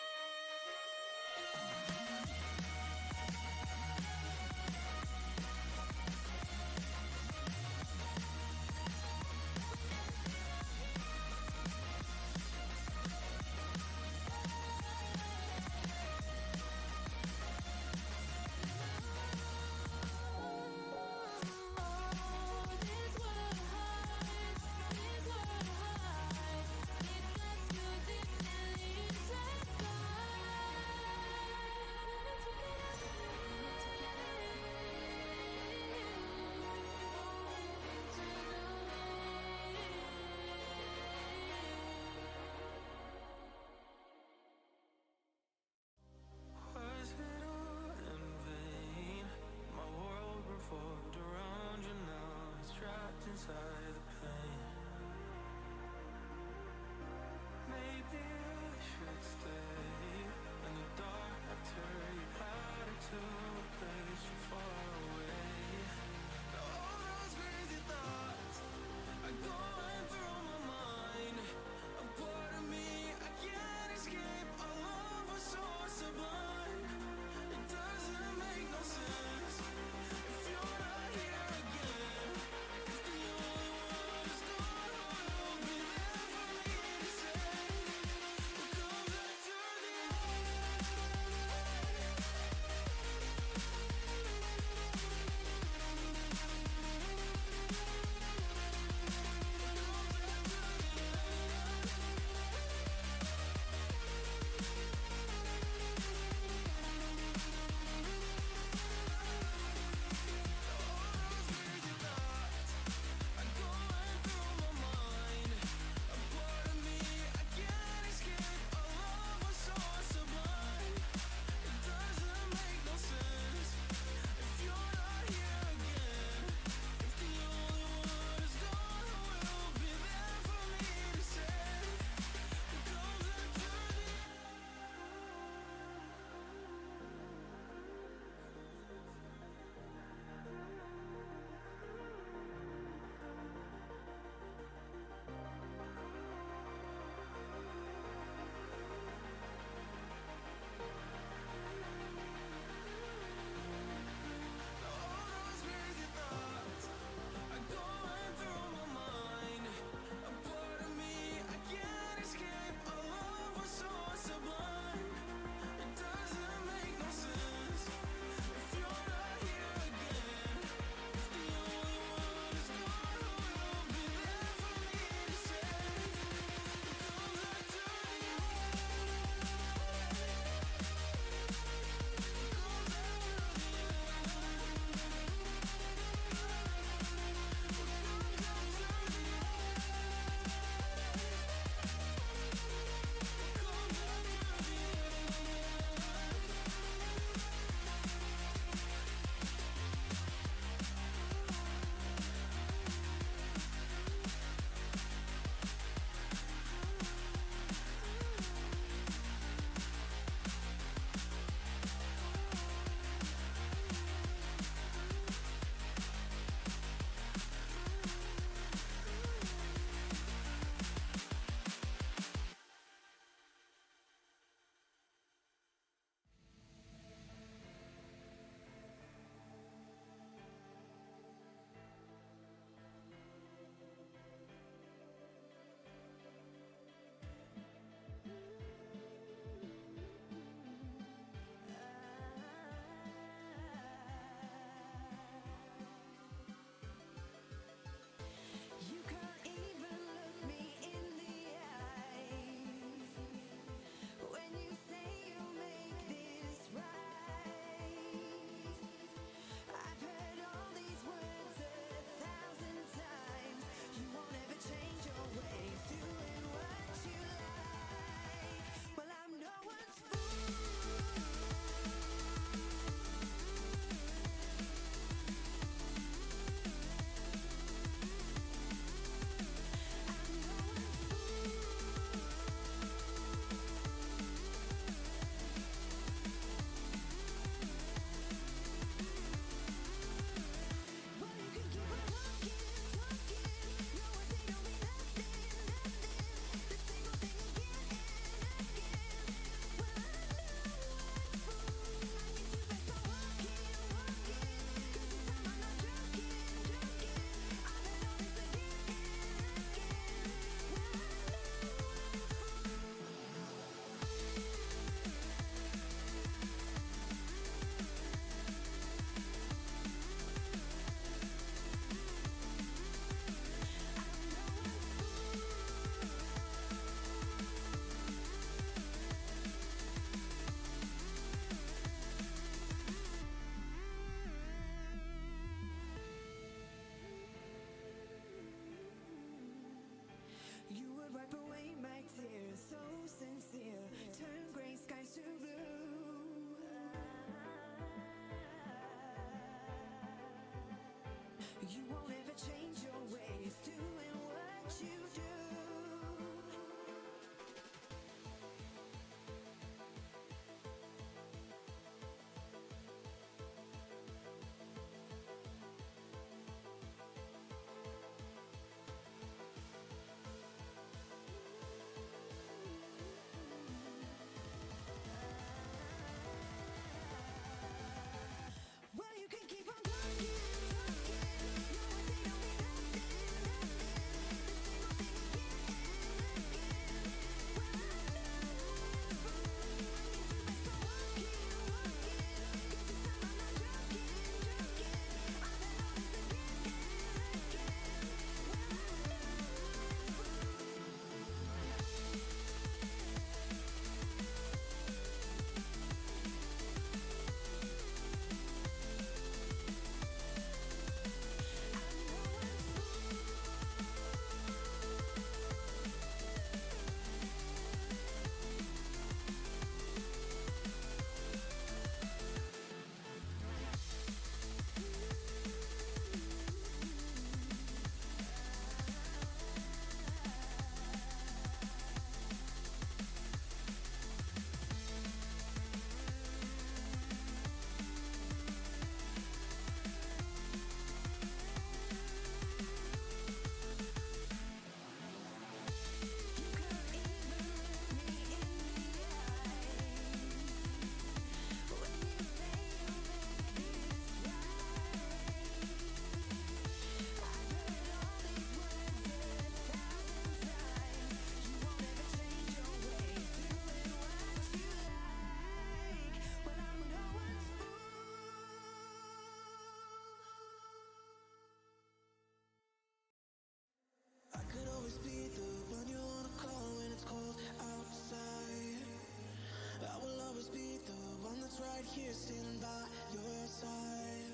here standing by your side.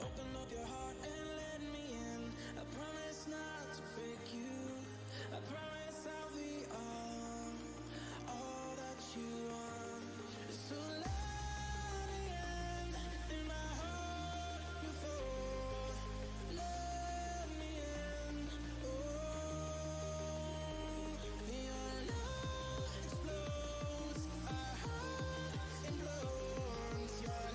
Open up your heart and let me in. I promise not to break you. I promise I'll be all that you want. So let me in my heart before. Let me in. Oh, your love explodes. Our heart implodes. Your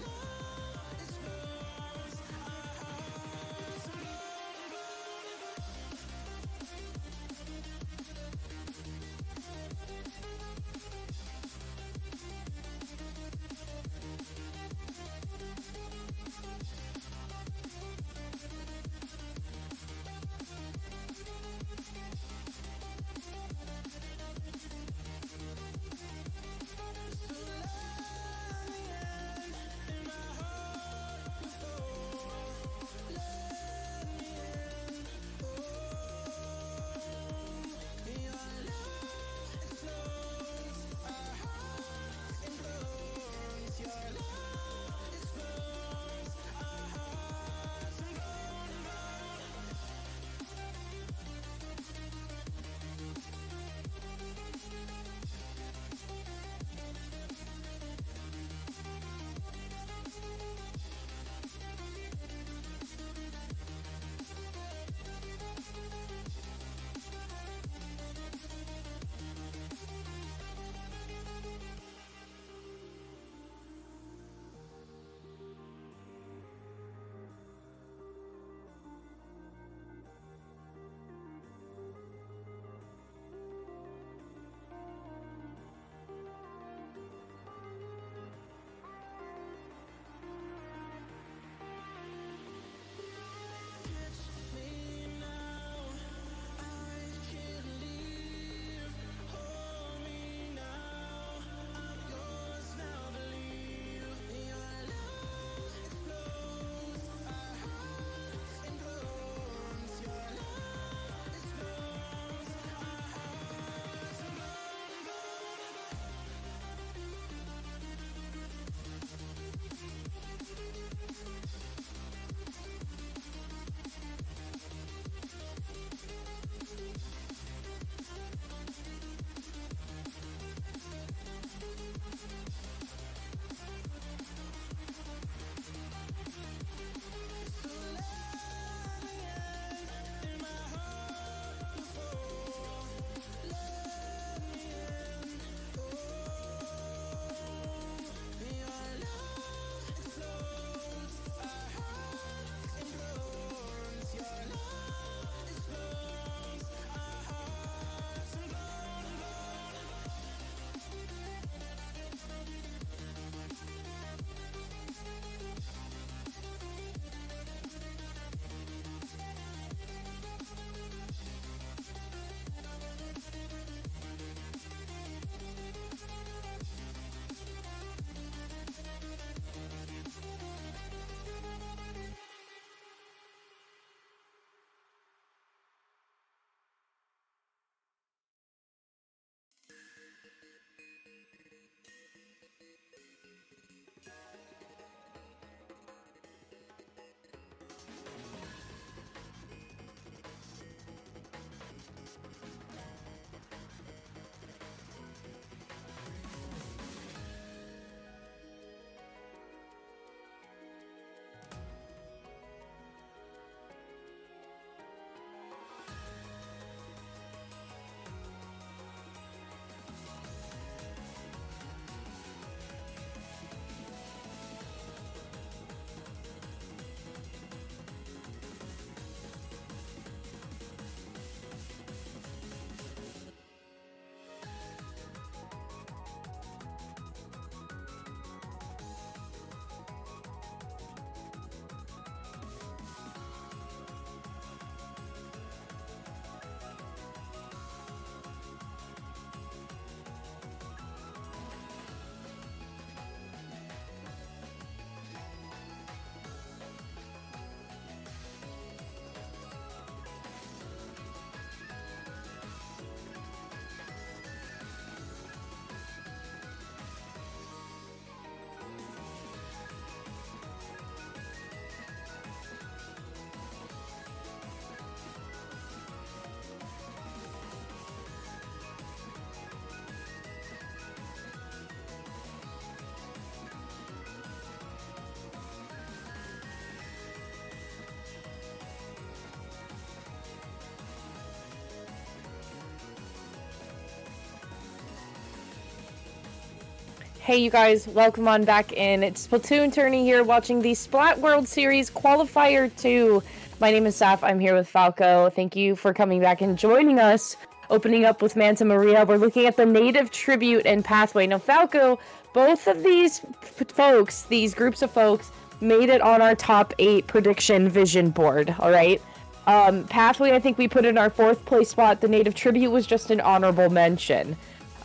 Hey, you guys, welcome on back in. It's Splatoon Tourney here watching the Splat World Series Qualifier 2. My name is Saf. I'm here with Falco. Thank you for coming back and joining us. Opening up with Manta Maria, we're looking at the native tribute and pathway. Now, Falco, both of these folks, these groups of folks, made it on our top 8 prediction vision board, all right? Pathway, I think we put in our 4th place spot. The native tribute was just an honorable mention.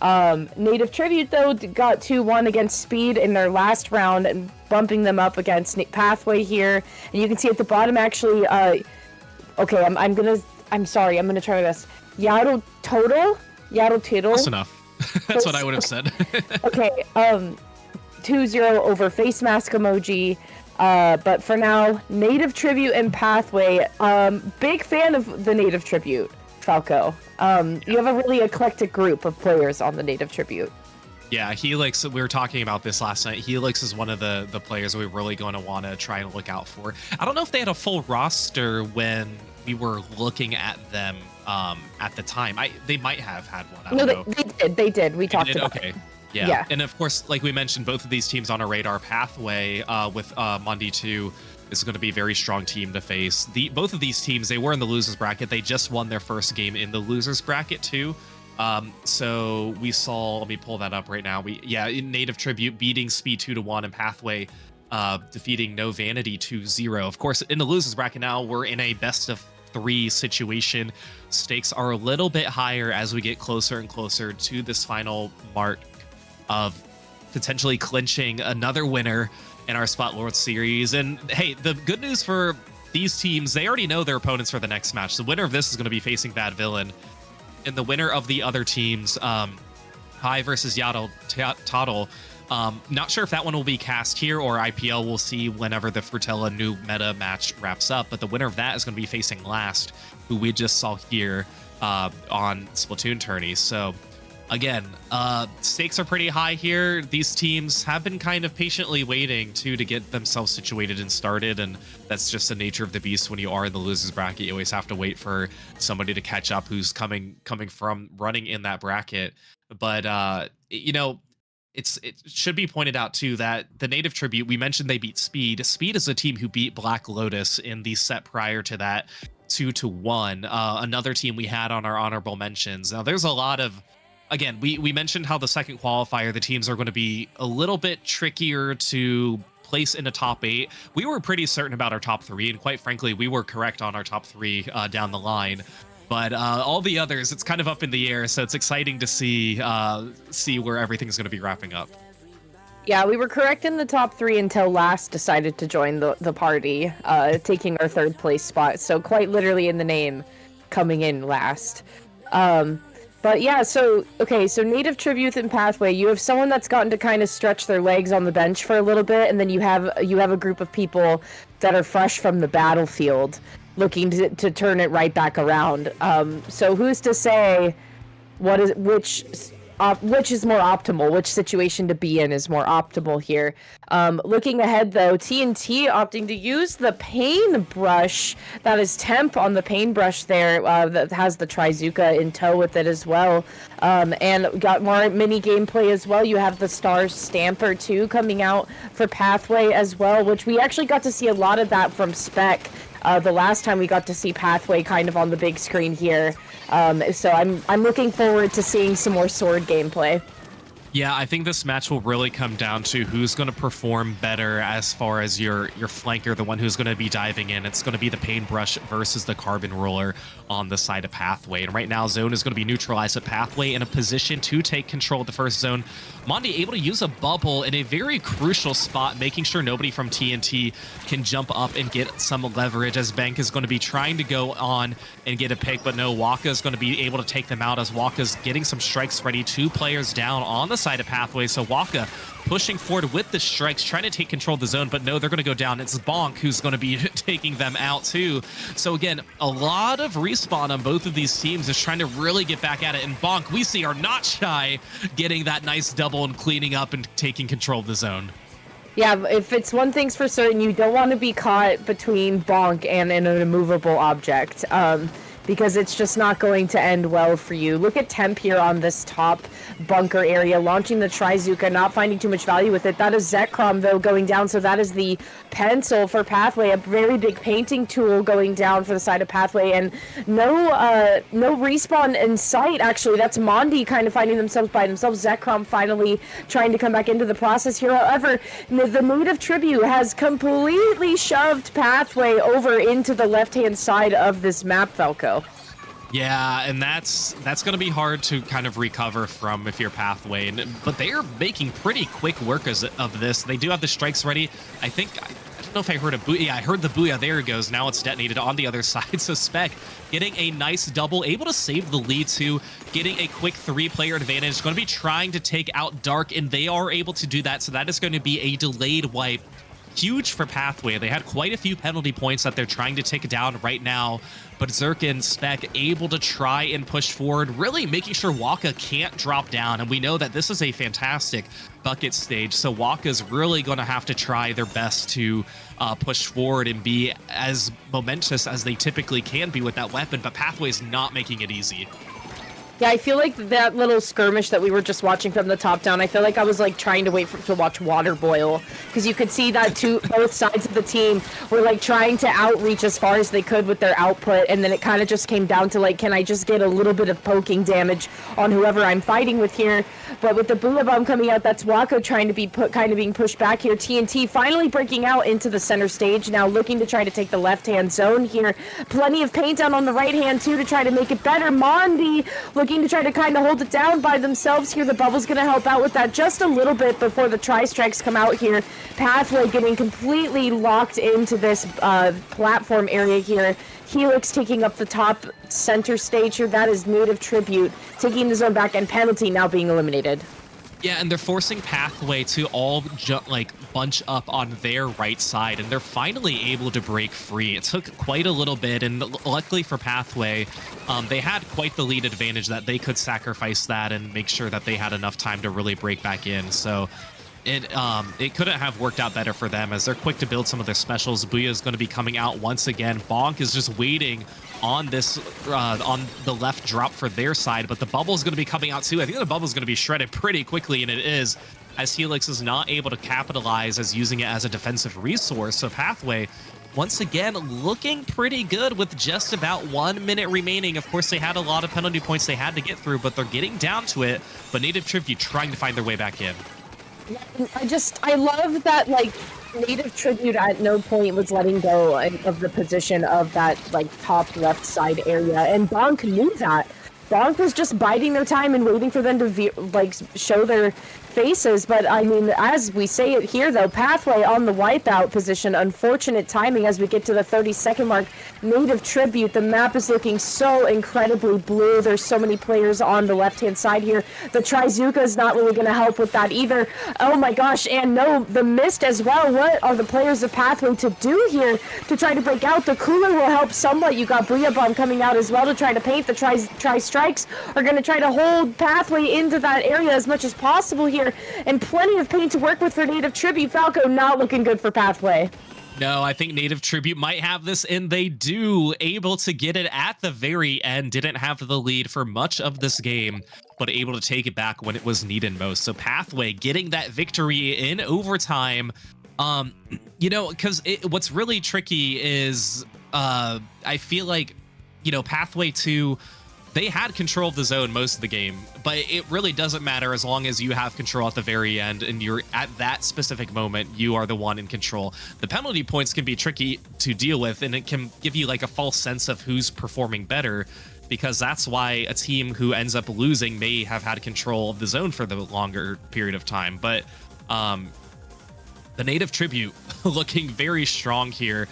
Native Tribute, though, got 2-1 against Speed in their last round and bumping them up against Pathway here. And you can see at the bottom, actually, okay, I'm sorry, I'm gonna try my best. Yaddle Total? Close enough. That's what I would have said. Okay, 2-0 over face mask emoji. But for now, Native Tribute and Pathway. Big fan of the Native Tribute, Falco. You have a really eclectic group of players on the Native Tribute. Yeah, Helix, we were talking about this last night. Helix is one of the players we're really going to want to try and look out for. I don't know if they had a full roster when we were looking at them at the time. They might have had one. I don't know. They did. We talked about it. it. Yeah. And of course, like we mentioned, both of these teams on our radar. Pathway with Mundi 2 is going to be a very strong team to face. Both of these teams, they were in the losers bracket. They just won their first game in the losers bracket too. So we saw, let me pull that up right now. In Native Tribute beating Speed 2-1 and Pathway defeating No Vanity 2-0. Of course, in the losers bracket now, we're in a best of 3 situation. Stakes are a little bit higher as we get closer and closer to this final mark of potentially clinching another winner in our Splat World Series. And hey, the good news for these teams, they already know their opponents for the next match. The winner of this is going to be facing BADXVILLAIN, and the winner of the other teams, High versus Yaddle Toddle. Not sure if that one will be cast here or IPL. We'll see whenever the Frutella new meta match wraps up. But the winner of that is going to be facing Last, who we just saw here on Splatoon Tourney. So again, stakes are pretty high here. These teams have been kind of patiently waiting to get themselves situated and started, and that's just the nature of the beast. When you are in the losers bracket, you always have to wait for somebody to catch up who's coming from running in that bracket. But it should be pointed out too that the Native Tribute, we mentioned they beat Speed. Speed is a team who beat Black Lotus in the set prior to that, 2-1. Another team we had on our honorable mentions. Now there's a lot of, again, we mentioned how the second qualifier, the teams are going to be a little bit trickier to place in the top 8. We were pretty certain about our top 3, and quite frankly, we were correct on our top 3 down the line. But all the others, it's kind of up in the air, so it's exciting to see where everything's going to be wrapping up. Yeah, we were correct in the top 3 until Last decided to join the party, taking our 3rd place spot. So quite literally in the name, coming in last. But yeah, so Native Tribute and Pathway, you have someone that's gotten to kind of stretch their legs on the bench for a little bit, and then you have a group of people that are fresh from the battlefield, looking to turn it right back around. So who's to say which is more optimal, which situation to be in is more optimal here. Looking ahead though, TNT opting to use the paintbrush, that is temp on the paintbrush there, that has the Trizuka in tow with it as well. And got more mini gameplay as well. You have the Stars Stamper too coming out for Pathway as well, which we actually got to see a lot of that from Spec. The last time we got to see Pathway kind of on the big screen here. So I'm looking forward to seeing some more sword gameplay. Yeah, I think this match will really come down to who's going to perform better as far as your flanker, the one who's going to be diving in. It's going to be the paintbrush versus the carbon roller on the side of Pathway. And right now, Zone is going to be neutralized at Pathway in a position to take control of the first zone. Mondi able to use a bubble in a very crucial spot, making sure nobody from TNT can jump up and get some leverage, as Bank is going to be trying to go on and get a pick, but no, Waka is going to be able to take them out as Waka's getting some strikes ready. 2 players down on the side of Pathway, so Waka pushing forward with the strikes, trying to take control of the zone, but no, they're going to go down. It's Bonk who's going to be taking them out too. So again, a lot of respawn on both of these teams is trying to really get back at it, and Bonk, we see, are not shy, getting that nice double and cleaning up and taking control of the zone. Yeah, if it's one thing's for certain, you don't want to be caught between Bonk and an immovable object. because it's just not going to end well for you. Look at Temp here on this top bunker area, launching the Trizuka, not finding too much value with it. That is Zekrom, though, going down, so that is the pencil for Pathway, a very big painting tool going down for the side of Pathway, and no respawn in sight, actually. That's Mondi kind of finding themselves by themselves. Zekrom finally trying to come back into the process here. However, the native Tribute has completely shoved Pathway over into the left-hand side of this map, Falco. Yeah, and that's going to be hard to kind of recover from if you're Pathway. But they are making pretty quick work of this. They do have the strikes ready. I don't know if I heard a booyah. Yeah, I heard the booyah. There it goes. Now it's detonated on the other side. So Spec getting a nice double, able to save the lead too, getting a quick 3-player advantage. Going to be trying to take out Dark, and they are able to do that. So that is going to be a delayed wipe. Huge for Pathway. They had quite a few penalty points that they're trying to take down right now, but Zerk and Spec able to try and push forward, really making sure Waka can't drop down. And we know that this is a fantastic bucket stage, so Waka's really going to have to try their best to push forward and be as momentous as they typically can be with that weapon, but Pathway's not making it easy. Yeah, I feel like that little skirmish that we were just watching from the top down, I feel like I was like trying to wait to watch water boil, because you could see that both sides of the team were like trying to outreach as far as they could with their output, and then it kind of just came down to like, can I just get a little bit of poking damage on whoever I'm fighting with here? But with the Booyah Bomb coming out, that's Wako trying to be being pushed back here. TNT finally breaking out into the center stage, now looking to try to take the left-hand zone here. Plenty of paint down on the right hand too to try to make it better. Mondi looking to try to kind of hold it down by themselves here. The bubble's going to help out with that just a little bit before the tri-strikes come out here. Pathway getting completely locked into this platform area here. Helix taking up the top center stage here. That is native Tribute taking the zone back, and penalty now being eliminated. Yeah, and they're forcing Pathway to all bunch up on their right side, and they're finally able to break free. It took quite a little bit, and luckily for Pathway, they had quite the lead advantage that they could sacrifice that and make sure that they had enough time to really break back in. So it couldn't have worked out better for them, as they're quick to build some of their specials. Booyah is going to be coming out once again. Bonk is just waiting on this on the left drop for their side, but the bubble is going to be coming out too. I think the bubble is going to be shredded pretty quickly, and it is, as Helix is not able to capitalize as using it as a defensive resource. So Pathway once again looking pretty good with just about 1 minute remaining. Of course, they had a lot of penalty points they had to get through, but they're getting down to it. But native Tribute trying to find their way back in. I love that, like, native Tribute at no point was letting go of the position of that, like, top left side area, and Bonk knew that. Bonk was just biding their time and waiting for them to, show their faces. But, I mean, as we say it here, though, Pathway on the wipeout position. Unfortunate timing as we get to the 30-second mark. Native Tribute, the map is looking so incredibly blue. There's so many players on the left-hand side here. The Trizuka is not really going to help with that either. Oh my gosh, and no, the Mist as well. What are the players of Pathway to do here to try to break out? The Cooler will help somewhat. You got Booyah Bomb coming out as well to try to paint. The Tri-Strikes are going to try to hold Pathway into that area as much as possible here, and plenty of paint to work with for native Tribute. Falco not looking good for Pathway. No, I think native Tribute might have this, and they do, able to get it at the very end. Didn't have the lead for much of this game, but able to take it back when it was needed most. So Pathway getting that victory in overtime. Because what's really tricky is I feel like, Pathway 2, they had control of the zone most of the game, but it really doesn't matter as long as you have control at the very end and you're at that specific moment, you are the one in control. The penalty points can be tricky to deal with, and it can give you like a false sense of who's performing better, because that's why a team who ends up losing may have had control of the zone for the longer period of time. But the native Tribute looking very strong here.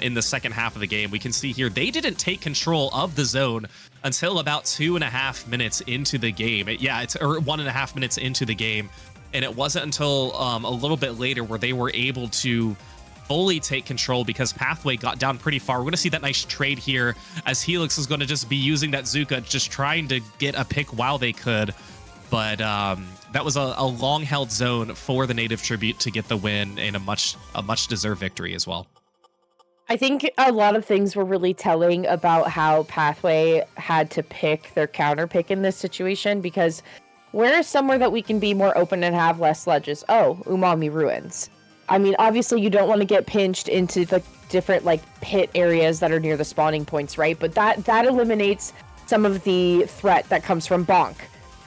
In the second half of the game, we can see here they didn't take control of the zone until about 2.5 minutes into the game. It's 1.5 minutes into the game, and it wasn't until a little bit later where they were able to fully take control, because Pathway got down pretty far. We're going to see that nice trade here as Helix is going to just be using that Zuka, just trying to get a pick while they could. But that was a long-held zone for the native Tribute to get the win, and a much deserved victory as well. I think a lot of things were really telling about how Pathway had to pick their counter pick in this situation, because where is somewhere that we can be more open and have less ledges? Oh, Umami Ruins. I mean, obviously you don't want to get pinched into the different like pit areas that are near the spawning points, right? But that eliminates some of the threat that comes from Bonk,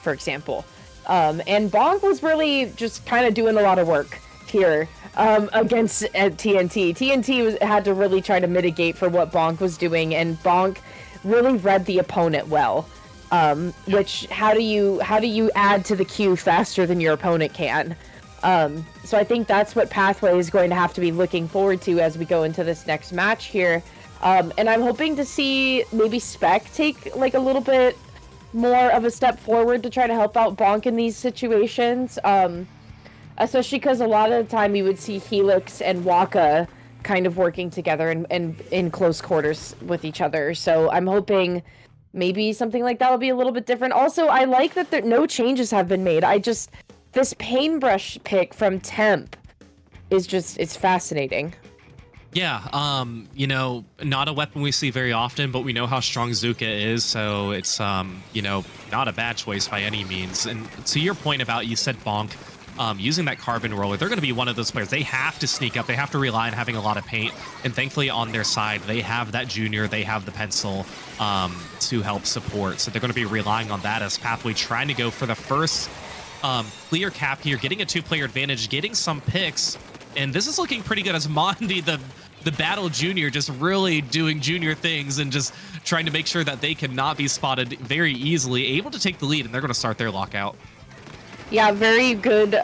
for example. And Bonk was really just kind of doing a lot of work here against TNT. TNT had to really try to mitigate for what Bonk was doing, and Bonk really read the opponent well. Which how do you add to the queue faster than your opponent can? So I think that's what Pathway is going to have to be looking forward to as we go into this next match here. And I'm hoping to see maybe Spec take like a little bit more of a step forward to try to help out Bonk in these situations. Especially because a lot of the time you would see Helix and Waka kind of working together and in close quarters with each other. So I'm hoping maybe something like that will be a little bit different. Also, I like that no changes have been made. This paintbrush pick from Temp is it's fascinating. Yeah, you know, not a weapon we see very often, but we know how strong Zuka is, so it's, you know, not a bad choice by any means. And to your point about, you said Bonk, using that carbon roller, they're going to be one of those players. They have to sneak up. They have to rely on having a lot of paint. And thankfully on their side, they have that junior, they have the pencil to help support. So they're going to be relying on that as Pathway trying to go for the first clear cap here, getting a two-player advantage, getting some picks. And this is looking pretty good as Mondi, the battle junior, just really doing junior things and just trying to make sure that they cannot be spotted very easily, able to take the lead, and they're going to start their lockout. Yeah, very good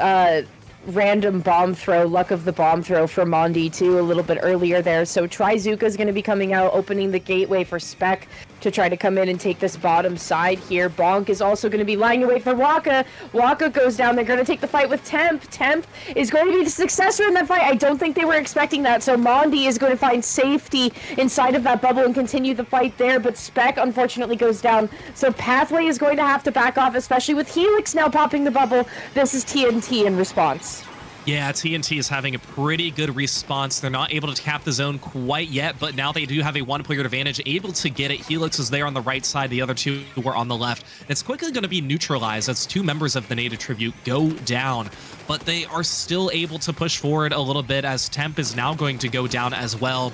random bomb throw, luck of the bomb throw for Mondi too, a little bit earlier there. So Trizuka is going to be coming out, opening the gateway for Spec to try to come in and take this bottom side here. Bonk is also going to be lying away for Waka. Waka goes down. They're going to take the fight with Temp. Temp is going to be the successor in that fight. I don't think they were expecting that. So Mondi is going to find safety inside of that bubble and continue the fight there. But Spec unfortunately goes down. So Pathway is going to have to back off, especially with Helix now popping the bubble. This is TNT in response. Yeah, TNT is having a pretty good response. They're not able to cap the zone quite yet, but now they do have a one-player advantage, able to get it. Helix is there on the right side. The other two were on the left. It's quickly going to be neutralized as two members of the Native Tribute go down, but they are still able to push forward a little bit as Temp is now going to go down as well.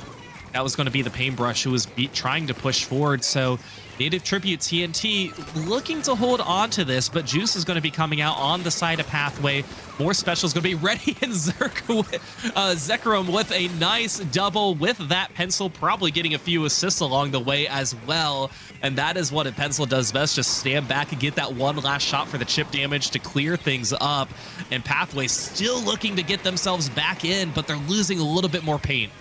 That was going to be the Paintbrush who was trying to push forward, so Native Tribute TNT looking to hold on to this, but Juice is going to be coming out on the side of Pathway. More special is going to be ready, and Zekrom with a nice double with that pencil, probably getting a few assists along the way as well. And that is what a pencil does best, just stand back and get that one last shot for the chip damage to clear things up. And Pathway still looking to get themselves back in, but they're losing a little bit more paint.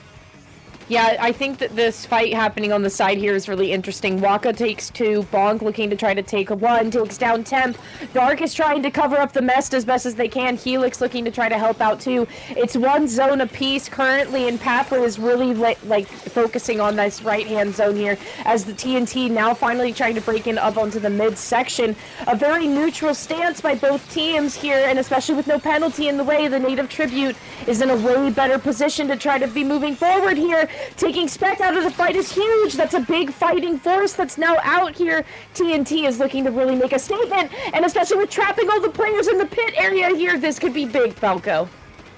Yeah, I think that this fight happening on the side here is really interesting. Waka takes two, Bonk looking to try to take one, takes down Temp. Dark is trying to cover up the mess as best as they can. Helix looking to try to help out too. It's one zone apiece currently, and Pathway is really like focusing on this right-hand zone here as the TNT now finally trying to break in up onto the mid-section. A very neutral stance by both teams here, and especially with no penalty in the way, the Native Tribute is in a way better position to try to be moving forward here. Taking Spec out of the fight is huge. That's a big fighting force that's now out here. TNT is looking to really make a statement, and especially with trapping all the players in the pit area here, this could be big, Falco.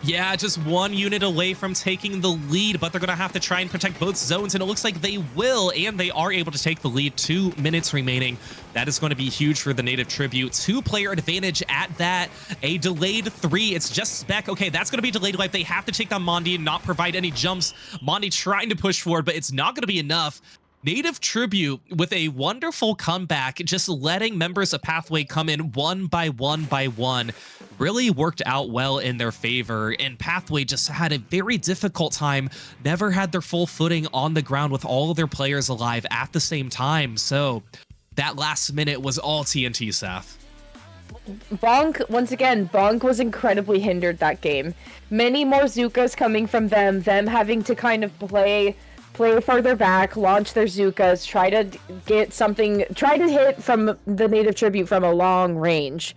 Yeah, just one unit away from taking the lead, but they're going to have to try and protect both zones, and it looks like they will, and they are able to take the lead. 2 minutes remaining. That is going to be huge for the Native Tribute. 2-player advantage at that. A delayed 3. It's just Spec. Okay, that's going to be delayed life. They have to take down Mondi and not provide any jumps. Mondi trying to push forward, but it's not going to be enough. Native Tribute with a wonderful comeback, just letting members of Pathway come in one by one, really worked out well in their favor, and Pathway just had a very difficult time, never had their full footing on the ground with all of their players alive at the same time. So that last minute was all TNT, Seth. Bonk, once again, Bonk was incredibly hindered that game. Many more Zukas coming from them having to kind of play play further back, launch their Zukas, try to hit from the native tribute from a long range.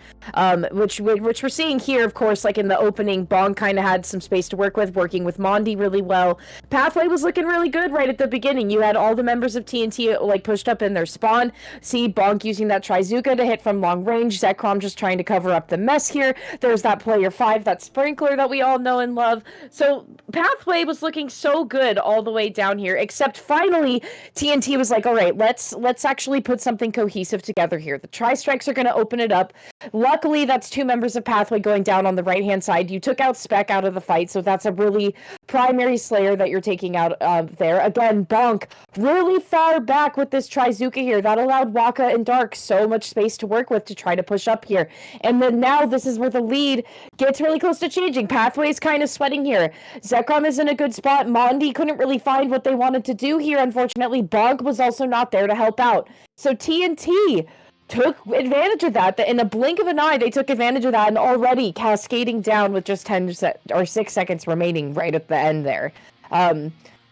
Which we're seeing here, of course, like in the opening, Bonk kind of had some space to work with, working with Mondi really well. Pathway was looking really good right at the beginning. You had all the members of TNT like pushed up in their spawn. See Bonk using that Trizuka to hit from long range. Zekrom just trying to cover up the mess here. There's that player 5, that Sprinkler that we all know and love. So Pathway was looking so good all the way down here, except finally TNT was like, all right, let's actually put something cohesive together here. The Tri-Strikes are going to open it up. Luckily, that's 2 members of Pathway going down on the right-hand side. You took out Spec out of the fight, so that's a really primary Slayer that you're taking out there. Again, Bonk really far back with this Trizuka here. That allowed Waka and Dark so much space to work with to try to push up here. And then now this is where the lead gets really close to changing. Pathway's kind of sweating here. Zekrom is in a good spot. Mondi couldn't really find what they wanted to do here. Unfortunately, Bonk was also not there to help out. So TNT took advantage of that. In a blink of an eye, they took advantage of that and already cascading down with just 6 seconds remaining right at the end there.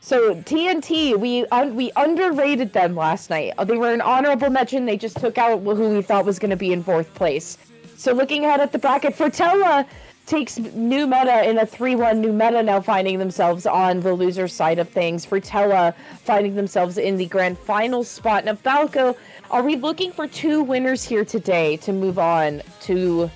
So TNT, we underrated them last night. They were an honorable mention. They just took out who we thought was going to be in 4th place. So looking ahead at the bracket, Frutella takes New Meta in a 3-1. New Meta now finding themselves on the loser side of things. Frutella finding themselves in the grand final spot. Now, Falco, are we looking for 2 winners here today to move on to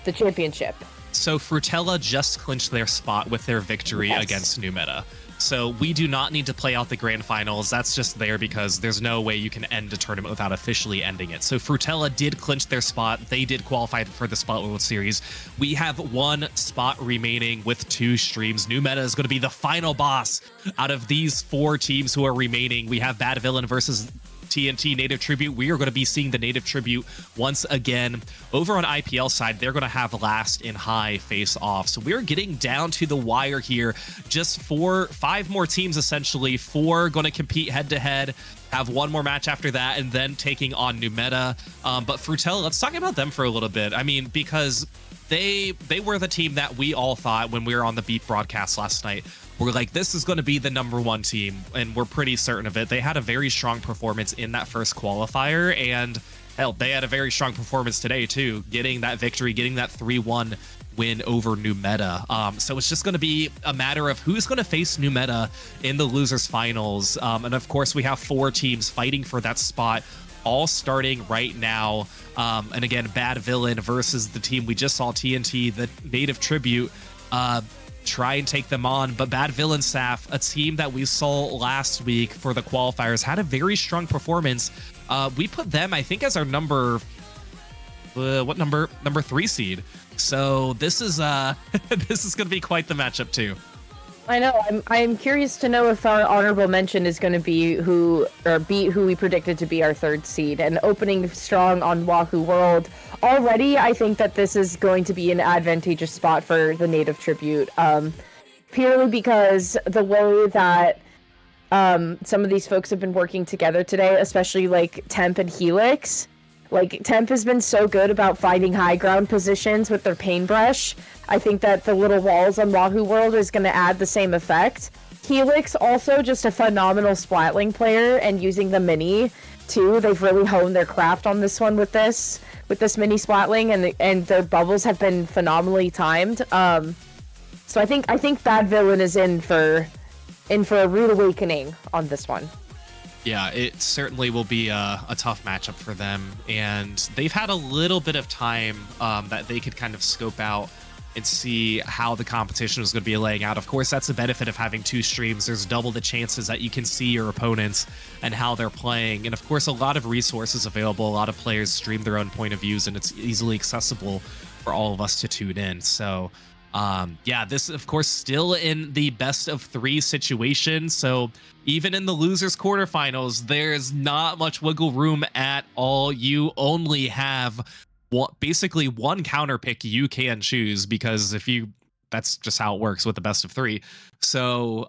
the championship? So Frutella just clinched their spot with their victory against New Meta. So we do not need to play out the grand finals. That's just there because there's no way you can end a tournament without officially ending it. So Frutella did clinch their spot. They did qualify for the Splat World Series. We have 1 spot remaining with 2 streams. New Meta is going to be the final boss out of these 4 teams who are remaining. We have BADVILLAIN versus TNT Native Tribute. We are going to be seeing the Native Tribute once again. Over on IPL side, they're going to have last in high face off. So we're getting down to the wire here. Just 5 more teams, essentially. 4 going to compete head to head. Have 1 more match after that, and then taking on New Meta. But Frutella, let's talk about them for a little bit. I mean, because they were the team that we all thought when we were on the Beat broadcast last night. We're like, this is going to be the #1 team, and we're pretty certain of it. They had a very strong performance in that first qualifier, and hell, they had a very strong performance today too, getting that victory, getting that 3-1 win over New Meta. So it's just going to be a matter of who's going to face New Meta in the losers finals. And of course, we have 4 teams fighting for that spot, all starting right now. And again, BADVILLAIN versus the team we just saw, TNT, the Native Tribute. Try and take them on, but BADVILLAIN Saf, a team that we saw last week for the qualifiers, had a very strong performance. We put them, I think, as our number 3 seed. So this is this is going to be quite the matchup too. I know. I'm curious to know if our honorable mention is going to be who we predicted to be our 3rd seed, and opening strong on Wahoo World. Already, I think that this is going to be an advantageous spot for the Native Tribute, purely because the way that some of these folks have been working together today, especially like Temp and Helix. Like, Temp has been so good about finding high ground positions with their paintbrush. I think that the little walls on Wahoo World is going to add the same effect. Helix, also just a phenomenal Splatling player, and using the mini, too. They've really honed their craft on this one with this mini Splatling, and their bubbles have been phenomenally timed. So I think BADVILLAIN is in for a rude awakening on this one. Yeah, it certainly will be a tough matchup for them, and they've had a little bit of time that they could kind of scope out and see how the competition is going to be laying out. Of course, that's the benefit of having 2 streams. There's double the chances that you can see your opponents and how they're playing, and of course, a lot of resources available. A lot of players stream their own point of views, and it's easily accessible for all of us to tune in. So yeah, this of course still in the best of 3 situation. So even in the losers quarterfinals, there's not much wiggle room at all. You only have basically 1 counter pick you can choose, because that's just how it works with the best of 3. So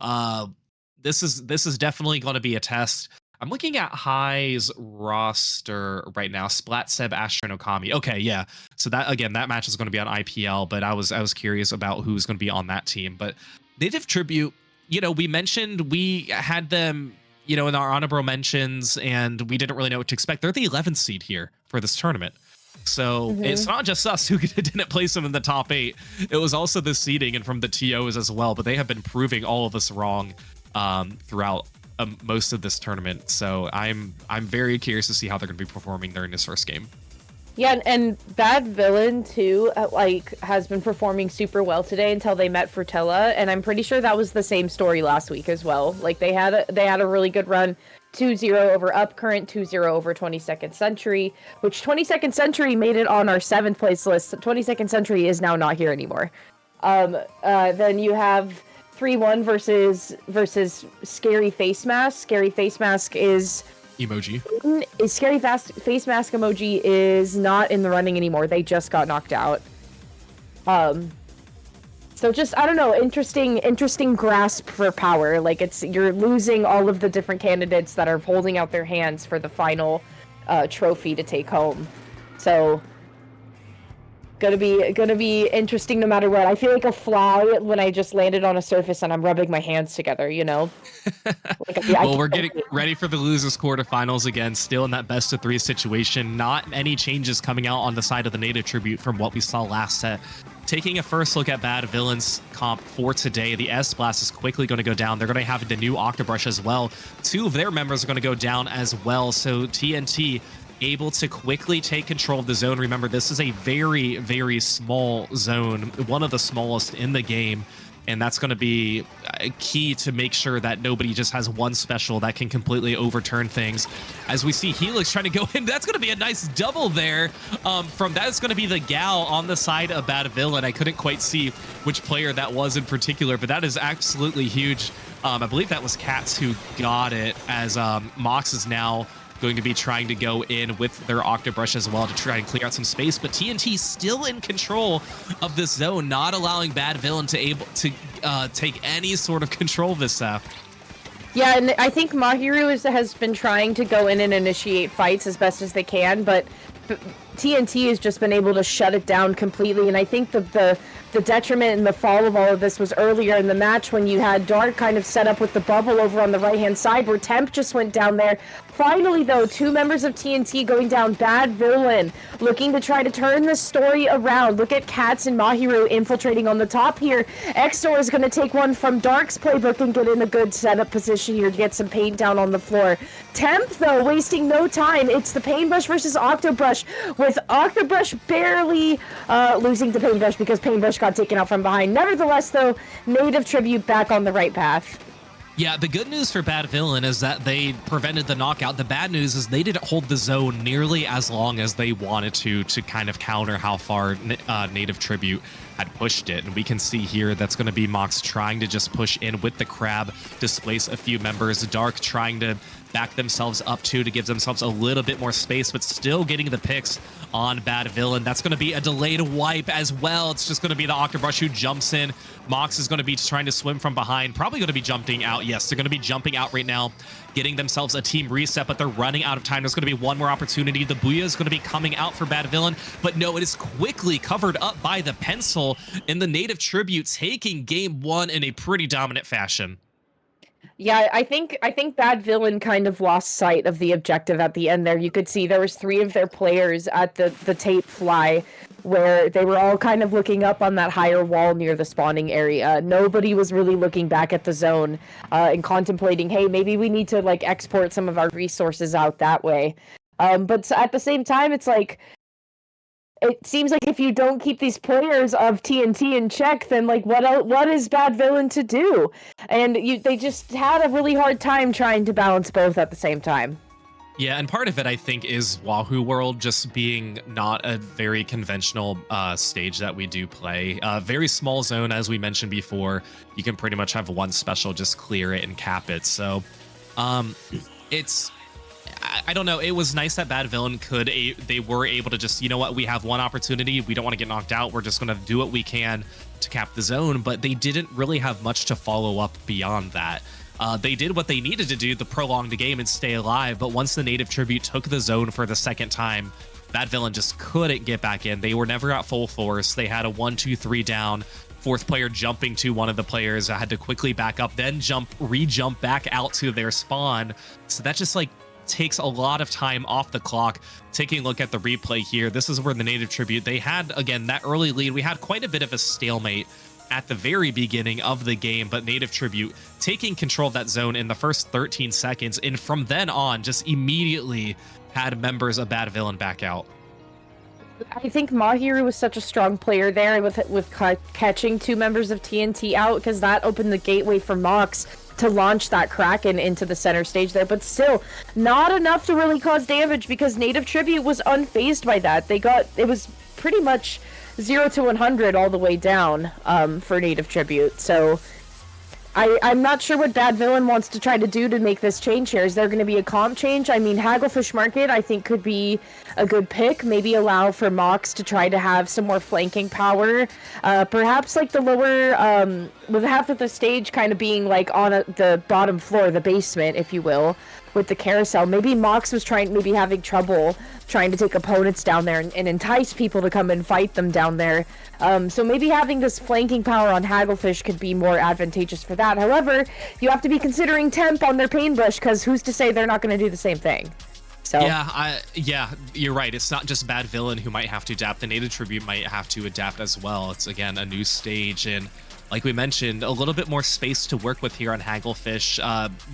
this is definitely going to be a test. I'm looking at High's roster right now. Splat, Seb, Astra, and Okami. Okay, yeah. So that match is going to be on IPL, but I was curious about who's going to be on that team. But Native Tribute, we mentioned we had them, in our honorable mentions, and we didn't really know what to expect. They're the 11th seed here for this tournament. So it's not just us who didn't place them in the top 8. It was also the seeding and from the TOs as well. But they have been proving all of us wrong throughout most of this tournament. So I'm very curious to see how they're going to be performing during this first game. Yeah, and BADVILLAIN too, has been performing super well today until they met Frutella, and I'm pretty sure that was the same story last week as well. Like they had a really good run, 2-0 over Upcurrent, 2-0 over 22nd Century, which 22nd Century made it on our 7th place list. 22nd Century is now not here anymore. Then you have 3-1 versus Scary Face Mask. Scary Face Mask is emoji. Face Mask emoji is not in the running anymore. They just got knocked out. So just, I don't know, interesting grasp for power. Like you're losing all of the different candidates that are holding out their hands for the final trophy to take home. So gonna be interesting no matter what. I feel like a fly when I just landed on a surface and I'm rubbing my hands together, Well, we're getting ready for the losers quarterfinals again, still in that best of 3 situation. Not any changes coming out on the side of the native tribute from what we saw last set. Taking a first look at BADVILLAIN's comp for today, the S-Blast is quickly going to go down. They're going to have the new Octobrush as well. 2 of their members are going to go down as well. So TNT able to quickly take control of the zone. Remember, this is a very, very small zone, one of the smallest in the game. And that's going to be key to make sure that nobody just has one special that can completely overturn things. As we see Helix trying to go in, that's going to be a nice double there. From that, it's going to be the gal on the side of BADVILLAIN. I couldn't quite see which player that was in particular, but that is absolutely huge. I believe that was Cats who got it, as Mox is now going to be trying to go in with their Octobrush as well to try and clear out some space, but TNT still in control of this zone, not allowing BADVILLAIN to take any sort of control of this Seth. Yeah, and I think Mahiru has been trying to go in and initiate fights as best as they can, but TNT has just been able to shut it down completely, and I think the detriment and the fall of all of this was earlier in the match when you had Dark kind of set up with the bubble over on the right-hand side where Temp just went down there. Finally, though, 2 members of TNT going down. BADVILLAIN looking to try to turn this story around. Look at Cats and Mahiru infiltrating on the top here. Exor is going to take one from Dark's playbook and get in a good setup position here to get some paint down on the floor. Temp, though, wasting no time. It's the Paintbrush versus Octobrush, with Octobrush barely losing to Paintbrush because Paintbrush got taken out from behind. Nevertheless, though, Native Tribute back on the right path. Yeah, the good news for BADVILLAIN is that they prevented the knockout. The bad news is they didn't hold the zone nearly as long as they wanted to kind of counter how far Native Tribute had pushed it. And we can see here that's going to be Mox trying to just push in with the Crab, displace a few members. Dark trying to back themselves up to give themselves a little bit more space, but still getting the picks on BADVILLAIN. That's going to be a delayed wipe as well. It's just going to be the Octobrush who jumps in. Mox is going to be trying to swim from behind, probably going to be jumping out. Yes, they're going to be jumping out right now, getting themselves a team reset, but they're running out of time. There's going to be one more opportunity. The Booyah is going to be coming out for BADVILLAIN, but no, it is quickly covered up by the pencil, in the Native Tribute taking game 1 in a pretty dominant fashion. Yeah, I think BADVILLAIN kind of lost sight of the objective at the end there. You could see there was 3 of their players at the tape fly where they were all kind of looking up on that higher wall near the spawning area. Nobody was really looking back at the zone and contemplating, hey, maybe we need to like export some of our resources out that way. But at the same time, it's like, it seems like if you don't keep these players of TNT in check, then like what is BADVILLAIN to do? And they just had a really hard time trying to balance both at the same time. Yeah, and part of it, I think, is Wahoo World just being not a very conventional stage that we do play. Very small zone, as we mentioned before. You can pretty much have one special, just clear it and cap it. So it's... I don't know. It was nice that BADVILLAIN they were able to just, you know what, we have one opportunity. We don't want to get knocked out. We're just going to do what we can to cap the zone. But they didn't really have much to follow up beyond that. They did what they needed to do to prolong the game and stay alive. But once the Native Tribute took the zone for the second time, Bad Villain just couldn't get back in. They were never at full force. They had a 1-2-3 down. Fourth player jumping to one of the players. I had to quickly back up, then re-jump back out to their spawn. So that just like takes a lot of time off the clock. Taking a look at the replay here, this is where the Native Tribute, they had, again, that early lead. We had quite a bit of a stalemate at the very beginning of the game, but Native Tribute taking control of that zone in the first 13 seconds, and from then on, just immediately had members of Bad Villain back out. I think Mahiru was such a strong player there with catching 2 members of TNT out, because that opened the gateway for Mox to launch that Kraken into the center stage there, but still not enough to really cause damage because Native Tribute was unfazed by that. It was pretty much 0 to 100 all the way down for Native Tribute. So I'm not sure what Bad Villain wants to try to do to make this change here. Is there going to be a comp change? I mean, Hagglefish Market, I think, could be a good pick. Maybe allow for Mox to try to have some more flanking power. Perhaps, like, the lower, with half of the stage kind of being, like, on the bottom floor, the basement, if you will, with the carousel. Maybe Mox was maybe having trouble trying to take opponents down there and entice people to come and fight them down there. So maybe having this flanking power on Hagglefish could be more advantageous for that. However, you have to be considering temp on their Painbush, because who's to say they're not going to do the same thing? So yeah, you're right. It's not just Bad Villain who might have to adapt. The Native Tribute might have to adapt as well. It's, again, a new stage, and like we mentioned, a little bit more space to work with here on Hagglefish.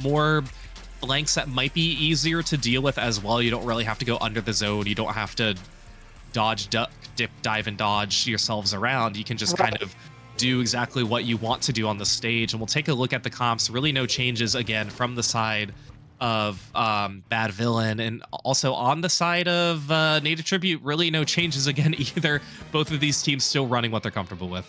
More flanks that might be easier to deal with as well. You don't really have to go under the zone. You don't have to dodge, duck, dip, dive, and dodge yourselves around. You can just kind of do exactly what you want to do on the stage. And we'll take a look at the comps. Really no changes, again, from the side of Bad Villain, and also on the side of Native Tribute, really no changes again either. Both of these teams still running what they're comfortable with.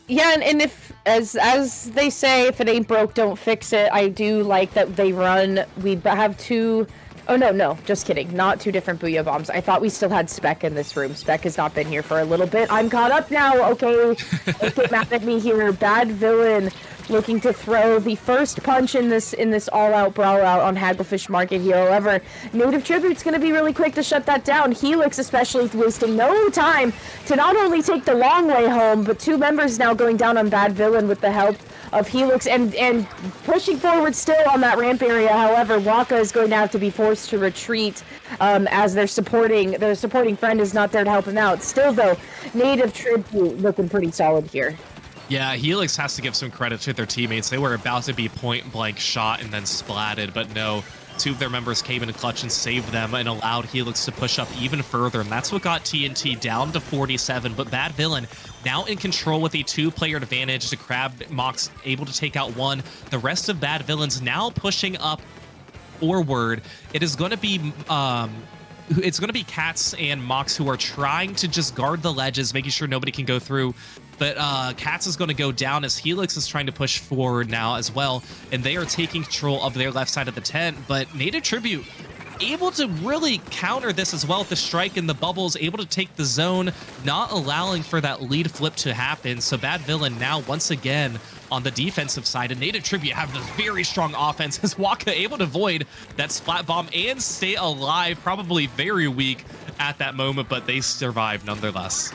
Yeah, and if, as they say, if it ain't broke, don't fix it. I do like that they run. We have 2... Oh, no, just kidding. Not 2 different Booyah Bombs. I thought we still had Spec in this room. Spec has not been here for a little bit. I'm caught up now, okay? Don't get mad at me here. Bad Villain looking to throw the first punch in this all-out brawl-out on Hagglefish Market here. However, Native Tribute's going to be really quick to shut that down. Helix especially wasting no time to not only take the long way home, but 2 members now going down on Bad Villain with the help of Helix and pushing forward still on that ramp area. However, Waka is going to have to be forced to retreat as their supporting friend is not there to help him out. Still, though, Native Tribute looking pretty solid here. Yeah, Helix has to give some credit to their teammates. They were about to be point-blank shot and then splatted, but no. 2 of their members came in a clutch and saved them and allowed Helix to push up even further, and that's what got TNT down to 47. But Bad Villain now in control with a 2-player advantage. The Crab Mox able to take out 1. The rest of Bad Villain's now pushing up forward. It is going to be it's going to be Cats and Mox who are trying to just guard the ledges, making sure nobody can go through. But Cats is going to go down as Helix is trying to push forward now as well, and they are taking control of their left side of the tent. But Native Tribute able to really counter this as well with the strike and the bubbles, able to take the zone, not allowing for that lead flip to happen. So Bad Villain now once again on the defensive side, and Native Tribute have this very strong offense as Waka able to avoid that splat bomb and stay alive, probably very weak at that moment, but they survive nonetheless.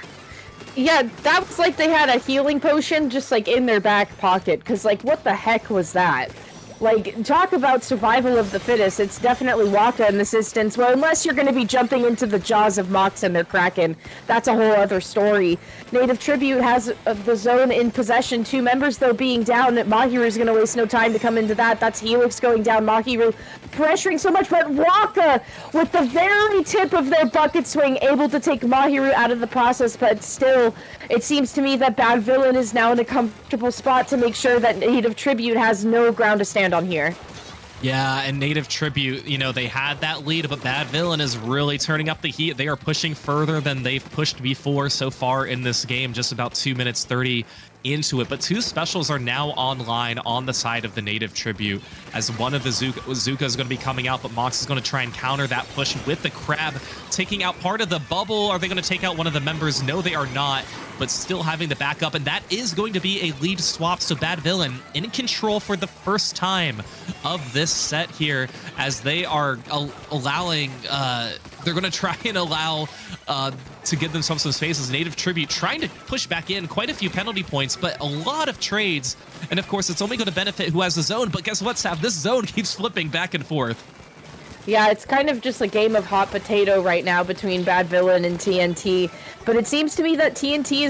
Yeah, that was like they had a healing potion just like in their back pocket, because like what the heck was that? Like, talk about survival of the fittest. It's definitely Waka in this instance. Well, unless you're going to be jumping into the jaws of Mox and their Kraken, that's a whole other story. Native Tribute has the zone in possession. 2 members, though, being down. Mahiru is going to waste no time to come into that. That's Helix going down. Mahiru pressuring so much, but Waka, with the very tip of their bucket swing, able to take Mahiru out of the process, but still, it seems to me that Bad Villain is now in a comfortable spot to make sure that Native Tribute has no ground to stand on here. Yeah, and Native Tribute, you know, they had that lead, but Bad Villain is really turning up the heat. They are pushing further than they've pushed before so far in this game, just about 2 minutes 30 into it. But 2 specials are now online on the side of the Native Tribute, as one of the Zuka is going to be coming out, but Mox is going to try and counter that push with the Crab, taking out part of the bubble. Are they going to take out one of the members? No, they are not. but still having the backup, and that is going to be a lead swap. So BADVILLAIN in control for the first time of this set here, as they are allowing, they're going to try and allow to give themselves some space as Native Tribute trying to push back in quite a few penalty points, but a lot of trades. And of course, it's only going to benefit who has the zone, but guess what, Sav? This zone keeps flipping back and forth. Yeah, it's kind of just a game of hot potato right now between BADVILLAIN and TNT. But it seems to me that TNT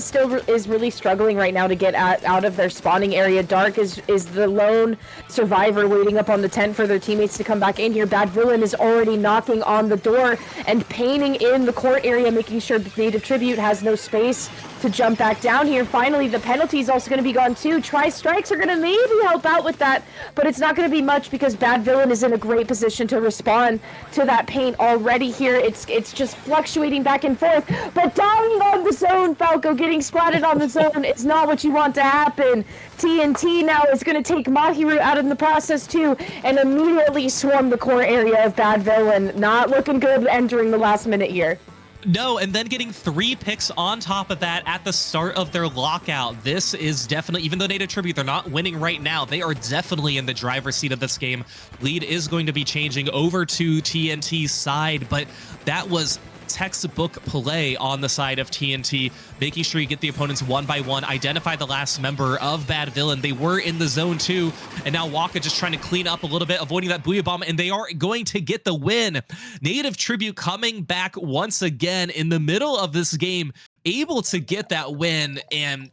is really struggling right now to get out of their spawning area. Dark is the lone survivor waiting up on the tent for their teammates to come back in here. BADVILLAIN is already knocking on the door and painting in the court area, making sure Native Tribute has no space to jump back down here. Finally, the penalty is also going to be gone too. Tri-strikes are going to maybe help out with that, but it's not going to be much because BADVILLAIN is in a great position to respond to that paint already here. It's just fluctuating back and forth, but dying on the zone, Falco getting splatted on the zone is not what you want to happen. TNT now is going to take Mahiru out in the process too, and immediately swarm the core area of BADVILLAIN. Not looking good entering the last minute here. No, and then getting 3 picks on top of that at the start of their lockout. This is definitely, even though Native Tribute, they're not winning right now, they are definitely in the driver's seat of this game. Lead is going to be changing over to TNT's side, but that was textbook play on the side of TNT, making sure you get the opponents one by one, identify the last member of BADVILLAIN. They were in the zone too, and now Waka just trying to clean up a little bit, avoiding that Booyah Bomb, and they are going to get the win. Native Tribute coming back once again in the middle of this game, able to get that win, and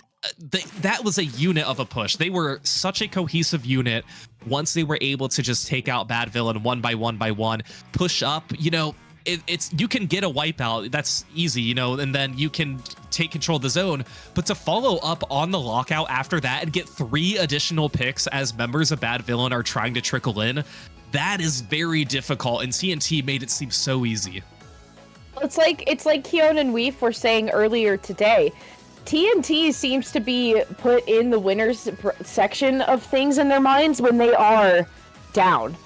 that was a unit of a push. They were such a cohesive unit once they were able to just take out BADVILLAIN one by one, push up, you know. It's you can get a wipeout, that's easy, you know, and then you can take control of the zone, but to follow up on the lockout after that and get 3 additional picks as members of BADVILLAIN are trying to trickle in, that is very difficult, and TNT made it seem so easy. It's like Keon and Weef were saying earlier today. TNT seems to be put in the winners section of things in their minds when they are down.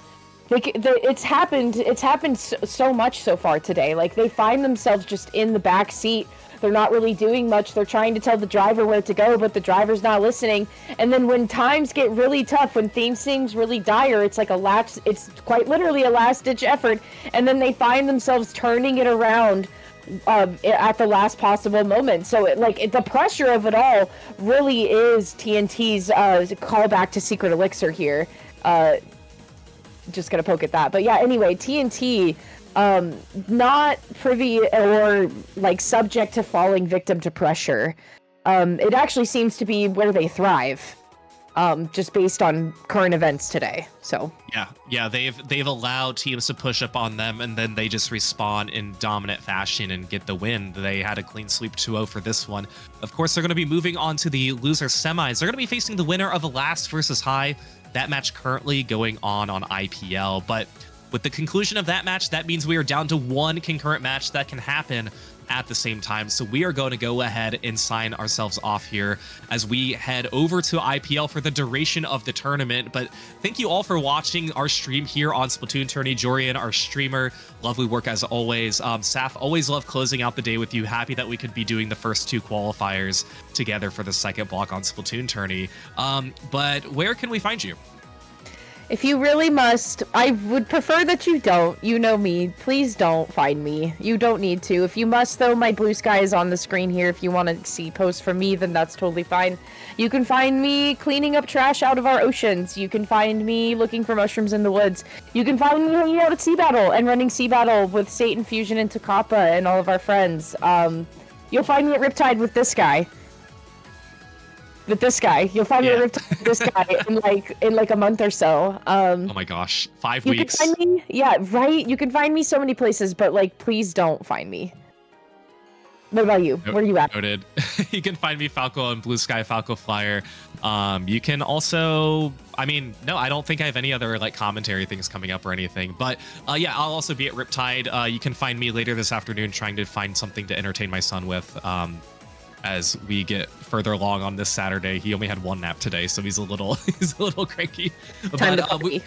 It's happened so much so far today. Like, they find themselves just in the back seat. They're not really doing much. They're trying to tell the driver where to go, but the driver's not listening. And then when times get really tough, when things seems really dire, it's like it's quite literally a last-ditch effort. And then they find themselves turning it around at the last possible moment. So the pressure of it all really is TNT's callback to Secret Elixir here. Just gonna poke at that, but yeah, anyway, TNT not privy or like subject to falling victim to pressure. It actually seems to be where they thrive, just based on current events today. So yeah, they've allowed teams to push up on them, and then they just respawn in dominant fashion and get the win. They had a clean sweep 2-0 for this one. Of course, they're going to be moving on to the loser semis. They're going to be facing the winner of the last versus high. That match currently going on IPL, but with the conclusion of that match, that means we are down to 1 concurrent match that can happen at the same time. So we are going to go ahead and sign ourselves off here as we head over to IPL for the duration of the tournament. But thank you all for watching our stream here on Splatoon Tourney. Jorian, our streamer, lovely work as always. Saf, always love closing out the day with you. Happy that we could be doing the first 2 qualifiers together for the second block on Splatoon Tourney. But where can we find you? if you really must, I would prefer that you don't. You know me. Please don't find me. You don't need to. If you must, though, my blue sky is on the screen here. If you want to see posts from me, then that's totally fine. You can find me cleaning up trash out of our oceans. You can find me looking for mushrooms in the woods. You can find me hanging out at Sea Battle and running Sea Battle with Satan Fusion and Takapa and all of our friends. You'll find me at Riptide with this guy. With this guy. You'll find me at Riptide with this guy in like a month or so. Oh my gosh. 5 you weeks. Can find me, yeah, right? You can find me so many places, but like, please don't find me. What about you? Where are you at? Noted. You can find me Falco on Blue Sky Falco Flyer. You can also, I mean, no, I don't think I have any other like commentary things coming up or anything. But yeah, I'll also be at Riptide. You can find me later this afternoon trying to find something to entertain my son with. as we get further along on this Saturday. He only had one nap today, so he's a little cranky. Time to But, party.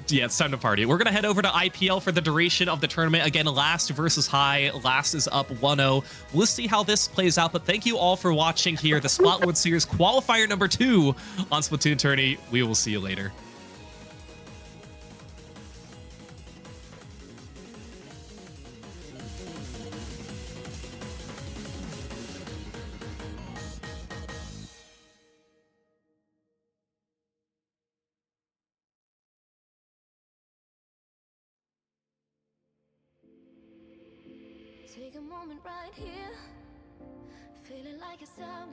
yeah, it's time to party. We're gonna head over to IPL for the duration of the tournament. Again, last versus high. Last is up 1-0. We'll see how this plays out. But thank you all for watching here. The Splat World Series qualifier number 2 on Splatoon Tourney. We will see you later. Take a moment right here, feeling like it's out.